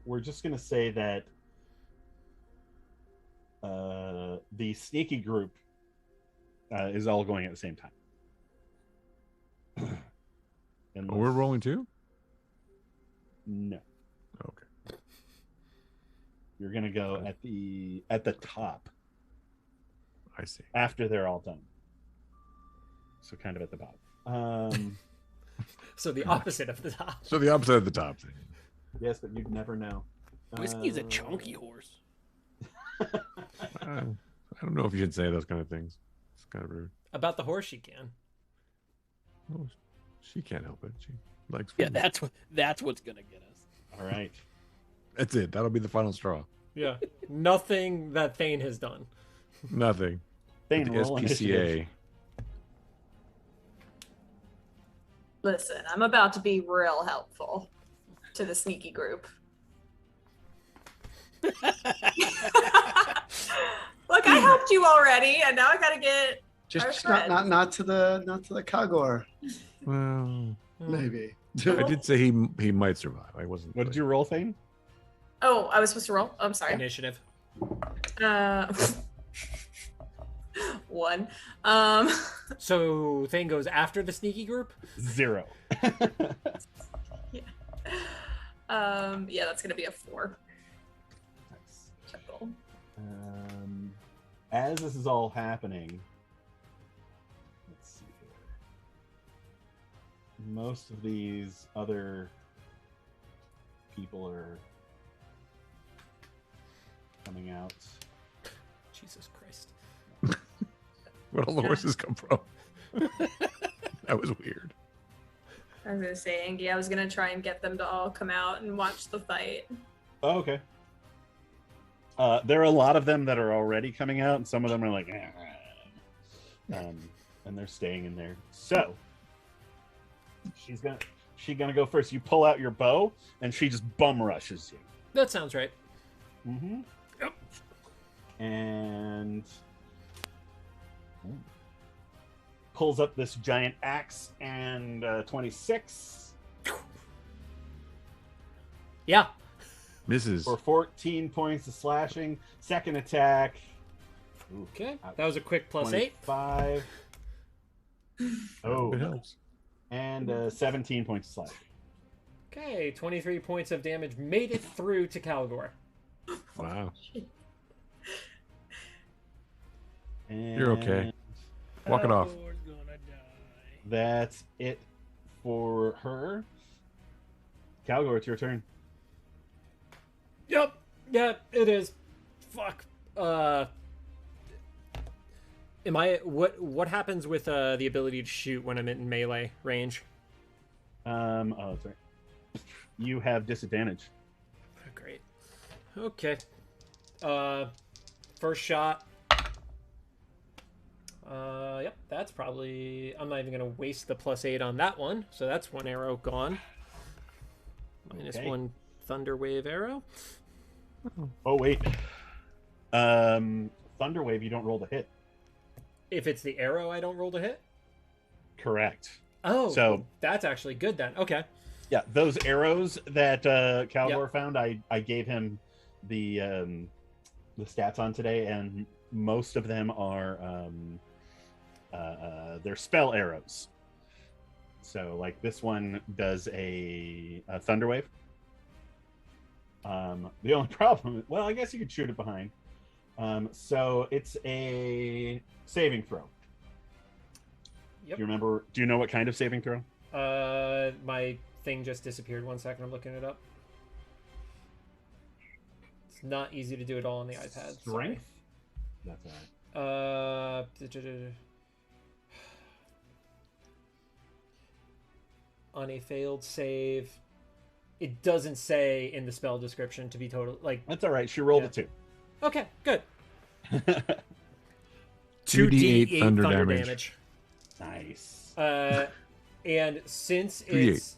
We're just going to say that the sneaky group is all going at the same time. Oh, we're rolling too? No. Okay. You're gonna go at the top I see. after they're all done. So kind of at the bottom. So the opposite of the top. So the opposite of the top thing. Yes, but you'd never know. Whiskey's a chunky horse. I don't know if you should say those kind of things. It's kind of rude. About the horse, she can. Oh, she can't help it. She likes Yeah, food. that's what's gonna get us. All right. That's it. That'll be the final straw. Yeah. Nothing that Thane has done. Nothing. Thane, The roll initiative. SPCA. Listen, I'm about to be real helpful to the sneaky group. Look, I helped you already, and now I gotta get our Just friend. not to the Calgore, Well, maybe. I did say he might survive. I wasn't. What did you roll, Thane? Oh, I was supposed to roll. Oh, I'm sorry. Initiative. 1. So Thane goes after the sneaky group? 0. Yeah, that's gonna be a 4. Nice. Typical. As this is all happening, let's see here. Most of these other people are coming out. Jesus Christ. Where'd all the horses come from? That was weird. I was gonna say, Angie, I was gonna try and get them to all come out and watch the fight. Oh, okay. There are a lot of them that are already coming out, and some of them are like, and they're staying in there. So she's gonna go first. You pull out your bow, and she just bum rushes you. That sounds right. Mm-hmm. Yep. And pulls up this giant axe and 26 Yeah. Misses. for 14 points of slashing. Second attack. Ooh, Okay. That was a quick +8. 25. Oh, It helps. and 17 points of slashing. Okay. 23 points of damage made it through to Calgore. Wow. And You're okay. Walk it off. Calgore's gonna die. That's it for her. Calgore, it's your turn. Yep. Yeah, it is. Fuck. Am I what happens with the ability to shoot when I'm in melee range? Oh, that's right. You have disadvantage. Great. Okay. First shot. Yep, that's probably... I'm not even going to waste the +8 on that one. So that's one arrow gone. Minus Okay. 1 Thunder Wave arrow. Oh, wait. Thunder Wave, you don't roll the hit. If it's the arrow, I don't roll to hit? Correct. Oh, So- that's actually good then. Okay. Yeah, those arrows that Calgore found, I gave him the stats on today, and most of them are they're spell arrows. So, like this one does a thunder wave. The only problem, well, I guess you could shoot it behind. So it's a saving throw. Yep. Do you remember? Do you know what kind of saving throw? My thing just disappeared. 1 second, I'm looking it up. It's not easy to do it all on the iPad. Sorry. Strength. That's all right. On a failed save, it doesn't say in the spell description to be total. Like, That's all right. She rolled Yeah. a 2. okay, good. 2d8 thunder damage. Nice. And since 3d8.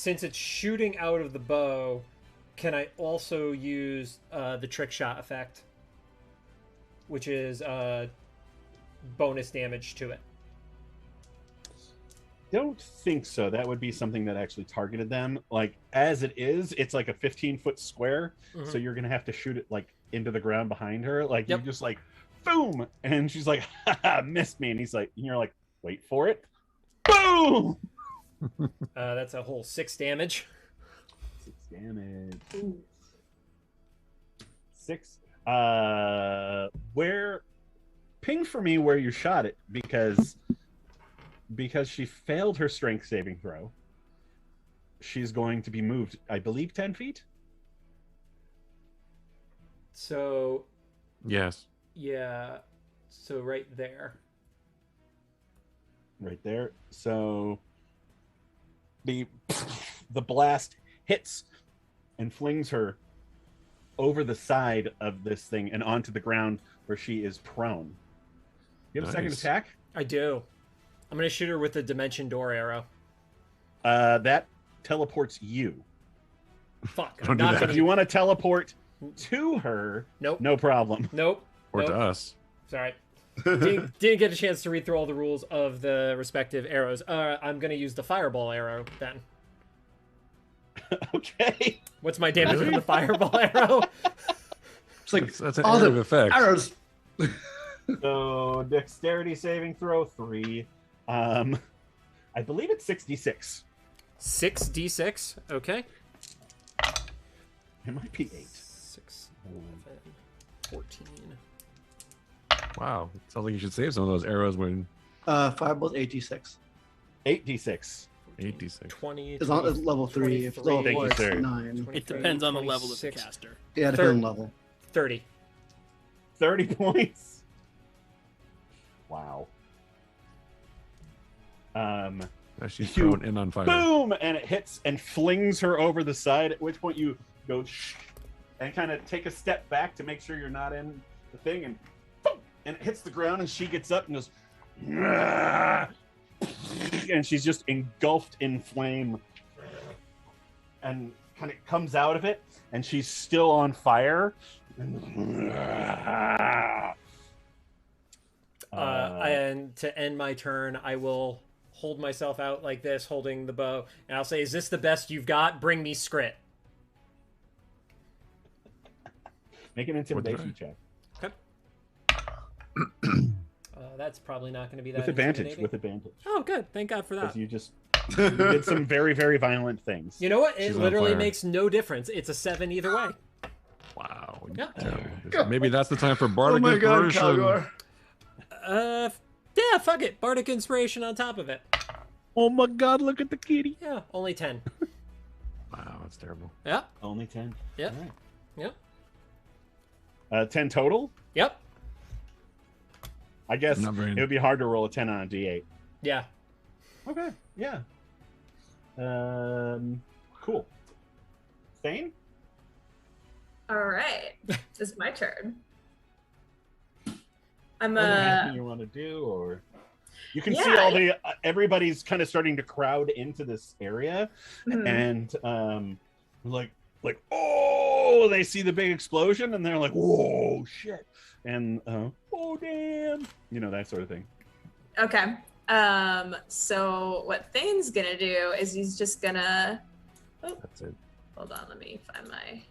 it's shooting out of the bow, can I also use the trick shot effect, which is bonus damage to it? Don't think so. That would be something that actually targeted them. Like, as it is, it's like a 15-foot square, so you're gonna have to shoot it like into the ground behind her. Like, Yep. you just like boom, and she's like, haha, missed me, and he's like, and you're like, wait for it, boom. That's a whole 6 damage. 6 damage. 6. Where ping for me where you shot it, because she failed her strength saving throw. She's going to be moved, I believe, 10 feet. So Yes. yeah, so right there. Right there. So the blast hits and flings her over the side of this thing and onto the ground where she is prone. You have a second Nice. attack? I do. I'm gonna shoot her with the dimension door arrow. That teleports you. Fuck. Don't I'm do not that. gonna. If you want to teleport to her, Nope. no problem. Nope. Or nope. to us. Sorry. Didn't get a chance to read through all the rules of the respective arrows. I'm gonna use the fireball arrow then. Okay. What's my damage with the fireball arrow? It's like That's an all area of the effect. arrows. So dexterity saving throw 3. I believe it's 66. 6d6. Okay. It might be 8. 6, 11, 14. Wow. Sounds like you should save some of those arrows when Fireball's 8d6. 8d6. 8d6. 20. It's on it's level 3. If it's level Thank 4, you, it's sir. 9. It 23, depends on the level of the 26. caster. Yeah, depending on level. 30. 30 points. Wow. She's You- thrown in on fire. Boom! And it hits and flings her over the side, at which point you go shh, and kind of take a step back to make sure you're not in the thing, and boom, and it hits the ground, and she gets up and goes, "Nah," and she's just engulfed in flame and kind of comes out of it, and she's still on fire. And to end my turn, I will hold myself out like this, holding the bow, and I'll say, "Is this the best you've got? Bring me Skrit." Make an intimidation check. Okay. That's probably not going to be that With advantage. intimidating. With advantage. Oh, good. Thank God for that. Because you just you did some very, very violent things. You know what? It She's on literally fire. makes no difference. It's a 7 either way. Wow. Yeah. Maybe that's the time for Bardic Oh my god, Inspiration. Calgore. Yeah, fuck it. Bardic Inspiration on top of it. Oh my god, look at the kitty. Yeah, only 10. Wow, that's terrible. Yeah, Only 10. Yep. All right. yep, 10 total? yep. I guess Not very- it would be hard to roll a 10 on a d8. Yeah. Okay, yeah. Cool. Thane? All right, it's my turn. I'm Anything you want to do, or you can see Yeah, all the everybody's kind of starting to crowd into this area, hmm. and like oh, they see the big explosion, and they're like, whoa, shit, and oh damn, you know, that sort of thing. Okay. So what Thane's gonna do is he's just gonna. Oh, That's it. hold on. Let me find my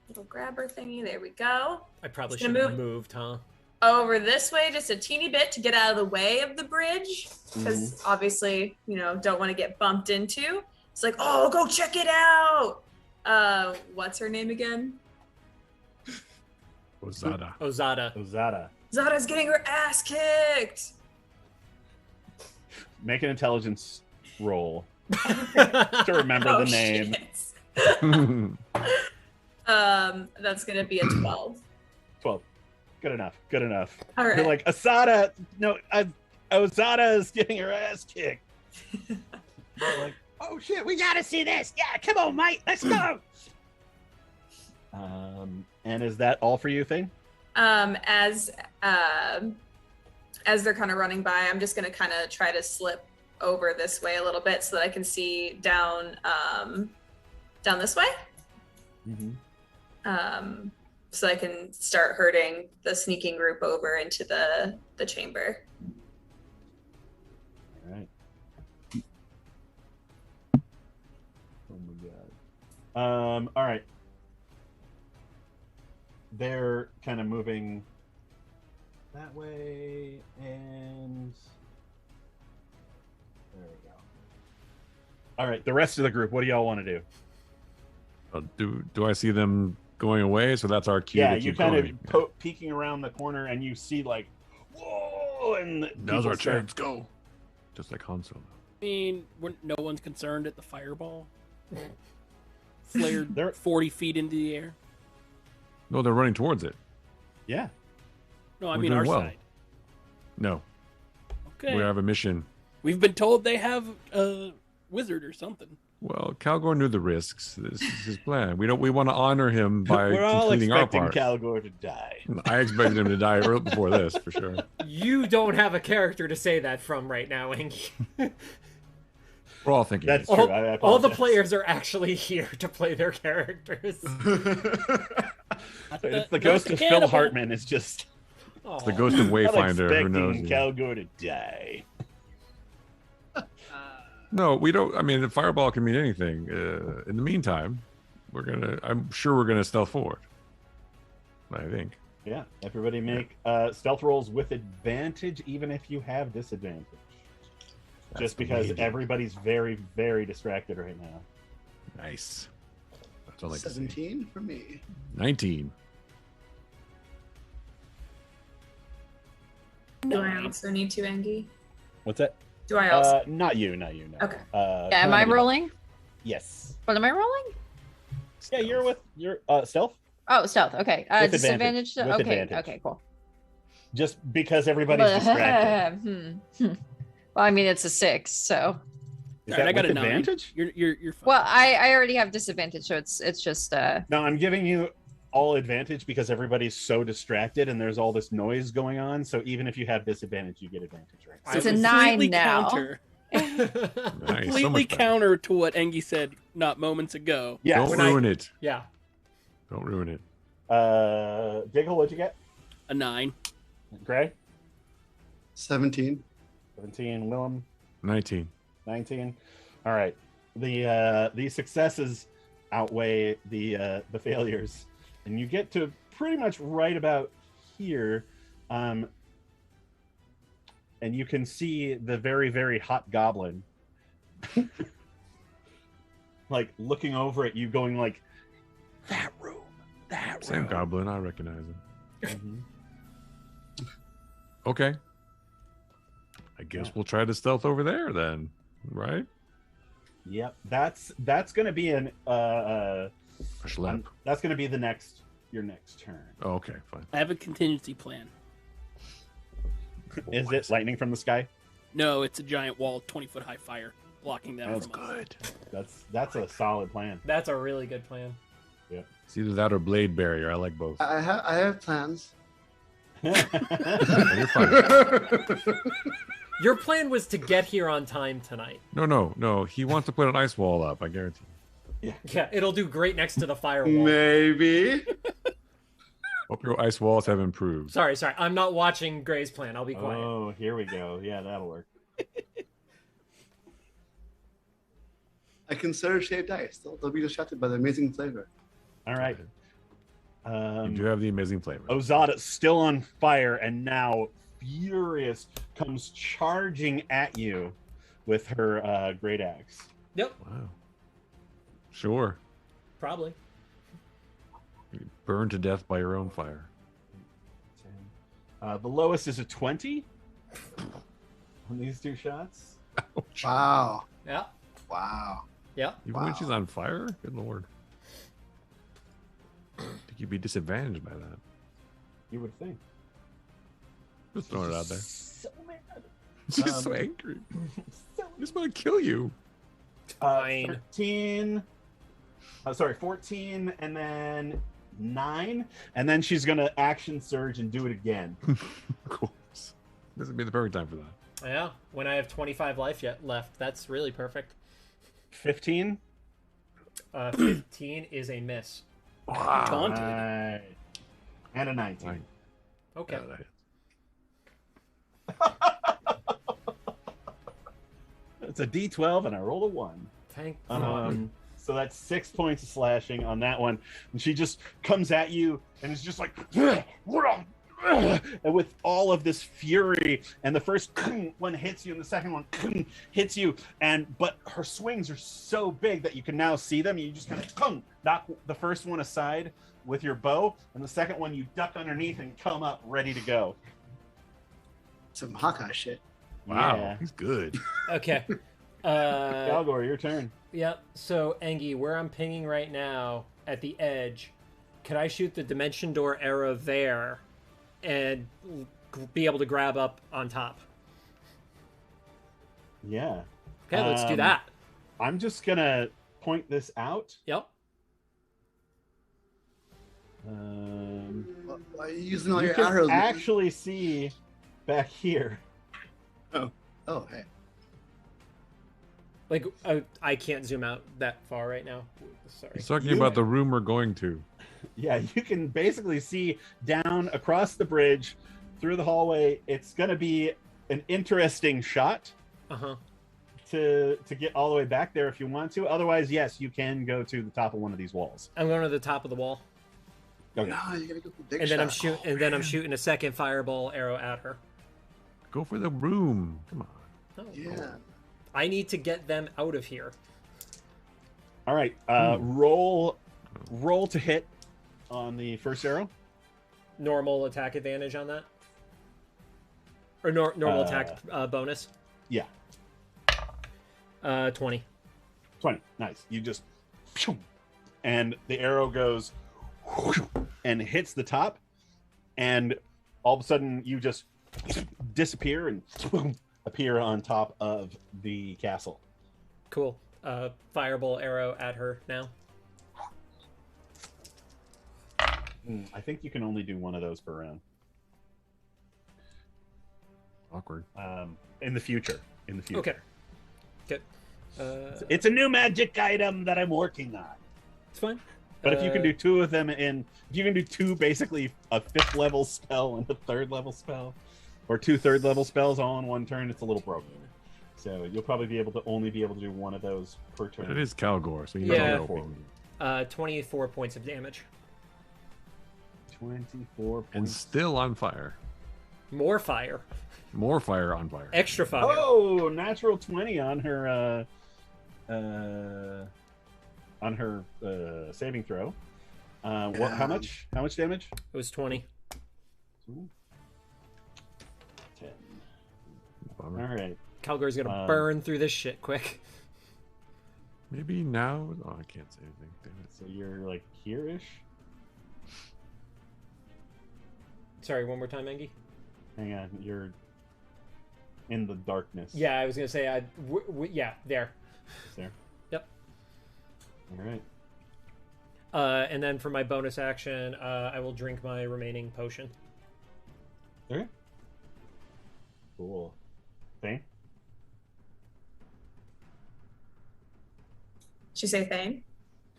little grabber thingy. There we go. I probably Just should gonna have move- moved, huh? Over this way, just a teeny bit to get out of the way of the bridge, because obviously, you know, don't want to get bumped into. It's like, oh, go check it out. What's her name again? Ozada. Ozada. Ozada, Zada's getting her ass kicked. make an intelligence roll to remember Oh, the name. shit. That's gonna be a 12. 12. Good enough. Good enough. All right. You're like, Asada, no, Ozada is getting her ass kicked. They're like, oh shit, we gotta see this. Yeah, come on, mate, let's go. And is that all for you, Thane? As they're kind of running by, I'm just gonna kind of try to slip over this way a little bit so that I can see down this way. So I can start herding the sneaking group over into the chamber. All right. Oh my god. All right. They're kind of moving that way, and there we go. All right, the rest of the group, what do y'all want to do? Do I see them going away, so that's our cue. Yeah, to you keep kind going. of peeking around the corner, and you see like, whoa, and Now's our people start- chance. Go. Just like Han Solo. I mean, no one's concerned at the fireball. Flared They're- 40 feet into the air. No, they're running towards it. Yeah, No, I We're mean doing our well. side. No, Okay. we have a mission. We've been told they have a wizard or something. Well, Calgore knew the risks. This is his plan. We want to honor him by we're all completing our expecting part. Calgore to die. I expected him to die early before this, for sure. You don't have a character to say that from right now, Angie. We're all thinking. That's it. true. All I the apologize. players are actually here to play their characters. It's the ghost of Phil Hartman. Is just It's the ghost of not Wayfinder. Who knows? expecting Calgore to die. No, we don't. I mean, the fireball can mean anything. In the meantime, I'm sure we're gonna stealth forward. I think. Yeah, everybody make stealth rolls with advantage, even if you have disadvantage. Just because maybe. everybody's very, very distracted right now. Nice. That's all I like to see. 17 for me. 19. Do I also need to, Angie? What's that? Do I also? Not you. No. Okay. Yeah, am I Calamity. rolling? Yes. What am I rolling? Yeah, you're with your stealth. Oh, stealth. Okay. With Disadvantage. advantage. With Okay. advantage. Okay. Cool. Just because everybody's distracted. Well, I mean, it's a 6, so. Is All right, that I got with a 9. advantage? You're fine. Well, I already have disadvantage, so it's just No, I'm giving you all advantage because everybody's so distracted and there's all this noise going on. So even if you have disadvantage, you get advantage, right? It's a Completely 9 now. Counter, Nice. So completely much better. counter to what Engie said not moments ago. Yeah. Don't ruin it. Yeah. Don't ruin it. Diggle, what'd you get? A 9. Gray? 17. 17. Willem? 19. 19. All right. The successes outweigh the failures, and you get to pretty much right about here, and you can see the very, very hot goblin, like looking over at you, going like, "That room, that Same room." goblin. I recognize him. Mhm. Okay. I guess we'll try to stealth over there then, right? Yep. That's gonna be an A schlep. that's gonna be your next turn. Oh, okay, fine. I have a contingency plan. Is it lightning from the sky? No, it's a giant wall, 20-foot high fire blocking them. That's from us. Good. That's a solid plan. That's a really good plan. It's either that or blade barrier. I like both. I have plans. You're fine. Your plan was to get here on time tonight. No. He wants to put an ice wall up. I guarantee. Yeah, it'll do great next to the firewall. Maybe. Hope your ice walls have improved. Sorry. I'm not watching Gray's plan. I'll be quiet. Oh, here we go. Yeah, that'll work. I consider shaved dice. They'll be distracted by the amazing flavor. All right. You do have the amazing flavor. Ozada's still on fire and now furious comes charging at you with her great axe. Yep, Wow. Sure. probably. You burned to death by your own fire. The lowest is a 20 on these two shots. Ouch. Wow. Yeah. Wow. Yeah. Even when she's on fire? Good lord. I think you'd be disadvantaged by that. You would think. Just throwing it out there. So mad. She's so angry. I just want to kill you. Fine. 13. 14, and then 9, and then she's gonna action surge and do it again. Of course. This would be the perfect time for that. Yeah. When I have 25 life yet left, that's really perfect. 15. 15 is a miss. Wow. Taunted. Right. And a 19. Right. Okay. It's a D12, and I rolled a 1. Thank God. So that's 6 points of slashing on that one. And she just comes at you and is just like, and with all of this fury, and the first one hits you and the second one hits you, but her swings are so big that you can now see them. You just kind of knock the first one aside with your bow, and the second one you duck underneath and come up ready to go. Some Hawkeye shit. Wow, Yeah. he's good. Okay. Calgore, your turn. Yep. So, Engi, where I'm pinging right now at the edge, could I shoot the dimension door arrow there and be able to grab up on top? Yeah. Okay, let's do that. I'm just gonna point this out. Yep. Why are you using all You your can arrows? actually see back here. Oh, hey. Like, I can't zoom out that far right now. Sorry. He's talking about the room we're going to. Yeah, you can basically see down across the bridge through the hallway. It's going to be an interesting shot to get all the way back there if you want to. Otherwise, yes, you can go to the top of one of these walls. I'm going to the top of the wall. Okay. No, you gotta go for the big And then shot. I'm shooting a second fireball arrow at her. Go for the room. Come on. Oh, Yeah. I need to get them out of here. All right. Roll to hit on the first arrow. Normal attack advantage on that? Or normal attack bonus? Yeah. 20. 20. Nice. You just... And the arrow goes and hits the top. And all of a sudden, you just disappear and appear on top of the castle. Cool. Fireball arrow at her now. I think you can only do one of those per round. Awkward. In the future. Okay. Good. It's a new magic item that I'm working on. It's fine. But if you can do two of them if you can do two, basically a 5th level spell and a 3rd level spell, or 2 3rd level spells all in one turn, it's a little broken. So you'll probably be able to do one of those per turn. It is Calgore, so you Yeah. know. 24 points of damage. 24 And points. still on fire. More fire. More fire on fire. Extra fire. Oh, natural 20 on her saving throw. How much damage? It was 20. 10. Bummer. All right. Calgare's gonna burn through this shit quick. Maybe now. Oh, I can't say anything. Damn it. So you're like here-ish. Sorry, one more time, Engi. Hang on, you're in the darkness. Yeah, I was gonna say, yeah, there. There. Yep. All right. And then for my bonus action, I will drink my remaining potion. Okay. Cool. Thane? Did you say Thane?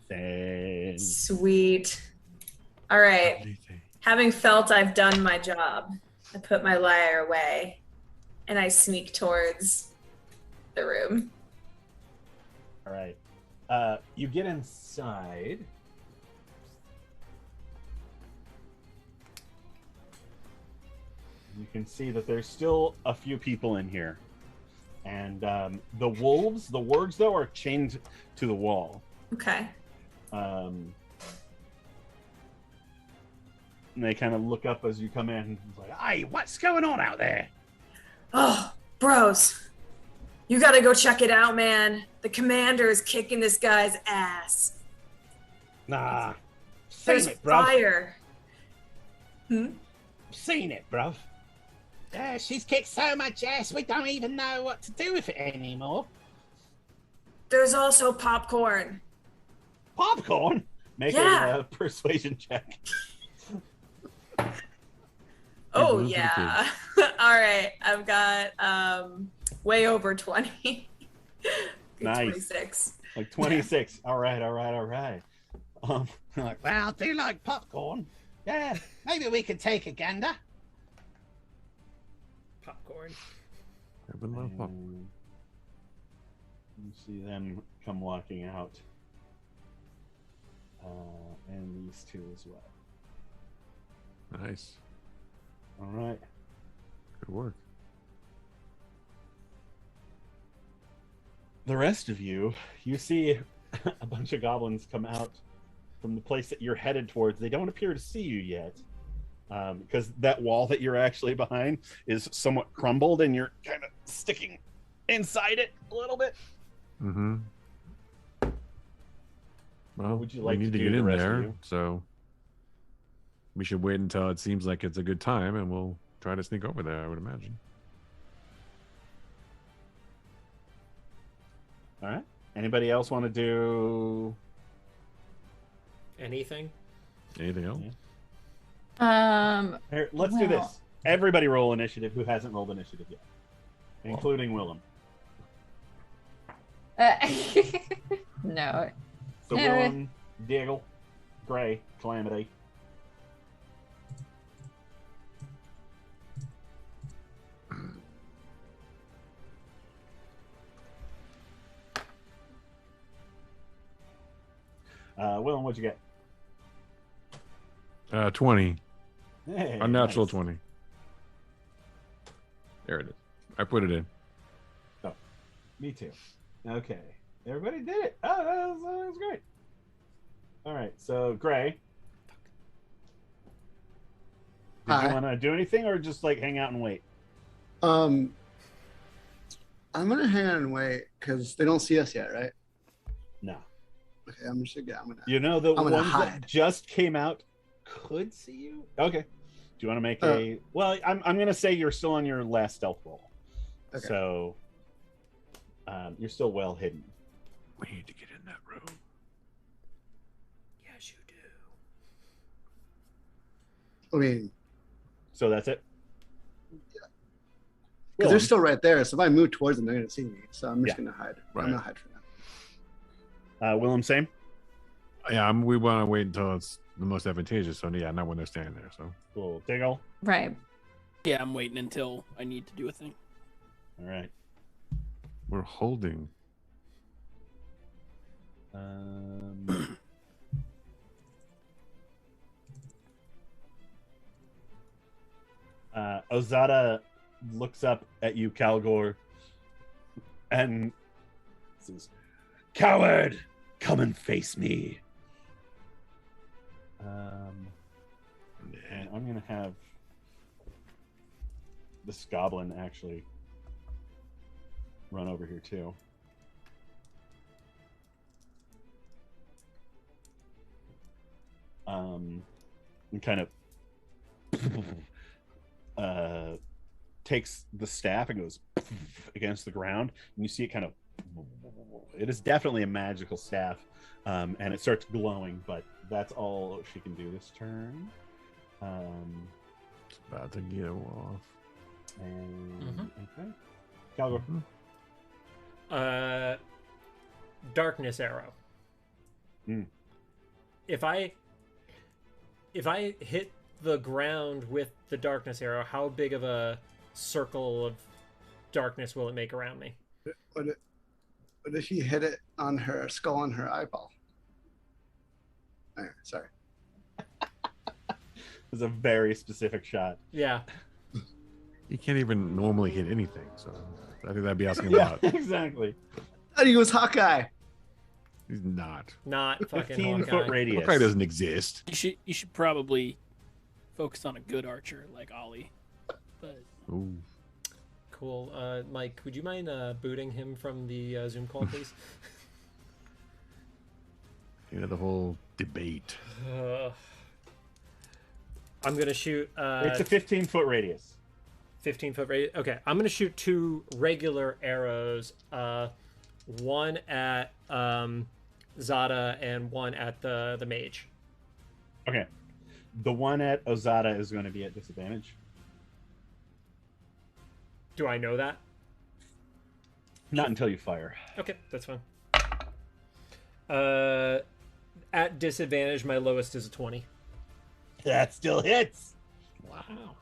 Thane. Sweet. All right. Having felt I've done my job, I put my lyre away and I sneak towards the room. All right. You get inside. You can see that there's still a few people in here. And the wargs, though, are chained to the wall. Okay. And they kind of look up as you come in. And like, "Hey, what's going on out there?" Oh, bros. You gotta go check it out, man. The commander is kicking this guy's ass. Nah. There's Seen it, bruv. fire. Seen it, bruv. She's kicked so much ass, we don't even know what to do with it anymore. There's also popcorn. Popcorn? Make Yeah. a persuasion check. Oh, room for the yeah. All right. I've got way over 20. Nice. 26. Like 26. All right. Like, well, I do like popcorn. Yeah, maybe we could take a gander. Popcorn. I would love popcorn. You see them come walking out. And these two as well. Nice. All right. Good work. The rest of you see a bunch of goblins come out from the place that you're headed towards. They don't appear to see you yet, because that wall that you're actually behind is somewhat crumbled, and you're kind of sticking inside it a little bit. Mm-hmm. Well, would you like we need to to do, get the in rest of there, you? so we should wait until it seems like it's a good time, and we'll try to sneak over there, I would imagine. All right. Anybody else want to do Anything? Anything else? Here, let's do this. Everybody roll initiative who hasn't rolled initiative yet, including Willem. No. So Willem, Diggle, Gray, Calamity. Willem, what'd you get? 20. Hey, Unnatural nice. 20. There it is. I put it in. Oh, me too. Okay. Everybody did it. Oh, that was great. All right. So, Gray. Did Hi. you want to do anything or just like hang out and wait? I'm gonna hang on and wait because they don't see us yet, right? No. Okay, I'm just gonna. I'm gonna. You know, the I'm gonna ones that hide. just came out could see you. Okay. Do you want to make a? Well, I'm gonna say you're still on your last stealth roll, Okay. so you're still well hidden. We need to get in that room. Yes, you do. I mean, So that's it. because they're still right there. So if I move towards them, they're gonna see me. So I'm just Yeah. gonna hide. Right. I'm gonna hide for now. Willem, same. Yeah, we want to wait until it's the most advantageous. So yeah, not when they're standing there. So Cool. Diggle. Right. Yeah, I'm waiting until I need to do a thing. All right. we're holding. Ozada looks up at you, Calgore, and says, "Coward, come and face me." And I'm gonna have this goblin actually run over here too. And kind of takes the staff and goes against the ground, and you see it kind of. It is definitely a magical staff, and it starts glowing. But that's all she can do this turn. It's about to get off. And okay, Calgore. Darkness arrow. Mm. If I hit the ground with the darkness arrow, how big of a circle of darkness will it make around me? What if you hit it on her skull on her eyeball? Alright, sorry. It's a very specific shot. Yeah. He can't even normally hit anything, so I think that'd be asking a Yeah, lot. exactly. I thought he was Hawkeye. He's not. Not fucking 15-foot Hawkeye. radius. Hawkeye doesn't exist. You should probably focus on a good archer like Ollie. But Ooh. Cool. Mike, would you mind booting him from the Zoom call, please? You know, the whole debate. I'm gonna shoot. It's a 15-foot radius. 15-foot radius. Okay, I'm gonna shoot 2 regular arrows. One at Zada and one at the mage. Okay. The one at Ozada is going to be at disadvantage. Do I know that? Not until you fire. Okay, that's fine. At disadvantage, my lowest is a 20. That still hits. Wow.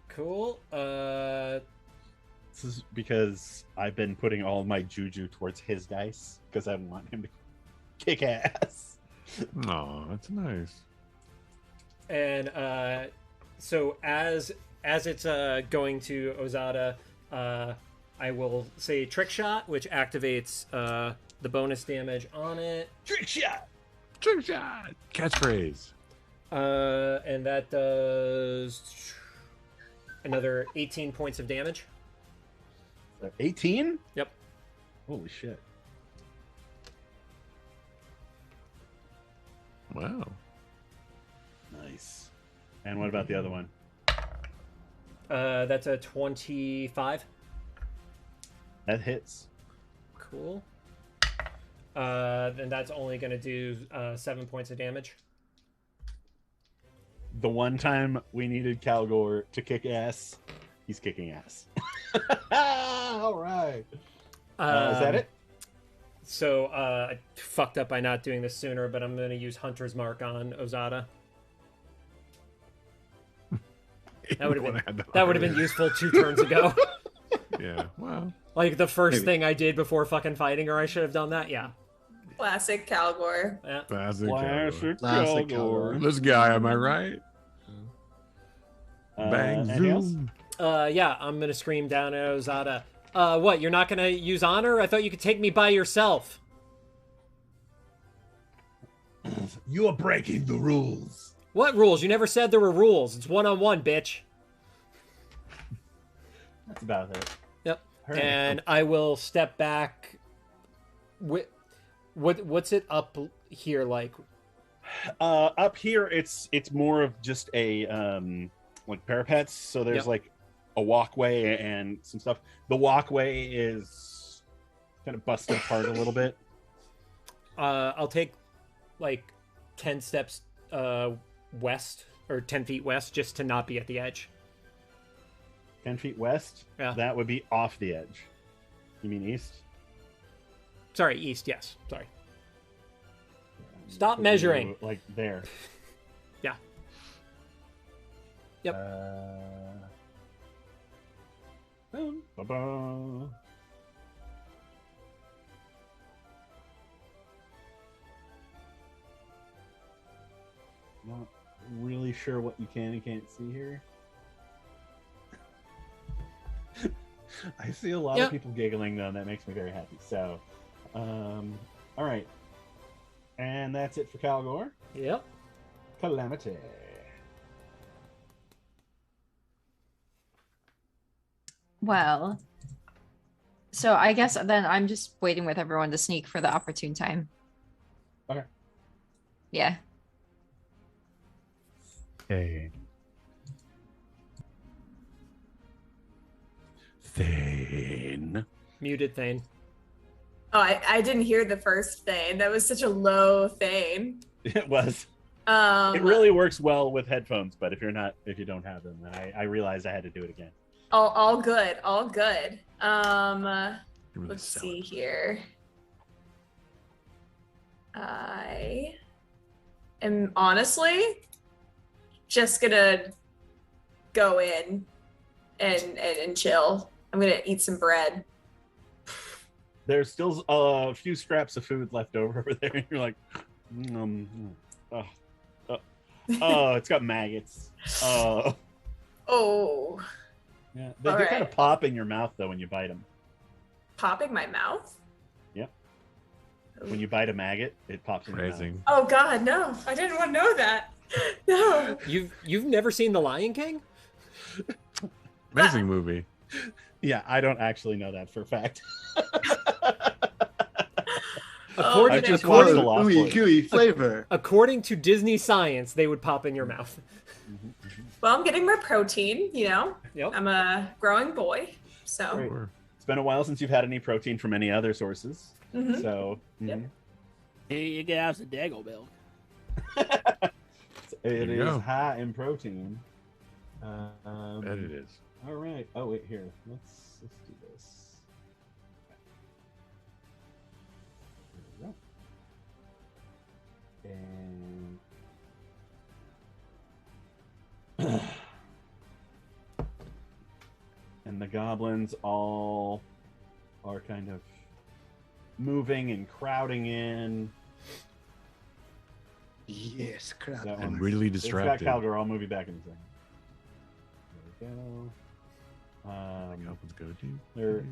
Cool. This is because I've been putting all of my juju towards his dice because I want him to kick ass. Oh, that's nice. And so as as it's going to Ozada, I will say trick shot, which activates the bonus damage on it. Trick shot. Trick shot. Catchphrase. And that does another 18 points of damage. 18? Yep. Holy shit. Wow. Nice. And what about the other one? That's a 25. That hits. Cool. Then that's only going to do 7 points of damage. The one time we needed Calgore to kick ass, he's kicking ass. All right. Is that it? So I fucked up by not doing this sooner, but I'm going to use Hunter's Mark on Ozada. That would have been useful 2 turns ago. Yeah. Well. Like the first thing I did before fucking fighting her, I should have done that. Yeah. Classic Calgore. Yeah. Classic Classic Calgore. This guy, am I right? Bang anything else? zoom. Yeah, I'm gonna scream down at Ozada. What? You're not gonna use honor? I thought you could take me by yourself. You are breaking the rules. What rules? You never said there were rules. It's 1-on-1, bitch. That's about it. Yep. All right. And I will step back. What's it up here like? Up here, it's more of just a like parapets. So there's Yep. like a walkway and some stuff. The walkway is kind of busted apart a little bit. I'll take like 10 steps west, or 10 feet west, just to not be at the edge. 10 feet west. Yeah. That would be off the edge. You mean east? Sorry, east. Yes. Sorry. Stop measuring. Like there. Yeah. Yep. Boom, ba-ba. Not really sure what you can and can't see here. I see a lot of people giggling though, and that makes me very happy. So, all right. And that's it for Calgore. Yep. Calamity. Well, so I guess then I'm just waiting with everyone to sneak for the opportune time. Okay. Yeah. Thane. Thane. Muted Thane. Oh, I didn't hear the first Thane. That was such a low Thane. It was. It It really works well with headphones, but if you don't have them, then I realized I had to do it again. all good, all good. Really Let's sell see it. here. I am honestly just gonna go in and chill. I'm gonna eat some bread. There's still a few scraps of food left over there, and you're like, oh, it's got maggots. Oh, Oh, yeah. They All do kind right. of pop in your mouth though when you bite them. popping my mouth. Yep. When you bite a maggot, it pops in your mouth. Phrasing. Oh God, no! I didn't want to know that. No. You've never seen The Lion King? Amazing movie. Yeah, I don't actually know that for a fact. According, I just according, watched a lot for Ooey it. gooey flavor. according to Disney science, they would pop in your mouth. Well, I'm getting my protein. You know, Yep. I'm a growing boy, so. Great. Sure. It's been a while since you've had any protein from any other sources, Mhm. so Yep. You can have some Dago milk. it you is go. high in protein. Bet it is. All right. Oh wait, here. Let's do this. There we go. And the goblins all are kind of moving and crowding in. Yes, crap. That And one. really It's got distracted. Calgore. I'll move you back in a second. go. Goblins go deep. They're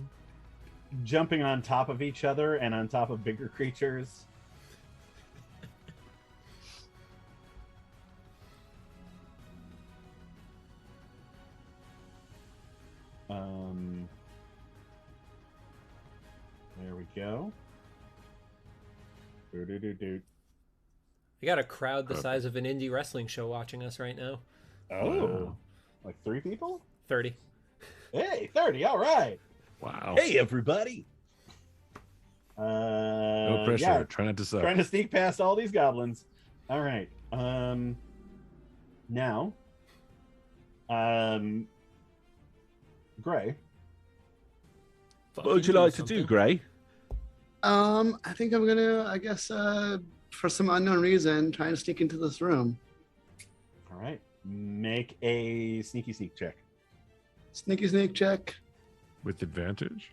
jumping on top of each other and on top of bigger creatures. There we go. Do. We got a crowd the size of an indie wrestling show watching us right now. Oh, Wow. like 3 people? 30. Hey, 30. All right. Wow. Hey, everybody. No pressure. Yeah, Try not to suck. trying to sneak past all these goblins. All right. Now, Gray. What would you like to do, Gray? I think I'm gonna, I guess, for some unknown reason, try and sneak into this room. All right. Make a sneaky sneak check. Sneaky sneak check With advantage?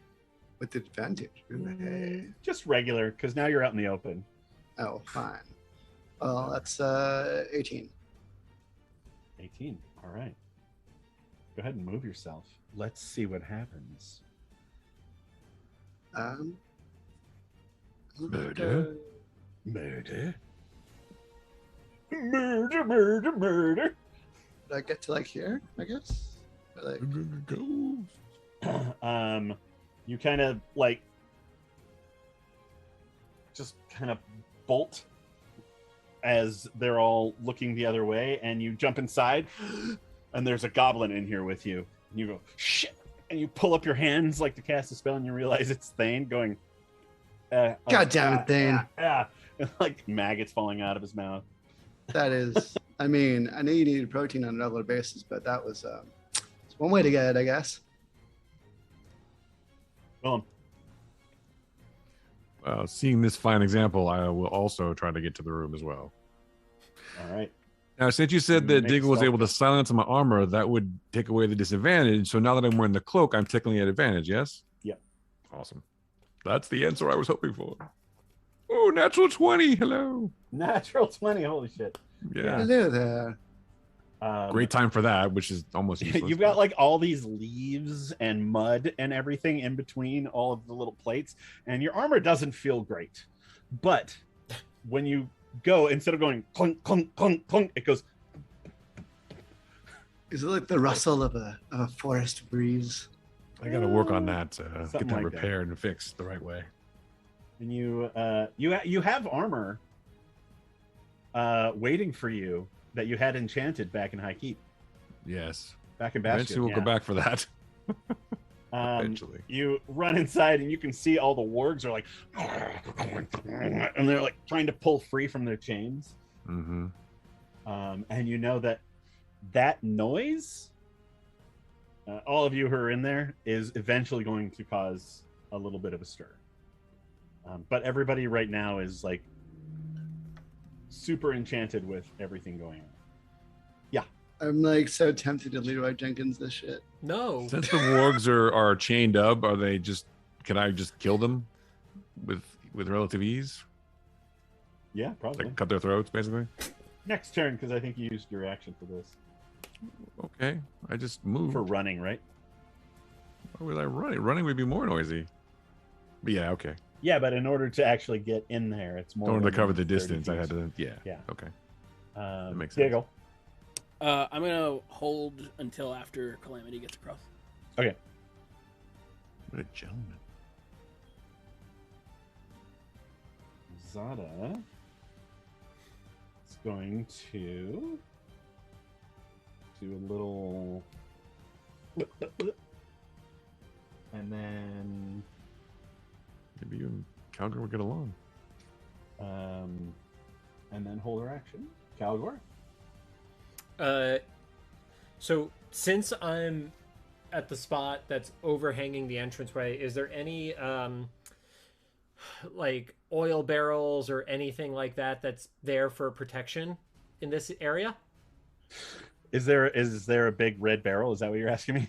with advantage. Hey. Just regular, because now you're out in the open. Oh, fine. Well, that's 18. 18. All right. Go ahead and move yourself. Let's see what happens. Murder? Murder. Murder, murder, murder. Did I get to like here, I guess? Or, like, You kind of like just kind of bolt as they're all looking the other way, and you jump inside, and there's a goblin in here with you. And you go, shit, and you pull up your hands like to cast a spell, and you realize it's Thane going, God damn it, Thane. Yeah. Like maggots falling out of his mouth. that is, I mean, I knew you needed protein on a regular basis, but that was it's one way to get it, I guess. Willem. Well, seeing this fine example, I will also try to get to the room as well. All right. Now, since you said that Make Diggle was stealth able to check. silence my armor, that would take away the disadvantage. So now that I'm wearing the cloak, I'm technically at advantage, yes? Yep. Awesome. That's the answer I was hoping for. Oh, natural 20. Hello. Natural 20. Holy shit. Yeah. Hello there. Great time for that, which is almost useless. You've got like all these leaves and mud and everything in between all of the little plates, and your armor doesn't feel great. But when you go, instead of going clunk, clunk, clunk, clunk, it goes. Is it like the rustle of a forest breeze? I got to work on that. Something Get that like that. repaired and fixed the right way. And you have armor waiting for you that you had enchanted back in High Keep, Yes. back in Bastion. Eventually, we'll go back for that. Eventually. You run inside and you can see all the wargs are like, and they're like trying to pull free from their chains. Mm-hmm. And you know that noise, all of you who are in there, is eventually going to cause a little bit of a stir. But everybody right now is like super enchanted with everything going on. I'm like so tempted to Leroy Jenkins this shit. No. Since the wargs are chained up, are they just? Can I just kill them with relative ease? Yeah, probably. Like cut their throats, basically. Next turn, because I think you used your action for this. Okay, I just moved. For running, right? Why was I running? Running would be more noisy. But yeah, okay. Yeah, but in order to actually get in there, it's more. In order to than cover the 30 distance, I feet. had to. Yeah. Yeah. Okay. That makes sense. Diggle. I'm gonna hold until after Calamity gets across. Okay. What a gentleman. Zada is going to do a little, and then Maybe you and Calgore would get along. and then hold her action. Calgore. So since I'm at the spot that's overhanging the entranceway, is there any like oil barrels or anything like that that's there for protection in this area? Is there a big red barrel? Is that what you're asking me?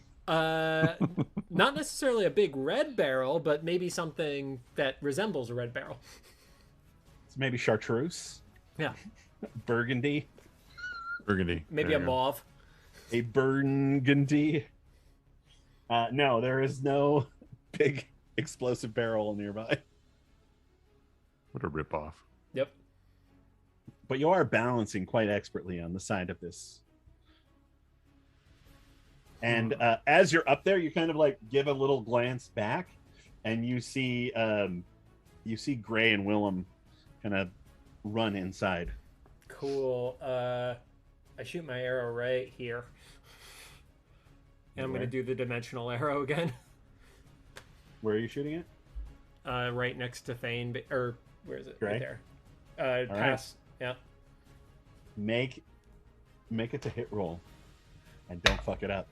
Not necessarily a big red barrel, but maybe something that resembles a red barrel. It's maybe chartreuse, Yeah, burgundy. Burgundy. maybe There a you go. mauve. A burgundy. No, there is no big explosive barrel nearby. What a ripoff. Yep. But you are balancing quite expertly on the side of this. And as you're up there, you kind of like give a little glance back, and you see Gray and Willem kind of run inside. Cool. I shoot my arrow right here. And I'm going to do the dimensional arrow again. Where are you shooting it? Right next to Thane, or where is it? Gray? Right there. Pass. Right. Yeah. Make it to hit roll, and don't fuck it up.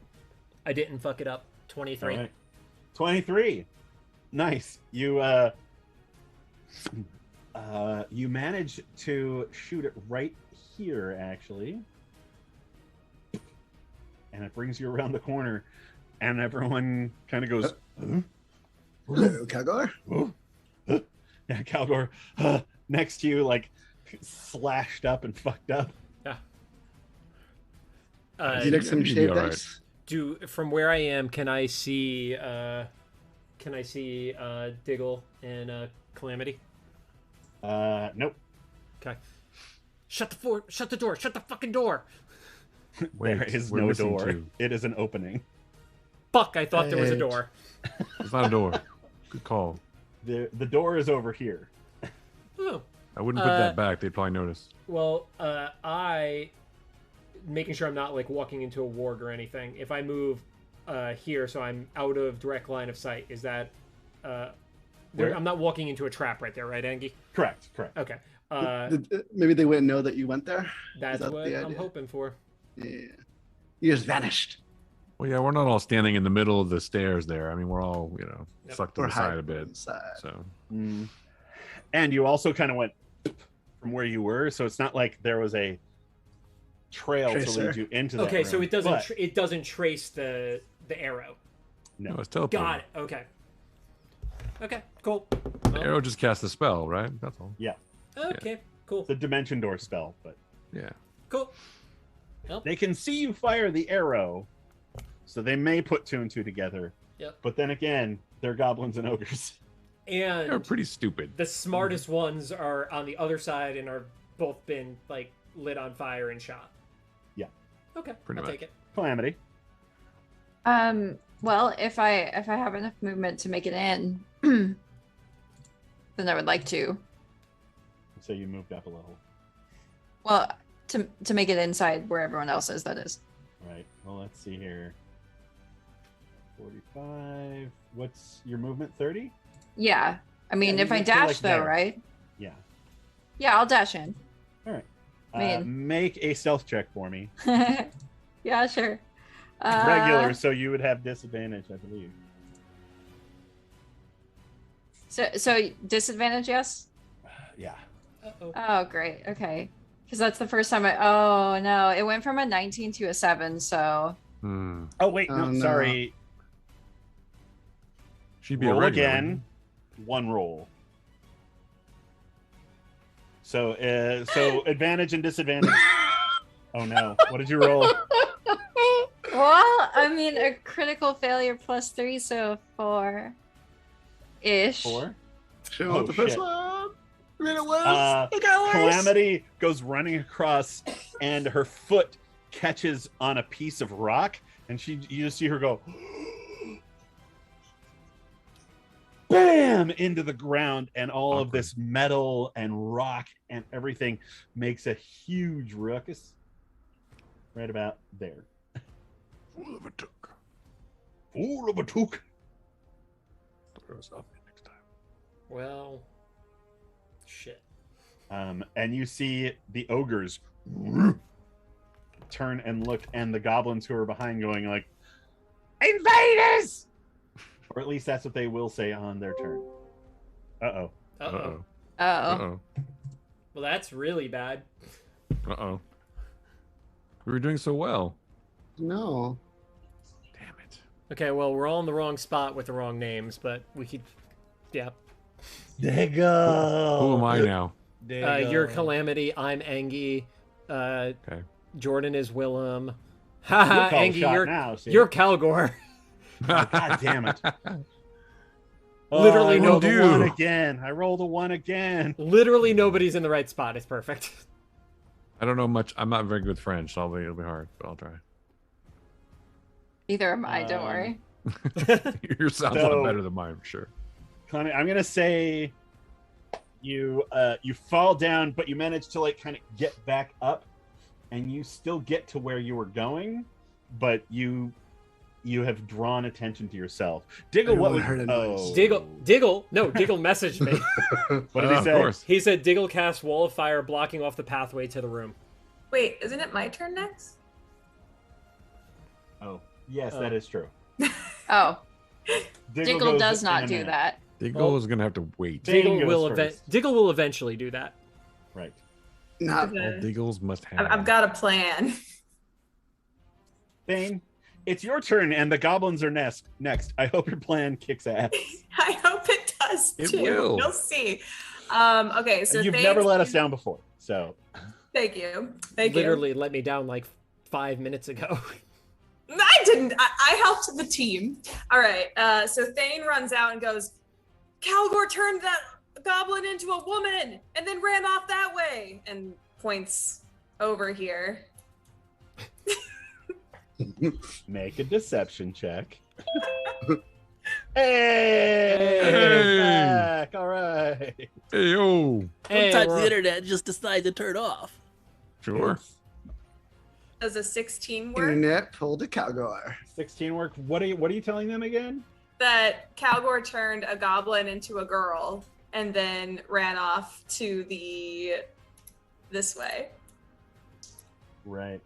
I didn't fuck it up. 23. All right. 23. Nice. You you managed to shoot it right here, actually. And it brings you around the corner, and everyone kind of goes, huh? Hello, Calgore. Yeah, Calgore, next to you, like, slashed up and fucked up. Yeah. You look some shaved all right. ice. From where I am, can I see Diggle and Calamity? Nope. Okay. Shut the door. Shut the fucking door. There is we're no missing door. two. It is an opening. Fuck, I thought there was a Right. door. It's not a door. Good call. The door is over here. Oh. I wouldn't put that back. They'd probably notice. Well, making sure I'm not like walking into a ward or anything. If I move here, so I'm out of direct line of sight, is that Where? I'm not walking into a trap right there, right, Angie? Correct. Okay. Maybe they wouldn't know that you went there. That's that what the I'm idea? hoping for. Yeah. You just vanished. Well, yeah, we're not all standing in the middle of the stairs there. I mean, we're all, Yep. sucked to Or the side a hide bit. inside. So, And you also kind of went from where you were, so it's not like there was a trail to Tracer. lead you into that Okay, so room, it doesn't but- it doesn't trace the arrow. no, no. it's teleporting. Got it. Okay. Okay. Cool. The Well, arrow just cast a spell, right? That's all. Yeah, okay. Cool. it's a dimension door spell, but Yeah. Cool. they can see you fire the arrow, so they may put two and two together. Yep. But then again, they're goblins and ogres. They're And pretty stupid. the smartest ones are on the other side and are both been like lit on fire and shot. Yeah. Okay. Pretty I'll much. take it. Calamity. Well, if I have enough movement to make it in, then I would like to. So you moved up a level. Well, to make it inside where everyone else is, that is. Right. Well, let's see here. 45. What's your movement? 30? Yeah. I mean, Yeah, if you I just feel dash like though, there. right? Yeah. Yeah, I'll dash in. All right. Man. Make a stealth check for me. Yeah, sure. Regular, so you would have disadvantage, I believe. So disadvantage, yes. Yeah. Uh-oh. Oh, great. Okay, because that's the first time I. Oh no, it went from a 19 to a 7. So Hmm. Oh wait, Oh, no, no. sorry. She'd be Roll a regular. again. One roll. So advantage and disadvantage. Oh no! What did you roll? well, I mean, a critical failure plus 3, so 4-ish. 4. Show Oh, the first shit. one. I mean, it was. Uh, It got worse. Calamity goes running across, and her foot catches on a piece of rock, and you just see her go, bam, into the ground, and all of Awkward. this metal and rock and everything makes a huge ruckus. Right about there. Fool of a took. Fool of a took. Throw us up next time. Well, shit. And you see the ogres turn and look, and the goblins who are behind going like, invaders! Or at least that's what they will say on their turn. Uh-oh. Uh-oh. Uh-oh. Oh. Uh-oh. Well, that's really bad. Uh-oh. We were doing so well. No. Damn it. Okay, well, we're all in the wrong spot with the wrong names, but we could... Yeah. Diggle! Who am I now? You're Calamity, I'm Angie, Okay. Jordan is Willem, Haha, call the Angie, shot now, see? you're Calgore. God damn it. Literally I no rolled a do. 1 again. I rolled a 1 again. Literally nobody's in the right spot. It's perfect. I don't know much. I'm not very good with French, so it'll be hard, but I'll try. Either am I, don't worry. Yours sounds a lot better than mine, for sure. Connie, I'm gonna say you fall down, but you manage to like kind of get back up, and you still get to where you were going, but you have drawn attention to yourself. Diggle, what was heard a noise. Diggle messaged me. What did he say? Of course. He said Diggle cast Wall of Fire, blocking off the pathway to the room. Wait, isn't it my turn next? Oh, yes, Oh. that is true. Oh, Diggle Diggle goes does in not a do minute. that. Diggle is gonna have to wait. Thane Diggle goes first. Diggle will eventually do that. Right. Not All Diggles must have. I've got a plan. Thane, it's your turn, and the goblins are next. I hope your plan kicks ass. I hope it does It too. will. We'll see. Okay, so You've Thane's- never let us down before, so Thank you. Thank you. Literally let me down like 5 minutes ago. I didn't. I helped the team. All right. So Thane runs out and goes, Calgore turned that goblin into a woman and then ran off that way, and points over here. make a deception check. Hey, Hey. back. All right. Hey yo. Hey, Sometimes we're- the internet just decides to turn off. Sure. Does a 16 work? internet pulled a Calgore. 16 work. What are you telling them again? That Calgore turned a goblin into a girl and then ran off to this way. Right.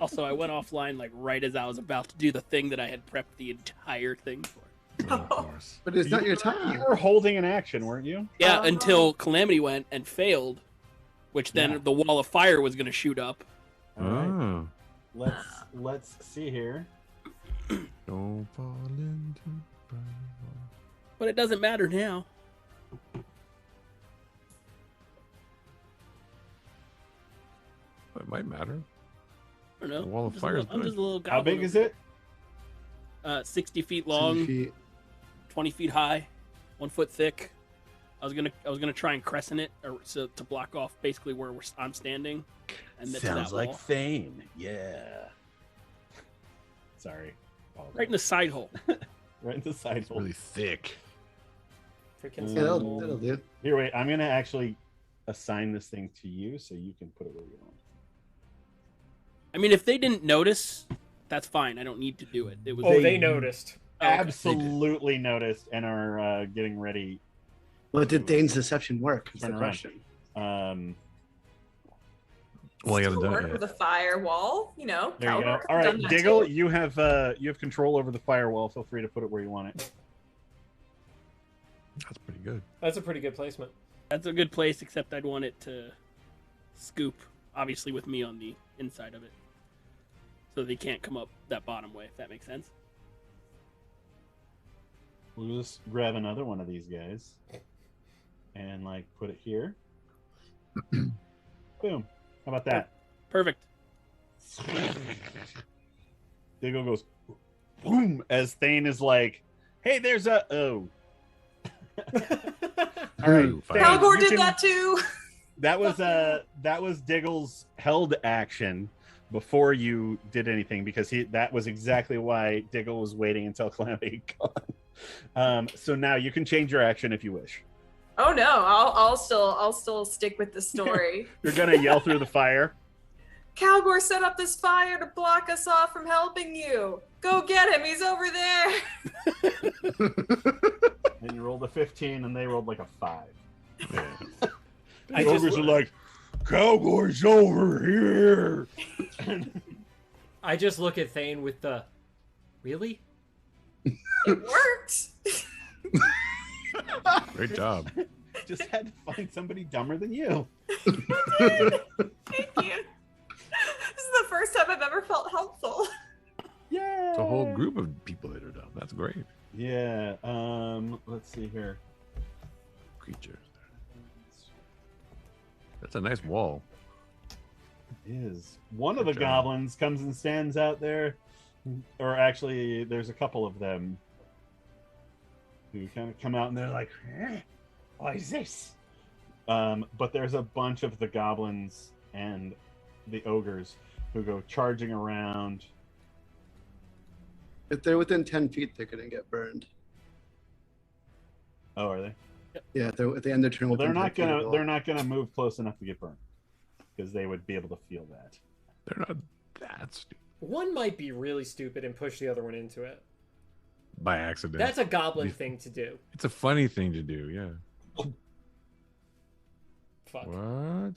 Also, I went offline like right as I was about to do the thing that I had prepped the entire thing for. Well, of course. But it's not your You time. were holding an action, weren't you? Yeah, Oh. until Calamity went and failed, which then Yeah. the wall of fire was going to shoot up. All right. Oh. Let's see here. Don't fall into. But it doesn't matter now. It might matter. I don't know. The wall of I'm just fire a is little- I'm just a little How goblin big is over it? there. 60 feet 10 long, feet. 20 feet high, 1 foot thick. I was gonna try and crescent it to block off basically where I'm standing, and that's Sounds that like wall. Thane. Yeah. Sorry. Right in the side hole. Right in the side hole. Really thick. Freaking Yeah, that'll do. Here, wait. I'm gonna actually assign this thing to you so you can put it where you want. I mean, if they didn't notice, that's fine. I don't need to do it. It was Oh, they noticed. Oh, okay. Absolutely noticed and are getting ready. Well, did Thane's deception work? Is the Turn around. question. Well, you haven't done Work it with yet. a firewall, you know. There you go. Calgore could've All right, done that Diggle, too. you have control over the firewall. Feel free to put it where you want it. That's pretty good. That's a pretty good placement. That's a good place, except I'd want it to scoop, obviously, with me on the inside of it, so they can't come up that bottom way. If that makes sense. We'll just grab another one of these guys and like put it here. Boom. How about that? Perfect. Diggle goes boom as Thane is like, "Hey, there's a oh." All right, Ooh, fire. Thane, Calgore you did can- that too. That was Diggle's held action before you did anything because that was exactly why Diggle was waiting until Calamity gone. So now you can change your action if you wish. Oh no, I'll still stick with the story. You're gonna yell through the fire. Calgore set up this fire to block us off from helping you. Go get him. He's over there. And you rolled a 15 and they rolled like a 5. Yeah. I The ogres just- are like, Calgore's over here. I just look at Thane with the, really? It worked. Great job. Just had to find somebody dumber than you. Thank you. This is the first time I've ever felt helpful. Yeah. It's a whole group of people that are dumb. That's great. Yeah. Let's see here. Creatures. That's a nice wall. is. One of the Good job. goblins comes and stands out there, or actually, there's a couple of them who kind of come out and they're like, "What is this?" But there's a bunch of the goblins and the ogres who go charging around. If they're within 10 feet, they're gonna get burned. Oh, are they? Yeah, if they're at the end of their turn. Well, they're within not 10 feet of gonna. the They're wall. not gonna move close enough to get burned because they would be able to feel that. They're not that stupid. One might be really stupid and push the other one into it. By accident. That's a goblin thing to do. It's a funny thing to do, yeah. Fuck. What?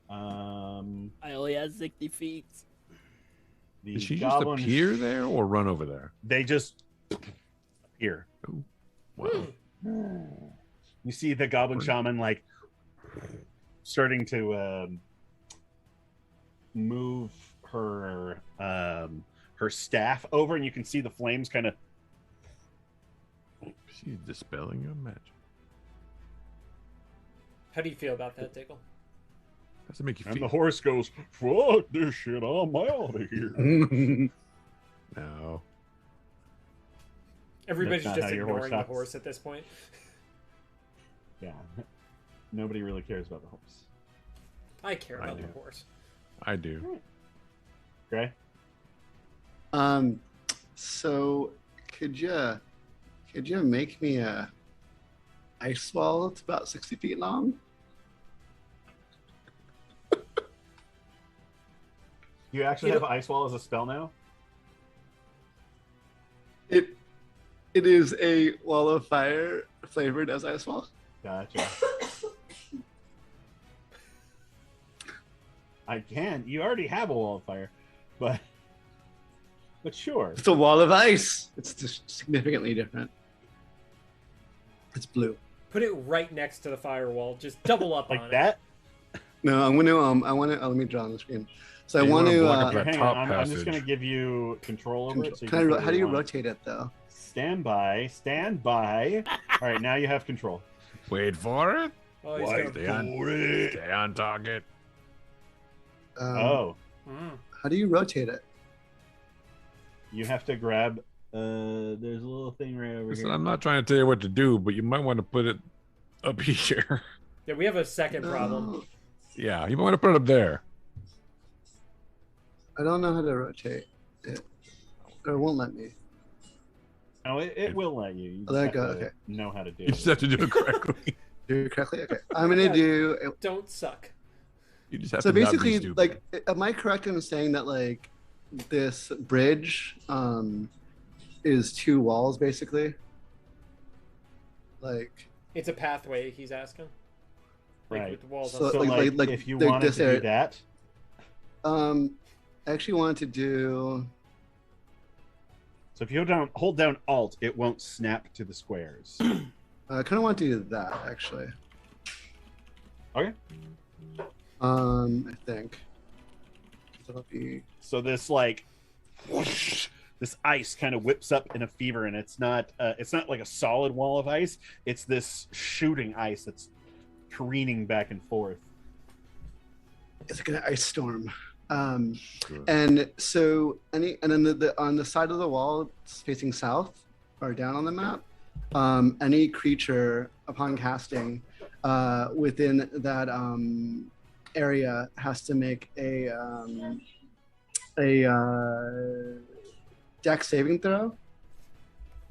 I only have 60 feet. The Did she just goblin appear there or run over there? They just appear. Oh, wow. You see the goblin shaman like starting to move her her staff over, and you can see the flames kind of. She's dispelling your magic. How do you feel about that, Diggle? Does it make you And feel? the horse goes, "Fuck this shit! I'm out of here." No. Everybody's not just how your horse ignoring the talks. horse at this point. Yeah, nobody really cares about the horse. I care I about the do. horse. I do. Okay. So could you make me a ice wall that's about 60 feet long? You actually have Ice Wall as a spell now? It is a wall of fire flavored as ice wall. Gotcha. I can. You already have a wall of fire, but sure. It's a wall of ice. It's just significantly different. It's blue. Put it right next to the firewall. Just double up Like on that? No, I'm gonna I want to let me draw on the screen. So I You want wanna to. block up Here, that hang top on. I'm just going to passage. give you control over it. So you Can I, put how do you it on. rotate it though? Stand by. Stand by. All right, now you have control. Wait for it. Oh, he's Wait gonna... Stay on, stay on target. Oh, Mm. How do you rotate it? you have to grab. There's a little thing right over Listen, here. I'm not trying to tell you what to do, but you might want to put it up here. Yeah, we have a second problem. No, Yeah, you might want to put it up there. I don't know how to rotate it. Or it won't let me. No, it will let you. You Oh, there just you have go, to okay. know how to do You just have to do it correctly. Do it correctly? Okay. I'm gonna do. Don't suck. You just have So to not be basically, stupid. like, am I correct in saying that like this bridge is two walls basically? Like, It's a pathway, he's asking. Like Right. with the walls So, on So, like- like, if you like wanted this to do area- that, I actually wanted to do. so if you hold down Alt, it won't snap to the squares. I kind of want to do that actually. Okay. I think. That'll be. So this like whoosh, this ice kind of whips up in a fever, and it's not like a solid wall of ice. It's this shooting ice that's careening back and forth. It's like an ice storm. Good. And so and then on the side of the wall it's facing south or down on the map, any creature upon casting within that area has to make a dex saving throw.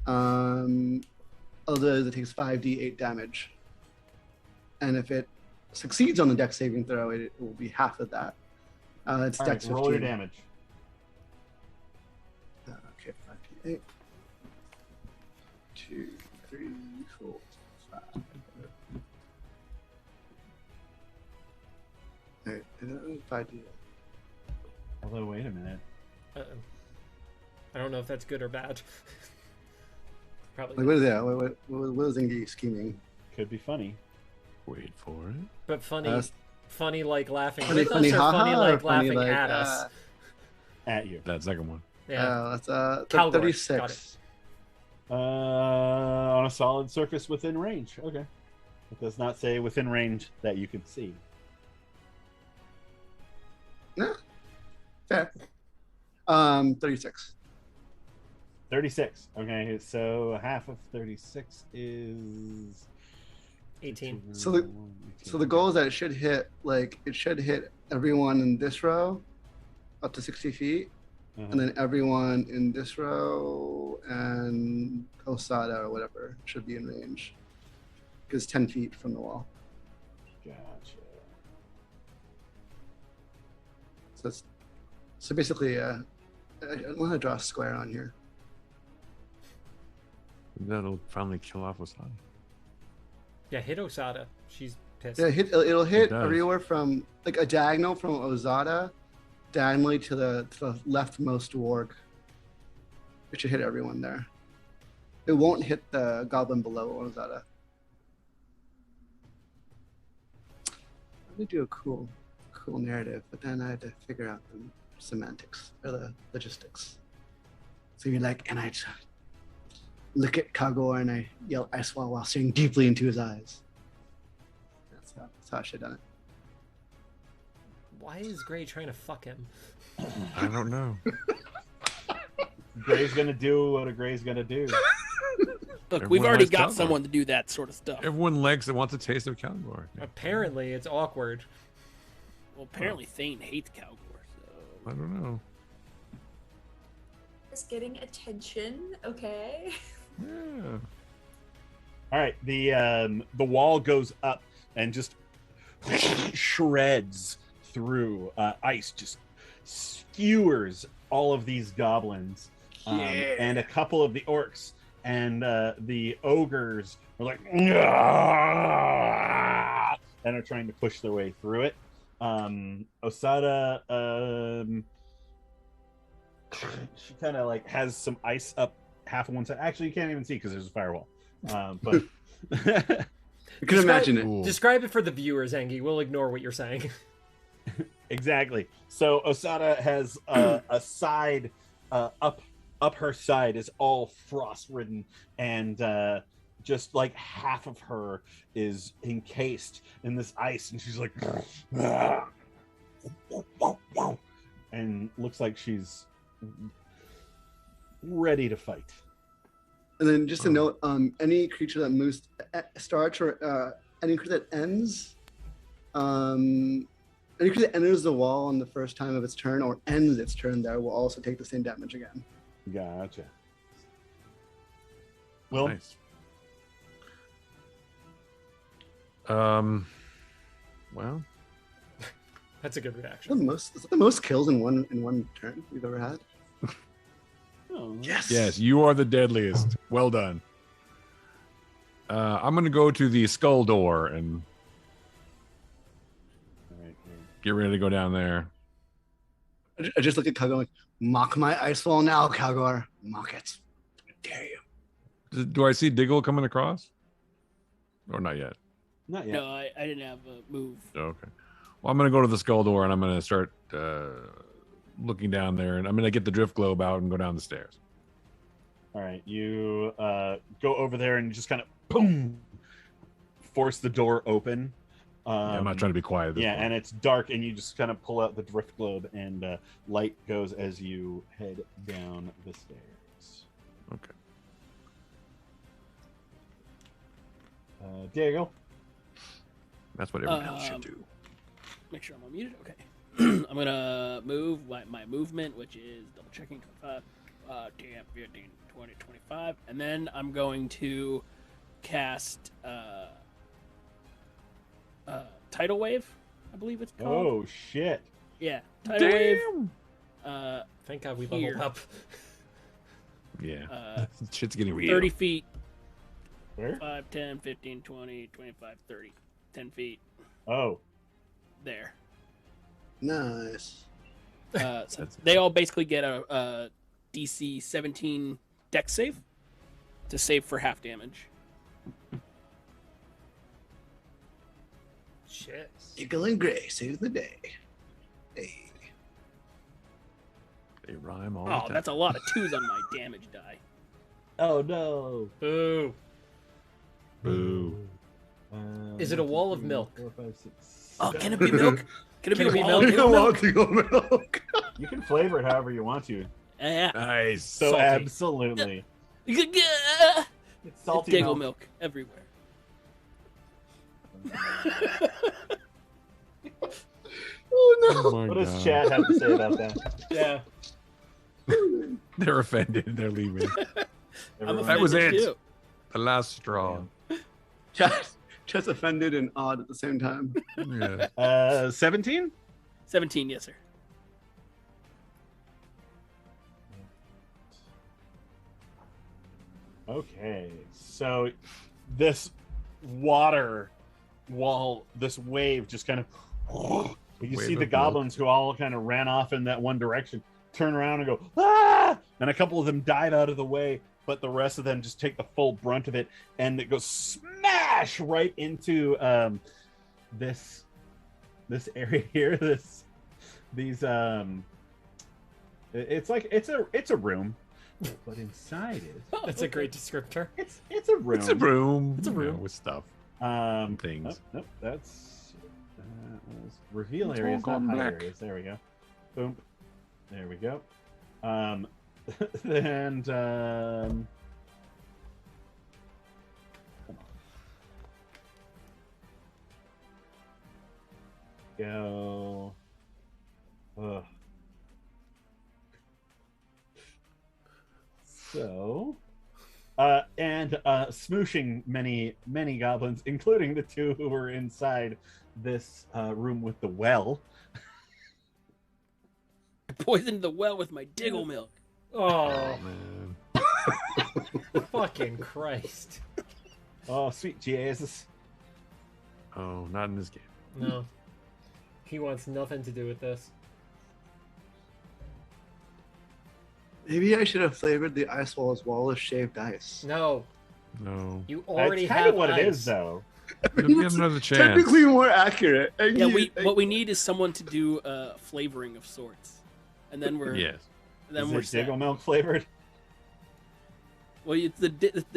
Although it takes 5d8 damage, and if it succeeds on the dex saving throw, it will be half of that. It's All dex right, roll your 15. damage. Okay, 5d8. 2, 3, 4, 5. Alright, 5d8. Although, wait a minute. Uh-oh. I don't know if that's good or bad. Probably. Like, what is that? What is Ingy scheming? Could be funny. Wait for it. But funny, Uh, funny like laughing Funny, with funny, us, or haha, funny or like funny laughing like, at us. At you. That second one. Yeah. That's Calgore, 36. got it. On a solid surface within range. Okay. It does not say within range that you can see. No. Fair. 36. 36. Okay, so half of 36 is 18. So the goal is that it should hit everyone in this row up to 60 feet, and then everyone in this row and Osada or whatever should be in range. Because 10 feet from the wall. Gotcha. So basically, I want to draw a square on here. That'll finally kill off Osada. Yeah, hit Osada. She's pissed. Yeah, it'll hit It does. everywhere from like a diagonal from Ozada, diagonally to the leftmost warg. It should hit everyone there. It won't hit the goblin below Ozada. Do a cool narrative, but then I had to figure out the semantics or the logistics. So you're like, and I look at Calgore and I yell ice wall while staring deeply into his eyes. That's how I should have done it. Why is Gray trying to fuck him? I don't know. Gray's gonna do what a Gray's gonna do. Look, Everyone we've already likes got Calgore. someone to do that sort of stuff. Everyone likes and wants a taste of Calgore. Apparently, it's awkward. Well, apparently Thane hates Calgore, so I don't know. Just getting attention, okay? Yeah. All right, the wall goes up and just shreds through. Ice just skewers all of these goblins, and a couple of the orcs, and the ogres are like, "Nyah!" and are trying to push their way through it. Osada, she kind of like has some ice up half of one side. Actually, you can't even see because there's a firewall. But You can imagine it. Cool. Describe it for the viewers, Engie. We'll ignore what you're saying. exactly. So Osada has a side up her side is all frost ridden, and just like half of her is encased in this ice, and she's like, and looks like she's ready to fight. And then just a note, any creature that moves, starts, or any creature that ends, any creature that enters the wall on the first time of its turn or ends its turn there will also take the same damage again. Gotcha. Well, Nice. Well, That's a good Is reaction. that the most kills in one turn we've ever had? Yes. yes, you are the deadliest. Well done. I'm gonna go to the skull door and get ready to go down there. I just look at Calgore like, mock my ice wall now, Calgore. Mock it. I dare you. Do I see Diggle coming across? Or not yet? not yet. no, I didn't have a move. Oh, okay. Well, I'm gonna go to the skull door and I'm gonna start looking down there, and I'm gonna get the drift globe out and go down the stairs. All right, you go over there and just kind of boom, force the door open. Yeah, I'm not trying to be quiet. At this Yeah, point. and it's dark, and you just kind of pull out the drift globe, and light goes as you head down the stairs. Okay. Diego. That's what everyone else should do. Make sure I'm unmuted. Okay. I'm gonna move my movement, which is double checking 25, 10, 15, 20, 25, and then I'm going to cast Tidal Wave, I believe it's called. Oh shit! Yeah, Tidal Wave. Thank God we Here. leveled up. Yeah. Shit's getting real. 30 feet. Where? 5, 10, 15, 20, 25, 30. 10 feet. Oh, There. Nice. So they all basically get a DC 17 dex save to save for half damage. Shit. Diggle and Gray save the day. Hey. They rhyme all the Oh, time. that's a lot of 2s on my damage die. oh no! Boo. Boo. Is it a wall of milk? 4, 5, 6, Oh, 7. can it be milk? Can it Can it be be wall milk? of milk? milk. You can flavor it however you want to. Yeah. Nice. So Salty. absolutely. Yeah. It's salty Diggle milk. milk everywhere. Oh no. my What does God. chat have to say about that? Yeah. They're offended. They're leaving. I'm Everyone- That was offended it. too. The last straw. Just offended and odd at the same time. Yeah. 17? 17, yes, sir. Okay, so this water wall, this wave just kind of. You Wave see the of goblins who all kind of ran off in that one direction, turn around and go, ah! And a couple of them dive out of the way, but the rest of them just take the full brunt of it, and it goes smash right into this area here. It's a room, but inside it. That's a great descriptor. It's a room. It's a room. It's a room. You know, with stuff. Things. Nope, that's reveal It's areas, all not gone hide back. areas. There we go. Boom. There we go. And go. Ugh. So, and smooshing many goblins, including the two who were inside this room with the well. I poisoned the well with my diggle milk. Oh, Man. fucking Christ. Oh, sweet Jesus! Oh, not in this game. No. He wants nothing to do with this. Maybe I should have flavored the ice wall as well as shaved ice. No, No. you already That's kind have of what ice. it is, though. We have another chance. Technically more accurate. And Yeah, you- what we need is someone to do flavoring of sorts, and then we're Yes. then Is we're it set. Diggle milk flavored? Well, it's the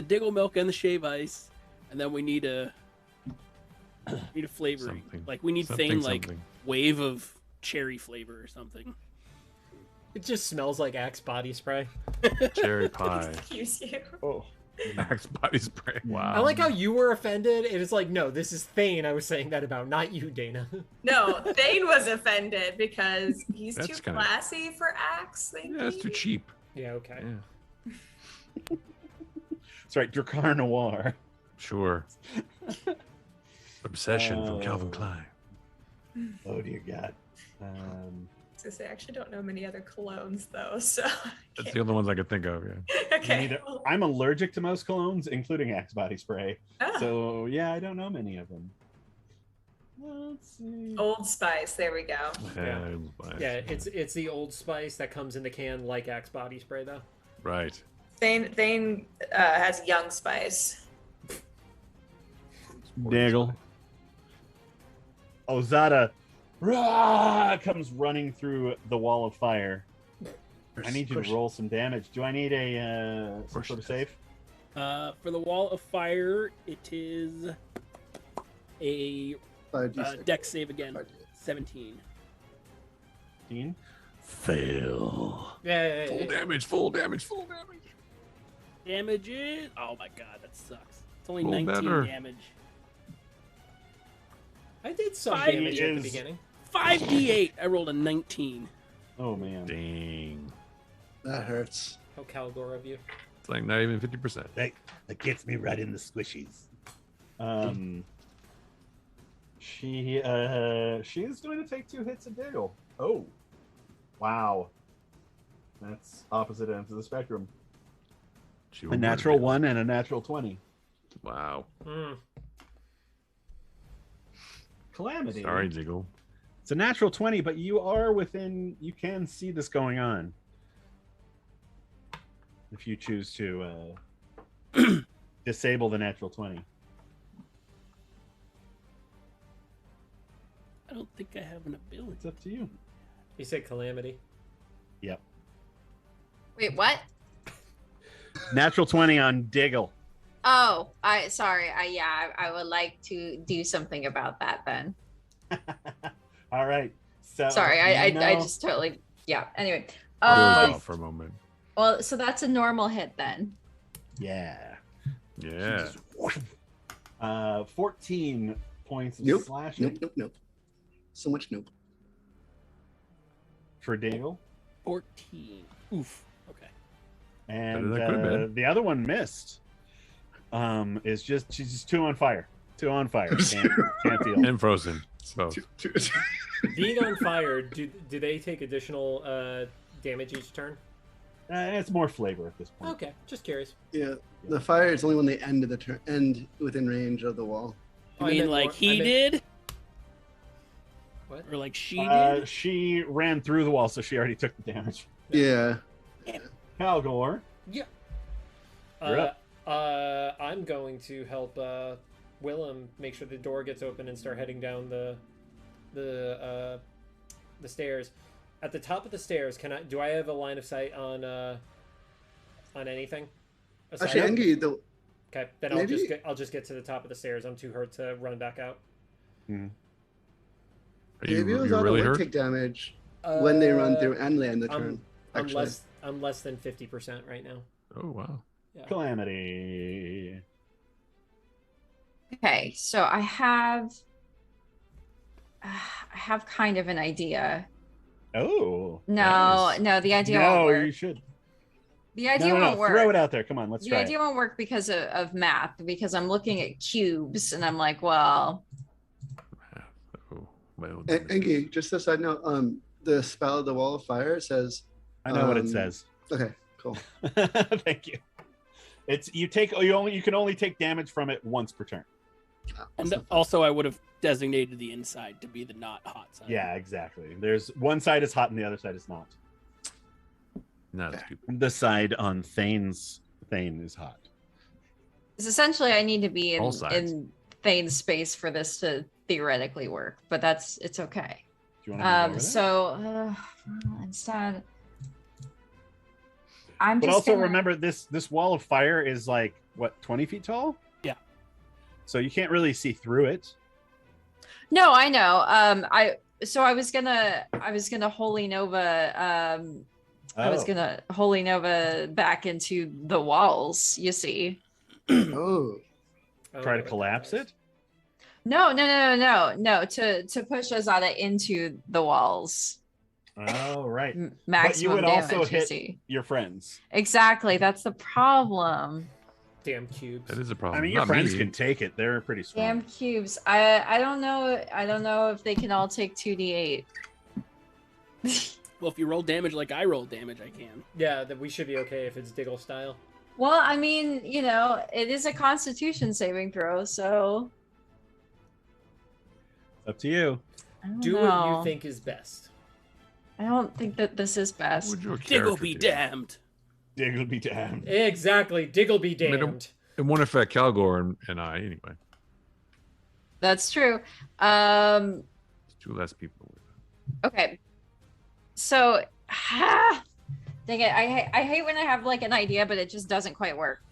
diggle milk and the shave ice, and then we need a flavoring. Something. Like we need Something, Thane like something. wave of cherry flavor or something. It just smells like Axe body spray. Cherry pie. Excuse you. Oh, Axe body spray. Wow. I like how you were offended. It is like, no, this is Thane I was saying that about, not you, Dana. No, Thane was offended because he's That's too kinda- classy for Axe. Yeah, it's too cheap. Yeah, okay. Yeah. that's right, Dracar Noir. Sure. Obsession from Calvin Oh. Klein. Oh dear God. I was gonna say, I actually don't know many other colognes though, so. That's the only ones I could think of. Yeah. Okay. I'm allergic to most colognes, including Axe body spray. Ah, So yeah, I don't know many of them. Let's see. Old Spice. There we go. Yeah. Nice. Yeah, it's the Old Spice that comes in the can like Axe body spray, though. Right. Thane has Young Spice. Diggle. Ozada rah, comes running through the wall of fire. I need you to roll some damage. Do I need a some course sort of you do. save? For the wall of fire, it is a 5d6. dex save again. 5d6. 17. 15? Fail. Yeah, Full damage. Full damage. Full damage. Damage is. Oh my god, that sucks. It's only Roll 19 better. damage. I did some Five damage at the is- beginning. 5d8. I rolled a 19. Oh man. Dang. That hurts. How Calgore of you. It's like not even 50%. That gets me right in the squishies. She is going to take 2 hits of Diggle. Oh. Wow. That's opposite ends of the spectrum. She A will natural murder 1 and a natural 20. me. Wow. Mm. Calamity. Sorry, Jiggle. It's a natural 20, but you are within. You can see this going on. If you choose to disable the natural 20. I don't think I have an ability. It's up to you. You said Calamity. Wait, what? Natural 20 on Diggle. Oh, I would like to do something about that then. All right. So Sorry, I know- just totally yeah. Anyway, Doze Like- off for a moment. well, so that's a normal hit then. Yeah. Yeah. 14 points of Nope. slashing Nope. So much nope. for Dingle. 14. Oof. Okay. And Better than that could've been. the other one missed. She's just two on fire. Two on fire. Can't feel. And frozen. So Being on fire, do they take additional damage each turn? It's more flavor at this point. Okay, just curious. Yeah, the fire is only when they end the turn, end within range of the wall. You I mean meant like more- he I meant- did? What? Or like she did? She ran through the wall, so she already took the damage. Yeah. Calgore. Yeah. You're up. I'm going to help Willem make sure the door gets open and start heading down the stairs. At the top of the stairs, do I have a line of sight on anything? Aside Actually, from- Engi, the Okay, then maybe- I'll just get to the top of the stairs. I'm too hurt to run back out. are you, Gabriel's you auto really would hurt? take damage when they run Uh, through and land the I'm, turn. I'm actually. less than 50% right now. Oh wow. Yeah. Calamity. Okay, so I have kind of an idea. Oh. No, the idea won't No, work. you should. The idea No. won't work. Throw it out there. Come on, let's The try idea it. won't work because of math, because I'm looking at cubes and I'm like, well, Oh, well, Engi, just a side note, the spell, the wall of fire says, I know what it Um, says. okay, cool. Thank you. You can only take damage from it once per turn. And also, I would have designated the inside to be the not hot side. Yeah, exactly. There's one side is hot and the other side is not. not Okay. stupid. The side on Thane is hot. it's essentially I need to be All sides. in Thane's space for this to theoretically work, but it's okay. Do you want to So instead, I'm But just also gonna- remember this wall of fire is like what, 20 feet tall? Yeah. So you can't really see through it. No, I know. I was gonna Holy Nova. I was Oh. gonna Holy Nova back into the walls. You see? Oh, I don't Try know to what collapse that does. it. No. To push Azada into the walls. Oh, right. Maximum would damage. also You hit- see? Your friends. Exactly. That's the problem. Damn cubes. That is a problem. I mean, your Not friends me. can take it. They're pretty strong. Damn cubes. I don't know. I don't know if they can all take 2d8. Well, if you roll damage like I roll damage, I can. Yeah, that we should be okay if it's Diggle style. Well, I mean, it is a Constitution saving throw, so Up to you. I don't Do know. what you think is best. I don't think that this is What best. would your Diggle character be do? damned. Diggle be damned. Exactly. Diggle be I mean, damned. It won't affect Calgore and I anyway. That's true. There's two less people. Okay. So, dang it! I hate when I have like an idea, but it just doesn't quite work.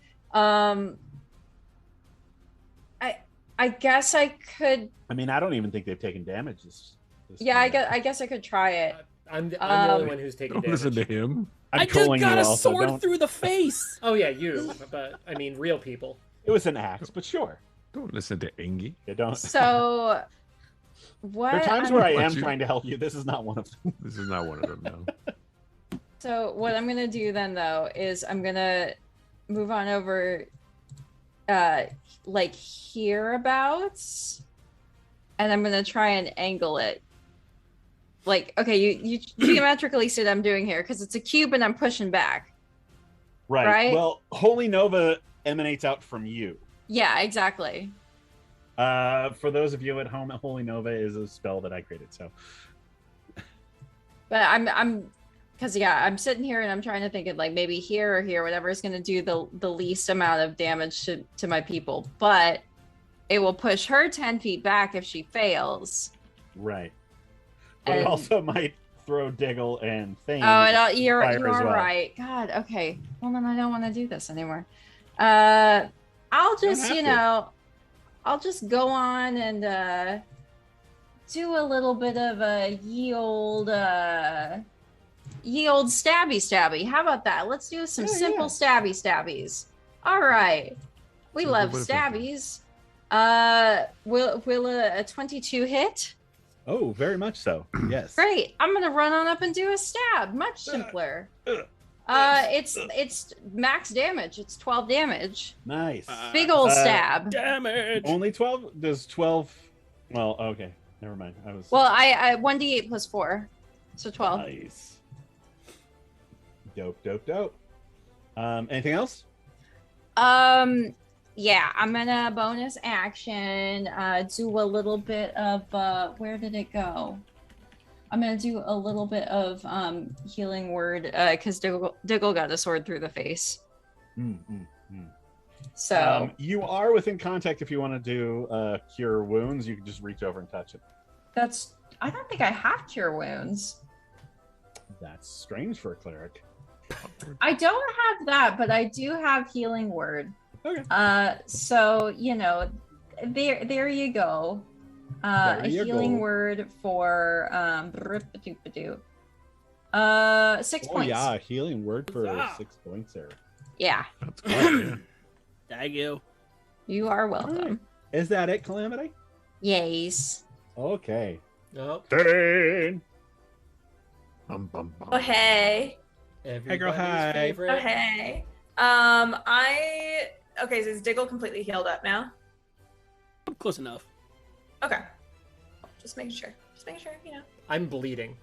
I guess I could. I mean, I don't even think they've taken damage. This Yeah, turn. I guess I could try it. I'm the only Um, one who's taking Don't damage. listen to him. I'm I just trolling got you a also. sword Don't... through the face. Oh yeah, you. But I mean, real people. It was an axe, but sure. Don't listen to Engi. You don't. So, what? There are times I'm- where I But am you- trying to help you. This is not one of them. This is not one of them. No. So what I'm gonna do then though is I'm gonna move on over like hereabouts, and I'm gonna try and angle it. Like, okay, you geometrically see what I'm doing here because it's a cube and I'm pushing back. Right. Right? Well, Holy Nova emanates out from you. Yeah, exactly. For those of you at home, Holy Nova is a spell that I created. So But I'm because I'm sitting here and I'm trying to think of like maybe here or here, whatever is gonna do the least amount of damage to my people. But it will push her 10 feet back if she fails. right. But it And- also might throw Diggle and Thane. Oh, and you fire are as well. right. God, okay. Well, then I don't want to do this anymore. I'll don't just, have you to. know, I'll just go on and do a little bit of a ye old stabby. How about that? Let's do some Yeah, simple yeah. stabbies. All right. We Simple love but effective. stabbies. Will a 22 hit? Oh, very much so. Yes. Great. I'm gonna run on up and do a stab. Much simpler. It's max damage. It's 12 damage. Nice. Big ol' stab. Damage. Only 12? Does 12... Well, okay. Never mind. I was... Well, I 1d8 plus 4. So 12. Nice. Dope. Anything else? Yeah, I'm gonna bonus action, do a little bit of, where did it go? I'm gonna do a little bit of, healing word, because Diggle got a sword through the face. So, You are within contact if you want to do cure wounds. You can just reach over and touch it. I don't think I have cure wounds. That's strange for a cleric. I don't have that, but I do have healing word. Okay. So, you know, there you go. There A you healing go. word for 6 Oh points. yeah, healing word for Huzzah. 6 points there. Yeah, That's good. Yeah. Thank you. you are welcome. Alright. Is that it, Calamity? Yes. Okay. Oh, Thane. Bum, bum, bum. Oh hey. everybody's hi. favorite. Oh hey. Okay, so is Diggle completely healed up now? I'm close enough. Okay. Just making sure. You know. I'm bleeding.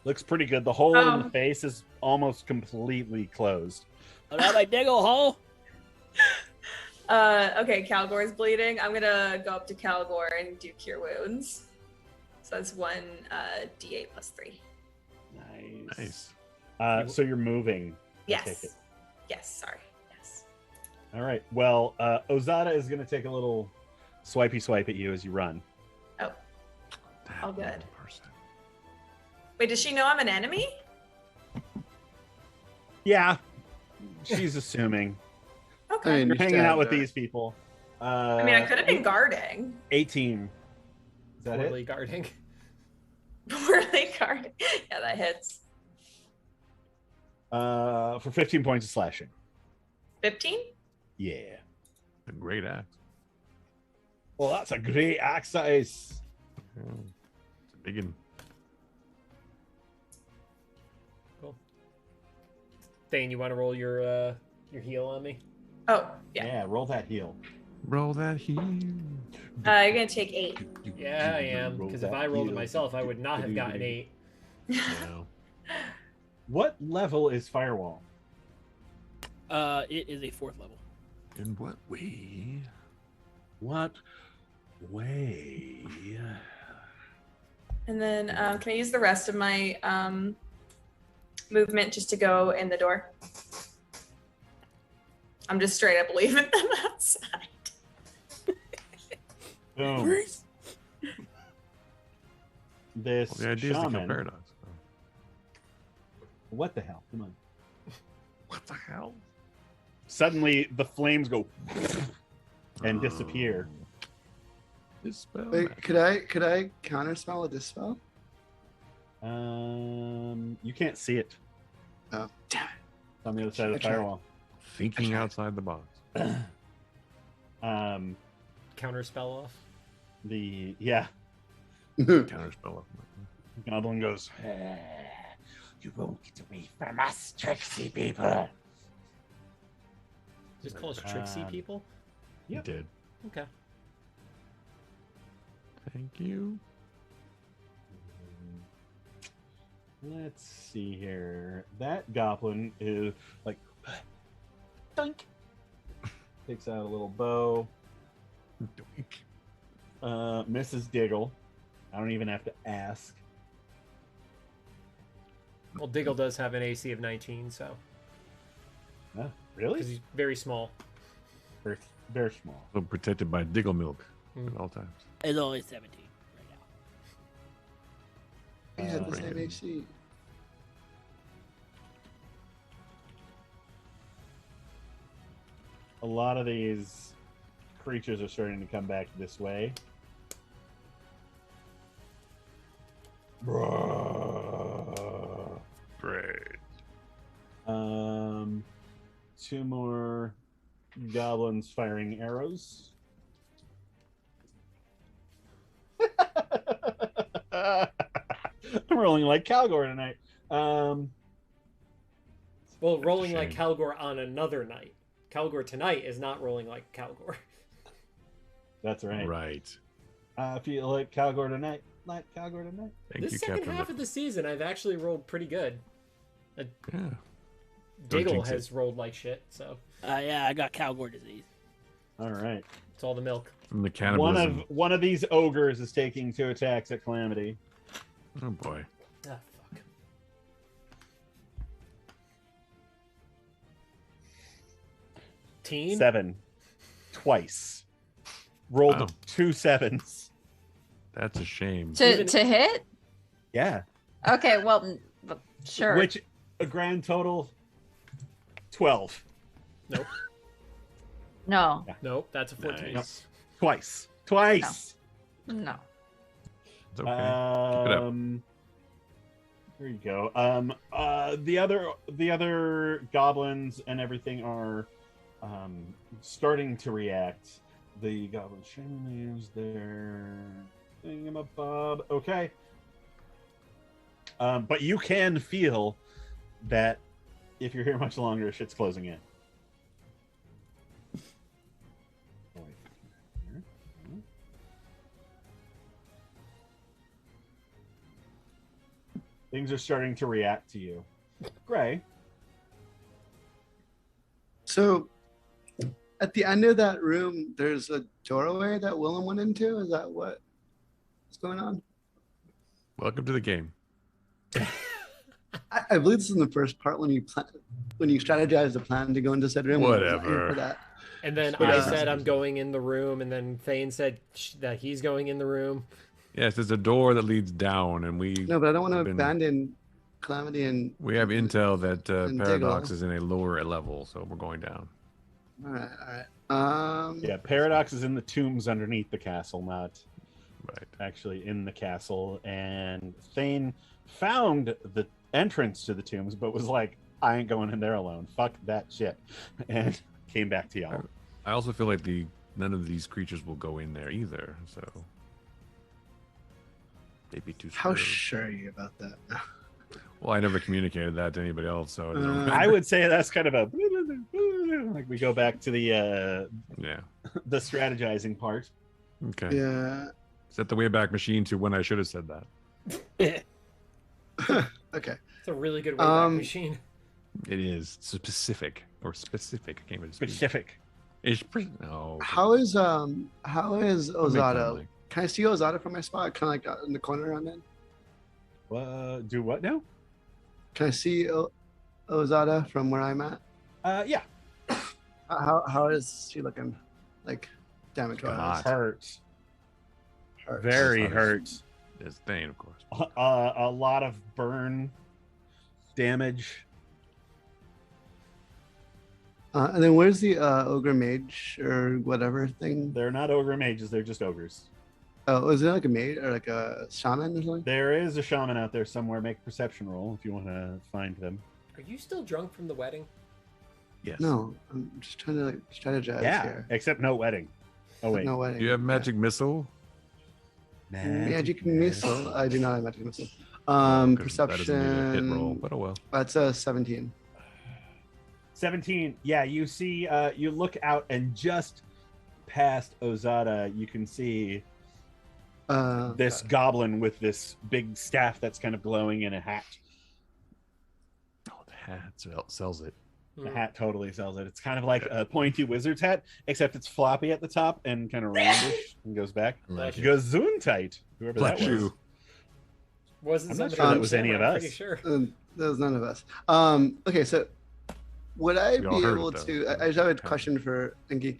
Looks pretty good. The hole in the Oh. face is almost completely closed. I got my Diggle hole. Okay, Calgore's bleeding. I'm gonna go up to Calgore and do cure wounds. So that's 1 d8 plus 3. Nice. Nice. So you're moving. I take Yes. it. Yes, sorry. Yes. All right. Well, Ozada is going to take a little swipey swipe at you as you run. Oh. That all good. one person. Wait, does she know I'm an enemy? Yeah. She's assuming. Okay. You're hanging out with Understand, these people. I mean, I could have been guarding. 18. Is that Poorly it? guarding. Poorly guarding. Yeah, that hits. For 15 points of slashing. 15? Yeah. A great act. Well, that's a great axe, that is. Yeah. It's a big one. Cool. Thane, you want to roll your heal on me? Oh, yeah. Yeah, roll that heal. Roll that heel. You're going to take 8. Yeah, I am. Roll Because if that I rolled it heel. myself, I would not have gotten 8. Yeah. What level is Firewall? It is a 4th level. In what way? What way? And then can I use the rest of my movement just to go in the door? I'm just straight up leaving them outside. Boom. This Well, the idea is to kill shaman. Paradox. So. What the hell? Come on. What the hell? Suddenly, the flames go and disappear. Dispel. Wait, magic. could I counterspell a dispel? You can't see it. Oh, damn it. It's on the other side of the I tried. firewall. Thinking outside the box. Counter spell off. Yeah, Counterspell. Goblin goes. You won't get away from us, tricksy people. Just call us tricksy people? You Yep. did. Okay. Thank you. Let's see here. That goblin is like, dunk. Takes out a little bow. Doink. Mrs. Diggle. I don't even have to ask. Well, Diggle does have an AC of 19, so. Huh? Because Really? he's very small. Very, very small. So protected by Diggle milk Mm. at all times. It's only 17 right now. He had the Bring same it. AC. A lot of these creatures are starting to come back this way. Great. 2 more goblins firing arrows. I'm rolling like Calgore tonight. Well, rolling like shame. Calgore on another night. Calgore tonight is not rolling like Calgore. That's right. Right. Feel like Calgore tonight. Like Calgore tonight. Thank This you, second Captain. half of the season, I've actually rolled pretty good. Yeah. Diggle jinx it. has rolled like shit, so Yeah, I got Calgore disease. All right. it's all the milk. From the cannibalism. One of these ogres is taking 2 attacks at Calamity. Oh boy. Ah, fuck. Teen? 7. Twice. Rolled Wow. 2 7s. That's a shame. To hit? Yeah. Okay, well, sure. Which a grand total 12. Nope. No, Nope, that's a 14. Nice. Twice. no. It's okay. Keep it up. There you go. The other goblins and everything are starting to react. The goblin shaman leaves their thingamabob. Okay. But you can feel that if you're here much longer, shit's closing in. Things are starting to react to you. Gray. So, at the end of that room, there's a doorway that Willem went into. Is that what's going on? Welcome to the game. I believe this is in the first part when you strategize the plan to go into said room. I was not here Whatever. for that. And then But, I said I'm going in the room, and then Thane said that he's going in the room. Yes, there's a door that leads down, and we No, but I don't want to been- abandon Calamity and. we have intel that And Paradox Diggle. is in a lower level, so we're going down. All right. Yeah, Paradox is in the tombs underneath the castle, not Right. actually in the castle. And Thane found the entrance to the tombs, but was like, I ain't going in there alone. Fuck that shit. And came back to y'all. I also feel like none of these creatures will go in there either, so they'd be too How scared. sure are you about that? Well, I never communicated that to anybody else, so it doesn't I would say that's kind of a like we go back to the yeah. the strategizing part. Okay. Yeah. Set the Wayback Machine to when I should have said that. Okay. It's a really good Wayback Machine. It is specific. I can't even speak. Specific. It's no. How is Don't make Ozado? fun, Can I see Ozado from my spot? Kind of like in the corner I'm in. Do what now? Can I see Ozada from where I'm at? Yeah. How is she looking? Like damage God. wise? Hurt. Hurt. Very That's not hurt. It's Thane, of course. A lot of burn damage. And then where's the ogre mage or whatever thing? They're not ogre mages, they're just ogres. Oh, is it like a mage or like a shaman or something? There is a shaman out there somewhere. Make a perception roll if you want to find them. Are you still drunk from the wedding? Yes. No, I'm just trying to like strategize Yeah, here. except no wedding. Oh wait. No way. Do you have magic missile? Magic missile. I do not have magic missile. 'Cause Perception. That doesn't need a hit roll, but oh well. That's a 17. 17. Yeah, you see, you look out and just past Ozada, you can see this goblin with this big staff that's kind of glowing in a hat. Oh, the hat sells it. The hat totally sells it. It's kind of like a pointy wizard's hat, except it's floppy at the top and kind of roundish and goes back. Bless you. Gesundheit, whoever Bless that was. you. Wasn't I'm not somebody sure that from was any of Sam, I'm us. pretty sure. That was none of us. Okay, so would I We all be heard able it, though. to? I just have a question for Inky.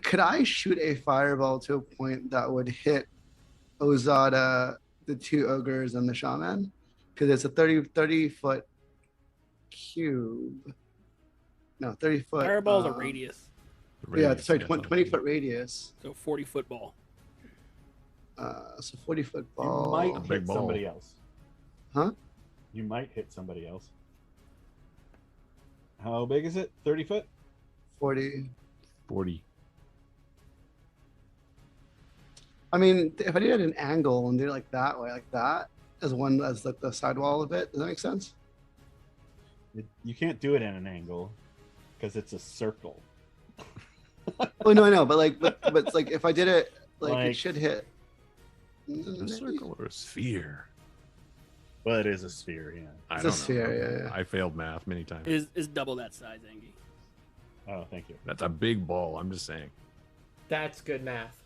Could I shoot a fireball to a point that would hit Ozada, the 2 ogres, and the shaman? Because it's a 30 foot cube. No, 30 foot. Fireball's a radius. Yeah, sorry, Radius, 20-foot radius. So 40 football. So 40-foot You ball. might A big hit ball. somebody else. Huh? You might hit somebody else. How big is it? 30 foot? 40. 40. I mean, if I did it at an angle and did it like that way, like that, as like the sidewall of it, does that make sense? You can't do it at an angle because it's a circle. Oh no, I know, but it's like if I did it, like it should hit. A circle or a sphere? Well, it is a sphere, yeah. I It's don't a sphere, yeah. I failed math many times. Is double that size, Angie. Oh, thank you. That's a big ball. I'm just saying. That's good math.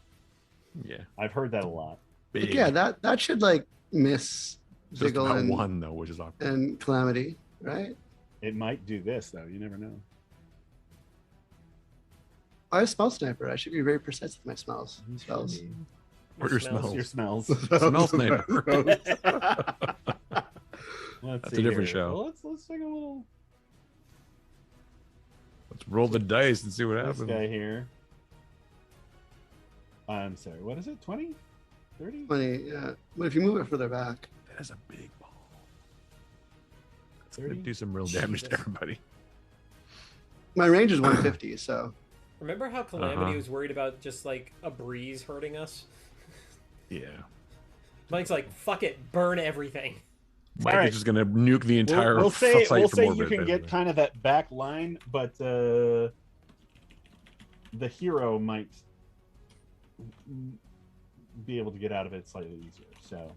Yeah. I've heard that a lot. Big. But yeah, that should like miss Just Jiggle about and, one though, which is awkward. and Calamity, right? It might do this, though. You never know. I have spell sniper. I should be very precise with my spells. Spells. Or your Smells. smells. Your smells. Smell sniper. Let's That's a see different here. show. Well, let's take a little. Let's roll the dice and see what This happens. guy here. I'm sorry. What is it? 20? 30? 20, yeah. But if you move it further back, That is a big ball. It's gonna 30? do some real damage to everybody. my range is 150. So Remember how Calamity Uh-huh. was worried about just like a breeze hurting us? Yeah. Mike's like, fuck it, burn everything. Mike right. is just gonna nuke the entire We'll say site from you orbit, can get basically. kind of that back line, but the hero might be able to get out of it slightly easier. So,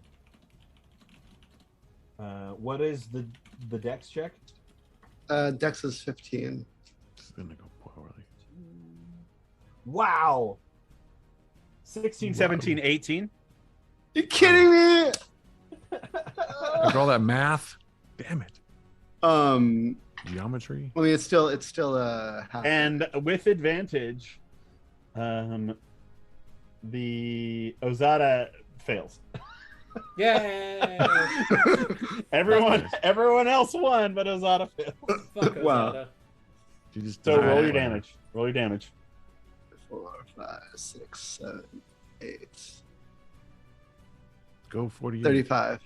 what is the dex check? Dex is 15. It's gonna go poorly. Wow. 16, 17, 18. You kidding me? After all that math, damn it. Geometry. I mean, it's still half. And with advantage, the Ozada fails. Yay! Everyone else won, but Ozada failed. Fuck Wow. Ozada. You just So roll your whatever. damage. Roll your damage. 4, 5, 6, 7, 8, Go 48. 35.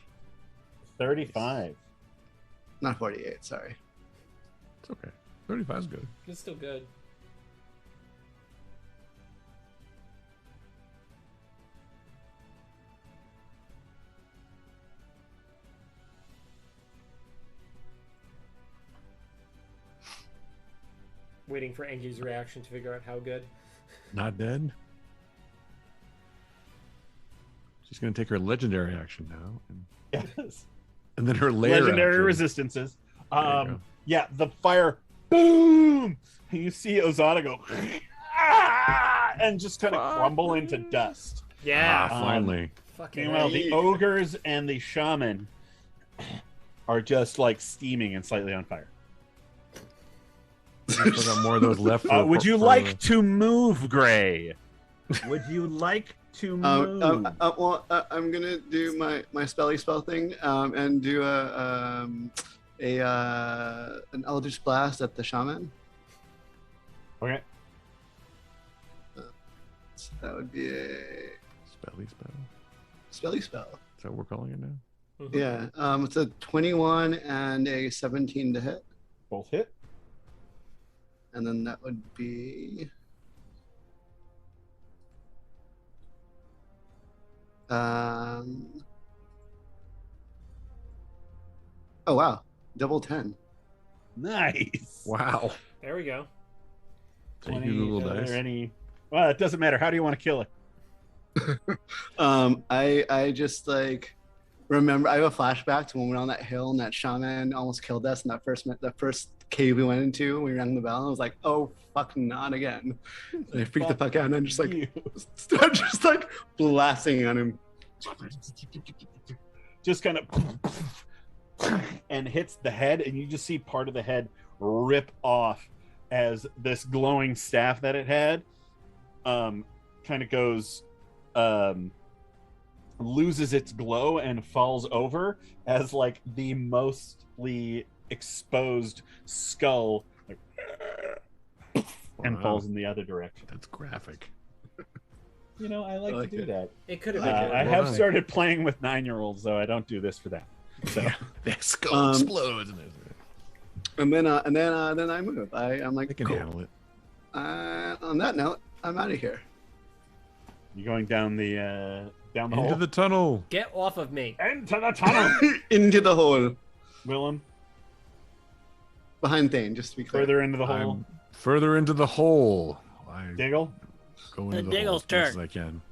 35. Not 48. Sorry. It's okay. 35 is good. It's still good. Waiting for Angie's reaction to figure out how good. Not dead. She's gonna take her legendary action now, Yes. and then her layer Legendary action. resistances. There you go. Yeah, the fire, boom! And you see Ozada go, "Ah!" and just kind of crumble into dust. Yeah. Finally. Fucking Meanwhile, hey. the ogres and the shaman are just like steaming and slightly on fire. Still got more of those left. Would you like to move, Gray? Would you like to move? Well, I'm gonna do my spelly spell thing and do an Eldritch Blast at the shaman. Okay. So that would be a Spelly spell? spelly spell. Is that what we're calling it now? Mhm. Yeah. It's a 21 and a 17 to hit, Both hit. and then that would be oh wow, double 10. Nice. Wow. There we go. Thank you, Google Are Dice. there any? Well, it doesn't matter. How do you want to kill it? I just like remember I have a flashback to when we were on that hill and that shaman almost killed us in that first cave we went into. We rang the bell and I was like, oh fuck, not again. And I freaked the fuck out and I'm just like You. start just like blasting on him. Just kind of and hits the head, and you just see part of the head rip off as this glowing staff that it had kind of goes loses its glow and falls over as like the mostly exposed skull like, and Wow. falls in the other direction. That's graphic. You know, I like to do that. It could have been. I Well have done. started playing with 9-year-olds, though I don't do this for them. So, The skull Um, explodes. And then I move. I'm like, They can cool. handle it. On that note, I'm out of here. you're going down the Into hole. the tunnel. Get off of me. Into the tunnel, Into the hole Willem. behind Thane, just to be clear. Further into the hole. I'm further into the hole. I Diggle. go into the hole Diggle's as fast as turn. I can.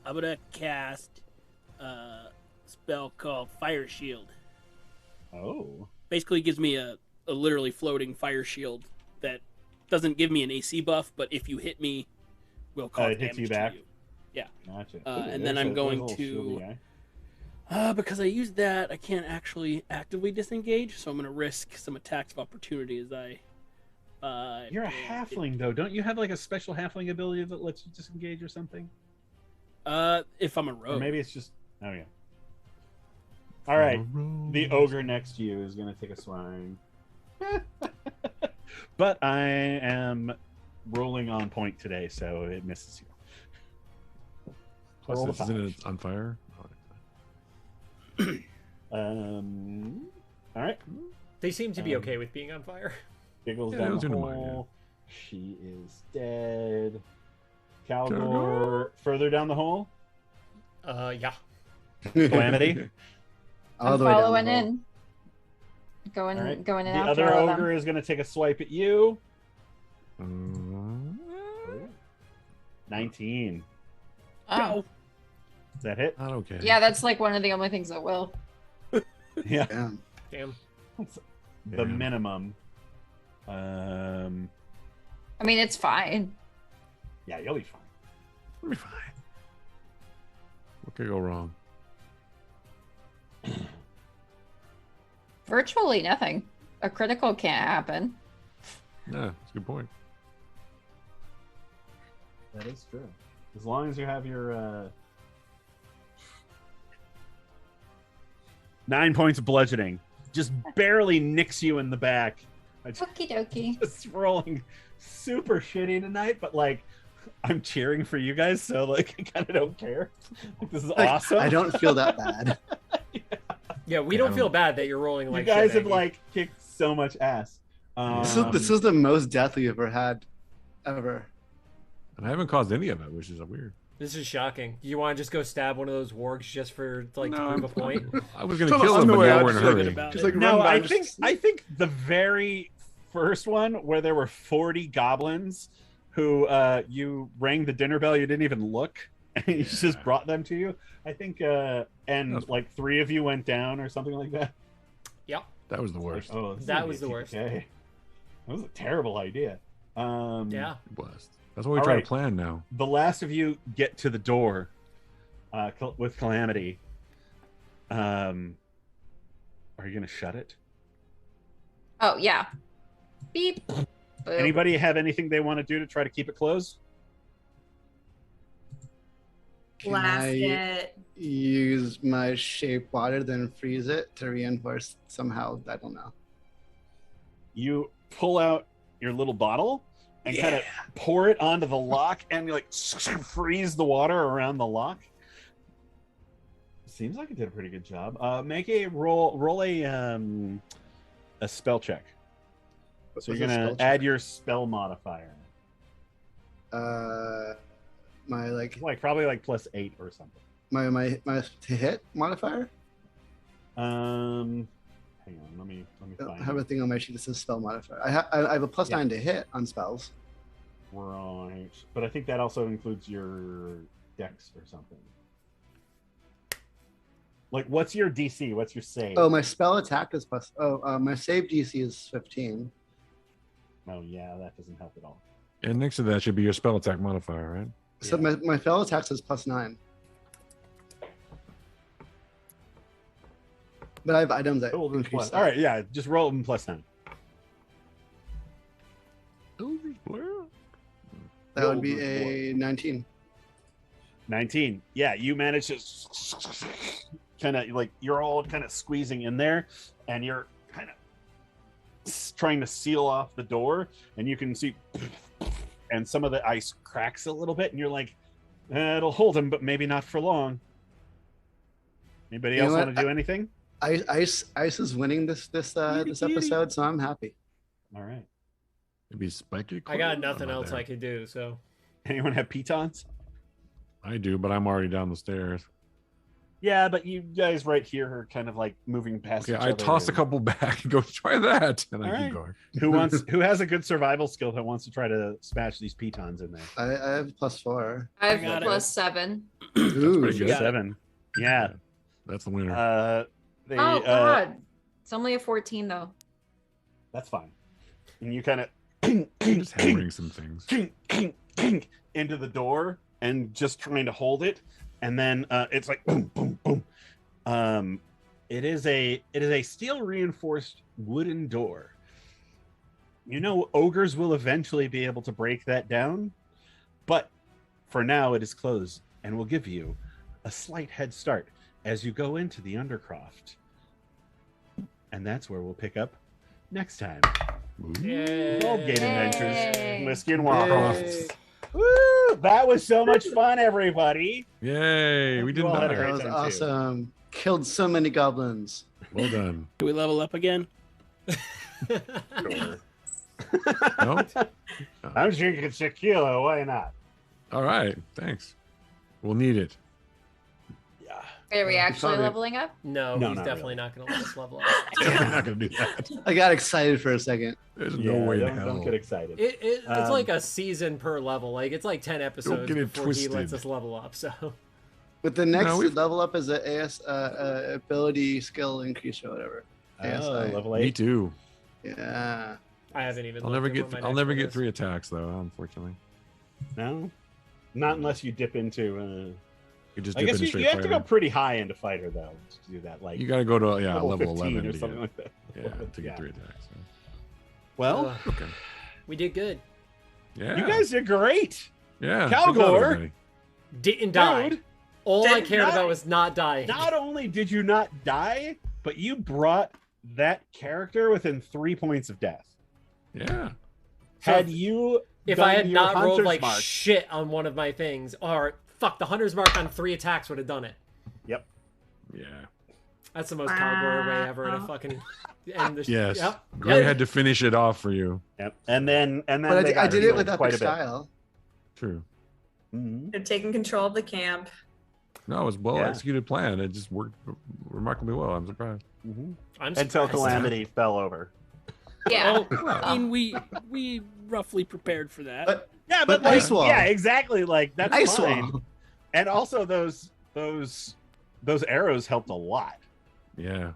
I'm gonna cast a spell called Fire Shield. Oh. Basically, gives me a literally floating fire shield that doesn't give me an AC buff, but if you hit me, will cause It hits damage you to back? you. Gotcha. And then I'm going to- Because I used that, I can't actually actively disengage, so I'm gonna risk some attacks of opportunity as I. You're a halfling, though. Don't you have like a special halfling ability that lets you disengage or something? If I'm a Or rogue. maybe it's just. Oh yeah. All right. The ogre next to you is going to take a swing. But I am rolling on point today, so it misses you. Plus, Roll a this isn't 5. it on fire. All right. They seem to be okay with being on fire. Giggles Yeah, down those the are mine, hole. She is dead. Calgore, Calgore. further down the hole. Yeah. Calamity. All I'm the way down the following hole. in. Going All right. going in The after other all of ogre them. is going to take a swipe at you. 19. Oh. Does that hit? Not okay. Yeah, that's like one of the only things that will. Yeah. Damn. Damn. The Damn. minimum. I mean, it's fine. Yeah, you'll be fine. We'll be fine. What could go wrong? Virtually nothing. A critical can't happen. Yeah, that's a good point. That is true. As long as you have your 9 points of bludgeoning, just barely nicks you in the back. Okie dokie. Just rolling super shitty tonight, but like I'm cheering for you guys, so like I kind of don't care. Like, this is Like, awesome. I don't feel that bad. Yeah, we Yeah, don't feel bad that you're rolling You like guys shit, have Maggie. like kicked so much ass. This is the most deathly you've ever had, ever. And I haven't caused any of it, which is weird. This is shocking. You want to just go stab one of those wargs just for like to No, prove a point? I was gonna Come kill on, them, but no way, now I'm we're in a just hurry. about Just it. like No, run by, I think the very first one where there were 40 goblins who you rang the dinner bell, you didn't even look, and you just brought them to you. I think and That's- like 3 of you went down or something like that. Yep. That was the worst. Oh, this is That gonna was be the a worst. TPK. That was a terrible idea. Yeah. It was. That's what we All try right. to plan now. The last of you get to the door with Calamity. Are you gonna shut it? Oh yeah. Beep. Boop. Anybody have anything they want to do to try to keep it closed? Can Blast I it. use my shape water, then freeze it to reinforce somehow? I don't know. You pull out your little bottle and kind of pour it onto the lock, and you like freeze the water around the lock. Seems like it did a pretty good job. Make a roll a spell check. So What's you're a gonna spell check? add your spell modifier. My like Probably like +8 or something. my to hit modifier. Hang on, let me I find have a it. thing on my sheet that says spell modifier. I have a +9 to hit on spells. Right, but I think that also includes your dex or something. Like, what's your DC? What's your save? Oh, my spell attack is plus. My save DC is 15. Oh, yeah, that doesn't help at all. And next to that should be your spell attack modifier, right? So Yeah. my spell attack is +9. But I have items that Roll increase. all right, yeah, just roll them +9. That would be a 19. 19. Yeah, you manage to kind of like you're all kind of squeezing in there, and you're kind of trying to seal off the door, and you can see, and some of the ice cracks a little bit, and you're like, it'll hold him, but maybe not for long. Anybody else want to do anything? Ice is winning this episode, so I'm happy. All right. Maybe spike it. I got nothing else I could do. So, anyone have pitons? I do, but I'm already down the stairs. Yeah, but you guys right here are kind of like moving past each other. I toss a couple back and go try that, and I keep going. Who has a good survival skill that wants to try to smash these pitons in there? I have +4. I have +7. Ooh, 7. Yeah, that's the winner. Oh God, it's only a 14 though. That's fine. And you kind of just hammering some things into the door and just trying to hold it, and then it's like boom, boom, boom. It is a steel reinforced wooden door. You know, ogres will eventually be able to break that down, but for now it is closed, and will give you a slight head start as you go into the Undercroft. And that's where we'll pick up next time. Aldgate Adventures, Whiskey and Waffles. Woo! That was so much fun, everybody. Yay! We did that. That was awesome. Too. Killed so many goblins. Well done. Do we level up again? Sure. No? I'm drinking tequila. Why not? All right. Thanks. We'll need it. Are we actually leveling up? No, he's definitely not going to let us level up. We're not going to do that. I got excited for a second. There's no way in hell. Don't get excited. It's like a season per level. Like it's like 10 episodes before twisted. he lets us level up. So, but the next level up is a ability skill increase or whatever. ASI. Level 8. Me too. Yeah. I haven't even. I'll never get 3 attacks though. Unfortunately. No, not unless you dip into. You just I guess you have to go pretty high into fighter though to do that. Like you got to go to level 11 or something like that. Yeah, to get 3 attacks. So. Well, okay, we did good. Yeah, you guys did great. Yeah, Calgore didn't die. All I cared about was not dying. Not only did you not die, but you brought that character within 3 points of death. Yeah. Had you, if I had not rolled like shit on one of my things, or fuck, the hunter's mark on 3 attacks would have done it. Yep. Yeah. That's the most Calgore way ever to fucking end the yes. Yep. Gray had to finish it off for you. Yep. And then but I did it with epic style. True. Mm-hmm. They're taking control of the camp. No, it was well executed plan. It just worked remarkably well. I'm surprised. Mm-hmm. I'm until Calamity fell over. Yeah. I mean, we roughly prepared for that. But ice wall. Yeah, exactly. Like that's ice fine. wall. And also those arrows helped a lot. Yeah.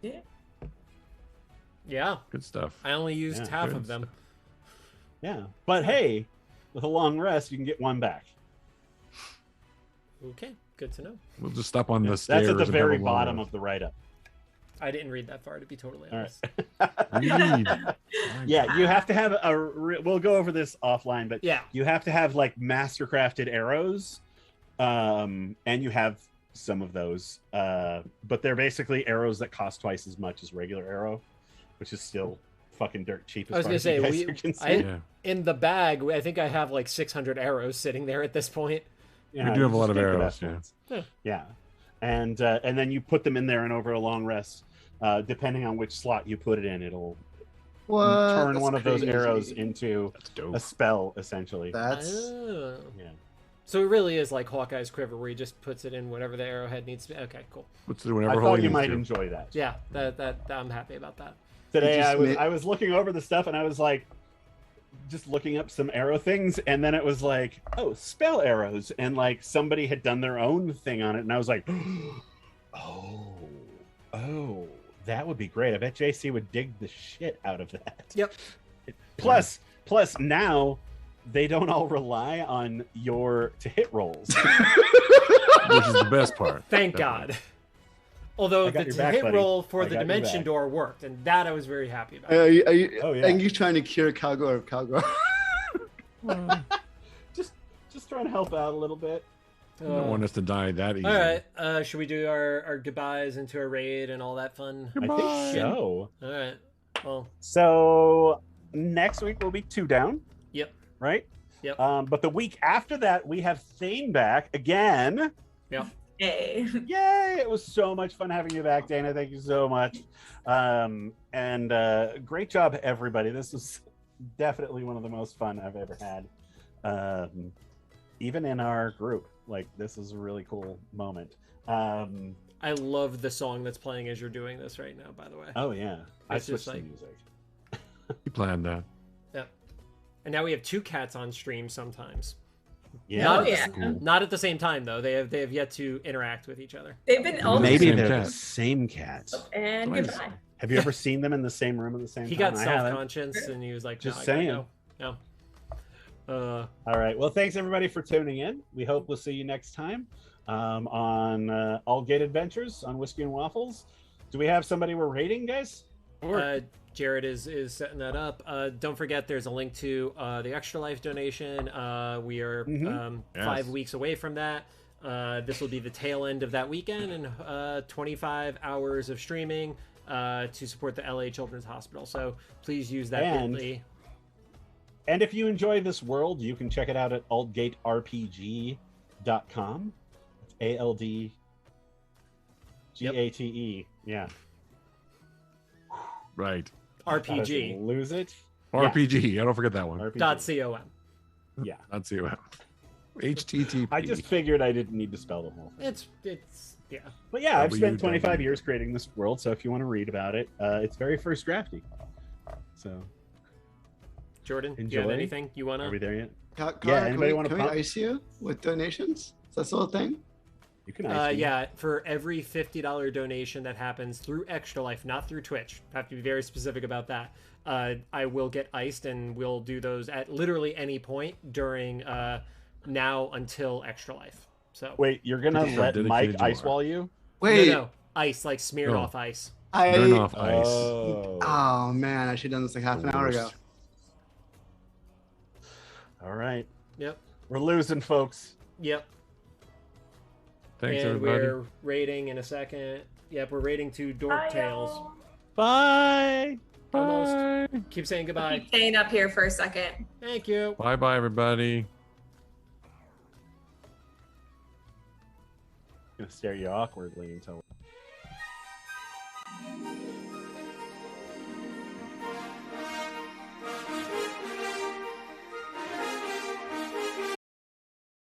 Yeah. Good stuff. I only used half of them. Yeah. But hey, with a long rest, you can get 1 back. Okay. Good to know. We'll just stop on the stairs. That's at the very bottom of the write-up. I didn't read that far, to be totally honest. Yeah, you have to have we'll go over this offline, but yeah, you have to have like mastercrafted arrows, and you have some of those, but they're basically arrows that cost twice as much as regular arrow, which is still fucking dirt cheap. I was gonna say, in the bag, I think I have like 600 arrows sitting there at this point. Yeah, we do have a lot of arrows. Yeah. And then you put them in there, and over a long rest, depending on which slot you put it in, it'll turn one of those arrows into a spell, essentially. Yeah. So it really is like Hawkeye's quiver, where he just puts it in whatever the arrowhead needs to be. Okay, cool. Puts it whenever. I thought you might enjoy that. Yeah, that I'm happy about that. Today I was looking over the stuff, and I was like, just looking up some arrow things, and then it was like, oh, spell arrows, and like somebody had done their own thing on it, and I was like, oh, that would be great. I bet JC would dig the shit out of that. Yep. Plus now they don't all rely on your to hit rolls, which is the best part. Thank God. Although the hit roll for the dimension door worked, and that I was very happy about. Are you trying to cure Calgore of Calgore? just trying to help out a little bit. You don't want us to die that easy. All right. Should we do our goodbyes into a raid and all that fun? Goodbye. I think so. All right. Well, So next week will be 2 down, yep. right? Yep. But the week after that, we have Thane back again. Yep. Hey. Yay! It was so much fun having you back, Dana. Thank you so much. And great job, everybody. This was definitely one of the most fun I've ever had. Even in our group, like this is a really cool moment. I love the song that's playing as you're doing this right now, by the way. Oh yeah, I It's just switched the like- music. You planned that. Yep. And now we have 2 cats on stream sometimes. Yeah, Not, Oh, at the, yeah. Cool. not at the same time though. They have yet to interact with each other. They've been Oh, maybe Same they're cat. the same cat. and Nice. goodbye. Have you ever seen them in the same room at the same He time? got I haven't. self-conscious and he was like, Just no, I gotta saying. go. No. All right. Well, thanks everybody for tuning in. We hope we'll see you next time on Aldgate Adventures on Whiskey and Waffles. Do we have somebody we're rating, guys? Jared is setting that up. Don't forget, there's a link to the Extra Life donation. We are Mhm. 5 Yes. weeks away from that. This will be the tail end of that weekend and 25 hours of streaming to support the LA Children's Hospital. So please use that And- bit.ly. And if you enjoy this world, you can check it out at aldgaterpg.com. It's ALDGATE. Yeah. Right. Thought I was RPG. gonna lose it. RPG. I don't forget that one. RPG. .com. Yeah. Not COM. HTTP. I just figured I didn't need to spell them all. It's yeah. But yeah, I've spent www. 25 years creating this world, so if you want to read about it, it's very first drafty. So, Jordan, do you have Enjoy. anything you are we wanna? there yet? Connor, anybody can wanna we pump? ice you with donations? Is that still a thing? You can ice me. Yeah, for every $50 donation that happens through Extra Life, not through Twitch. Have to be very specific about that. I will get iced, and we'll do those at literally any point during now until Extra Life. So Wait, you're gonna Pretty let dedicated Mike you ice are. wall you? Wait, no, ice like smeared Oh. off ice. Turn I. off ice. Oh man, I should have done this like half The an hour ago. worst. All right, Yep, we're losing, folks. yep. Thanks, and everybody. we're rating in a second. Yep, we're rating to Dork Tales. Bye. Almost. Bye. Keep saying goodbye. Keep staying up here for a second. Thank you. Bye, bye, everybody. I'm gonna stare you awkwardly until.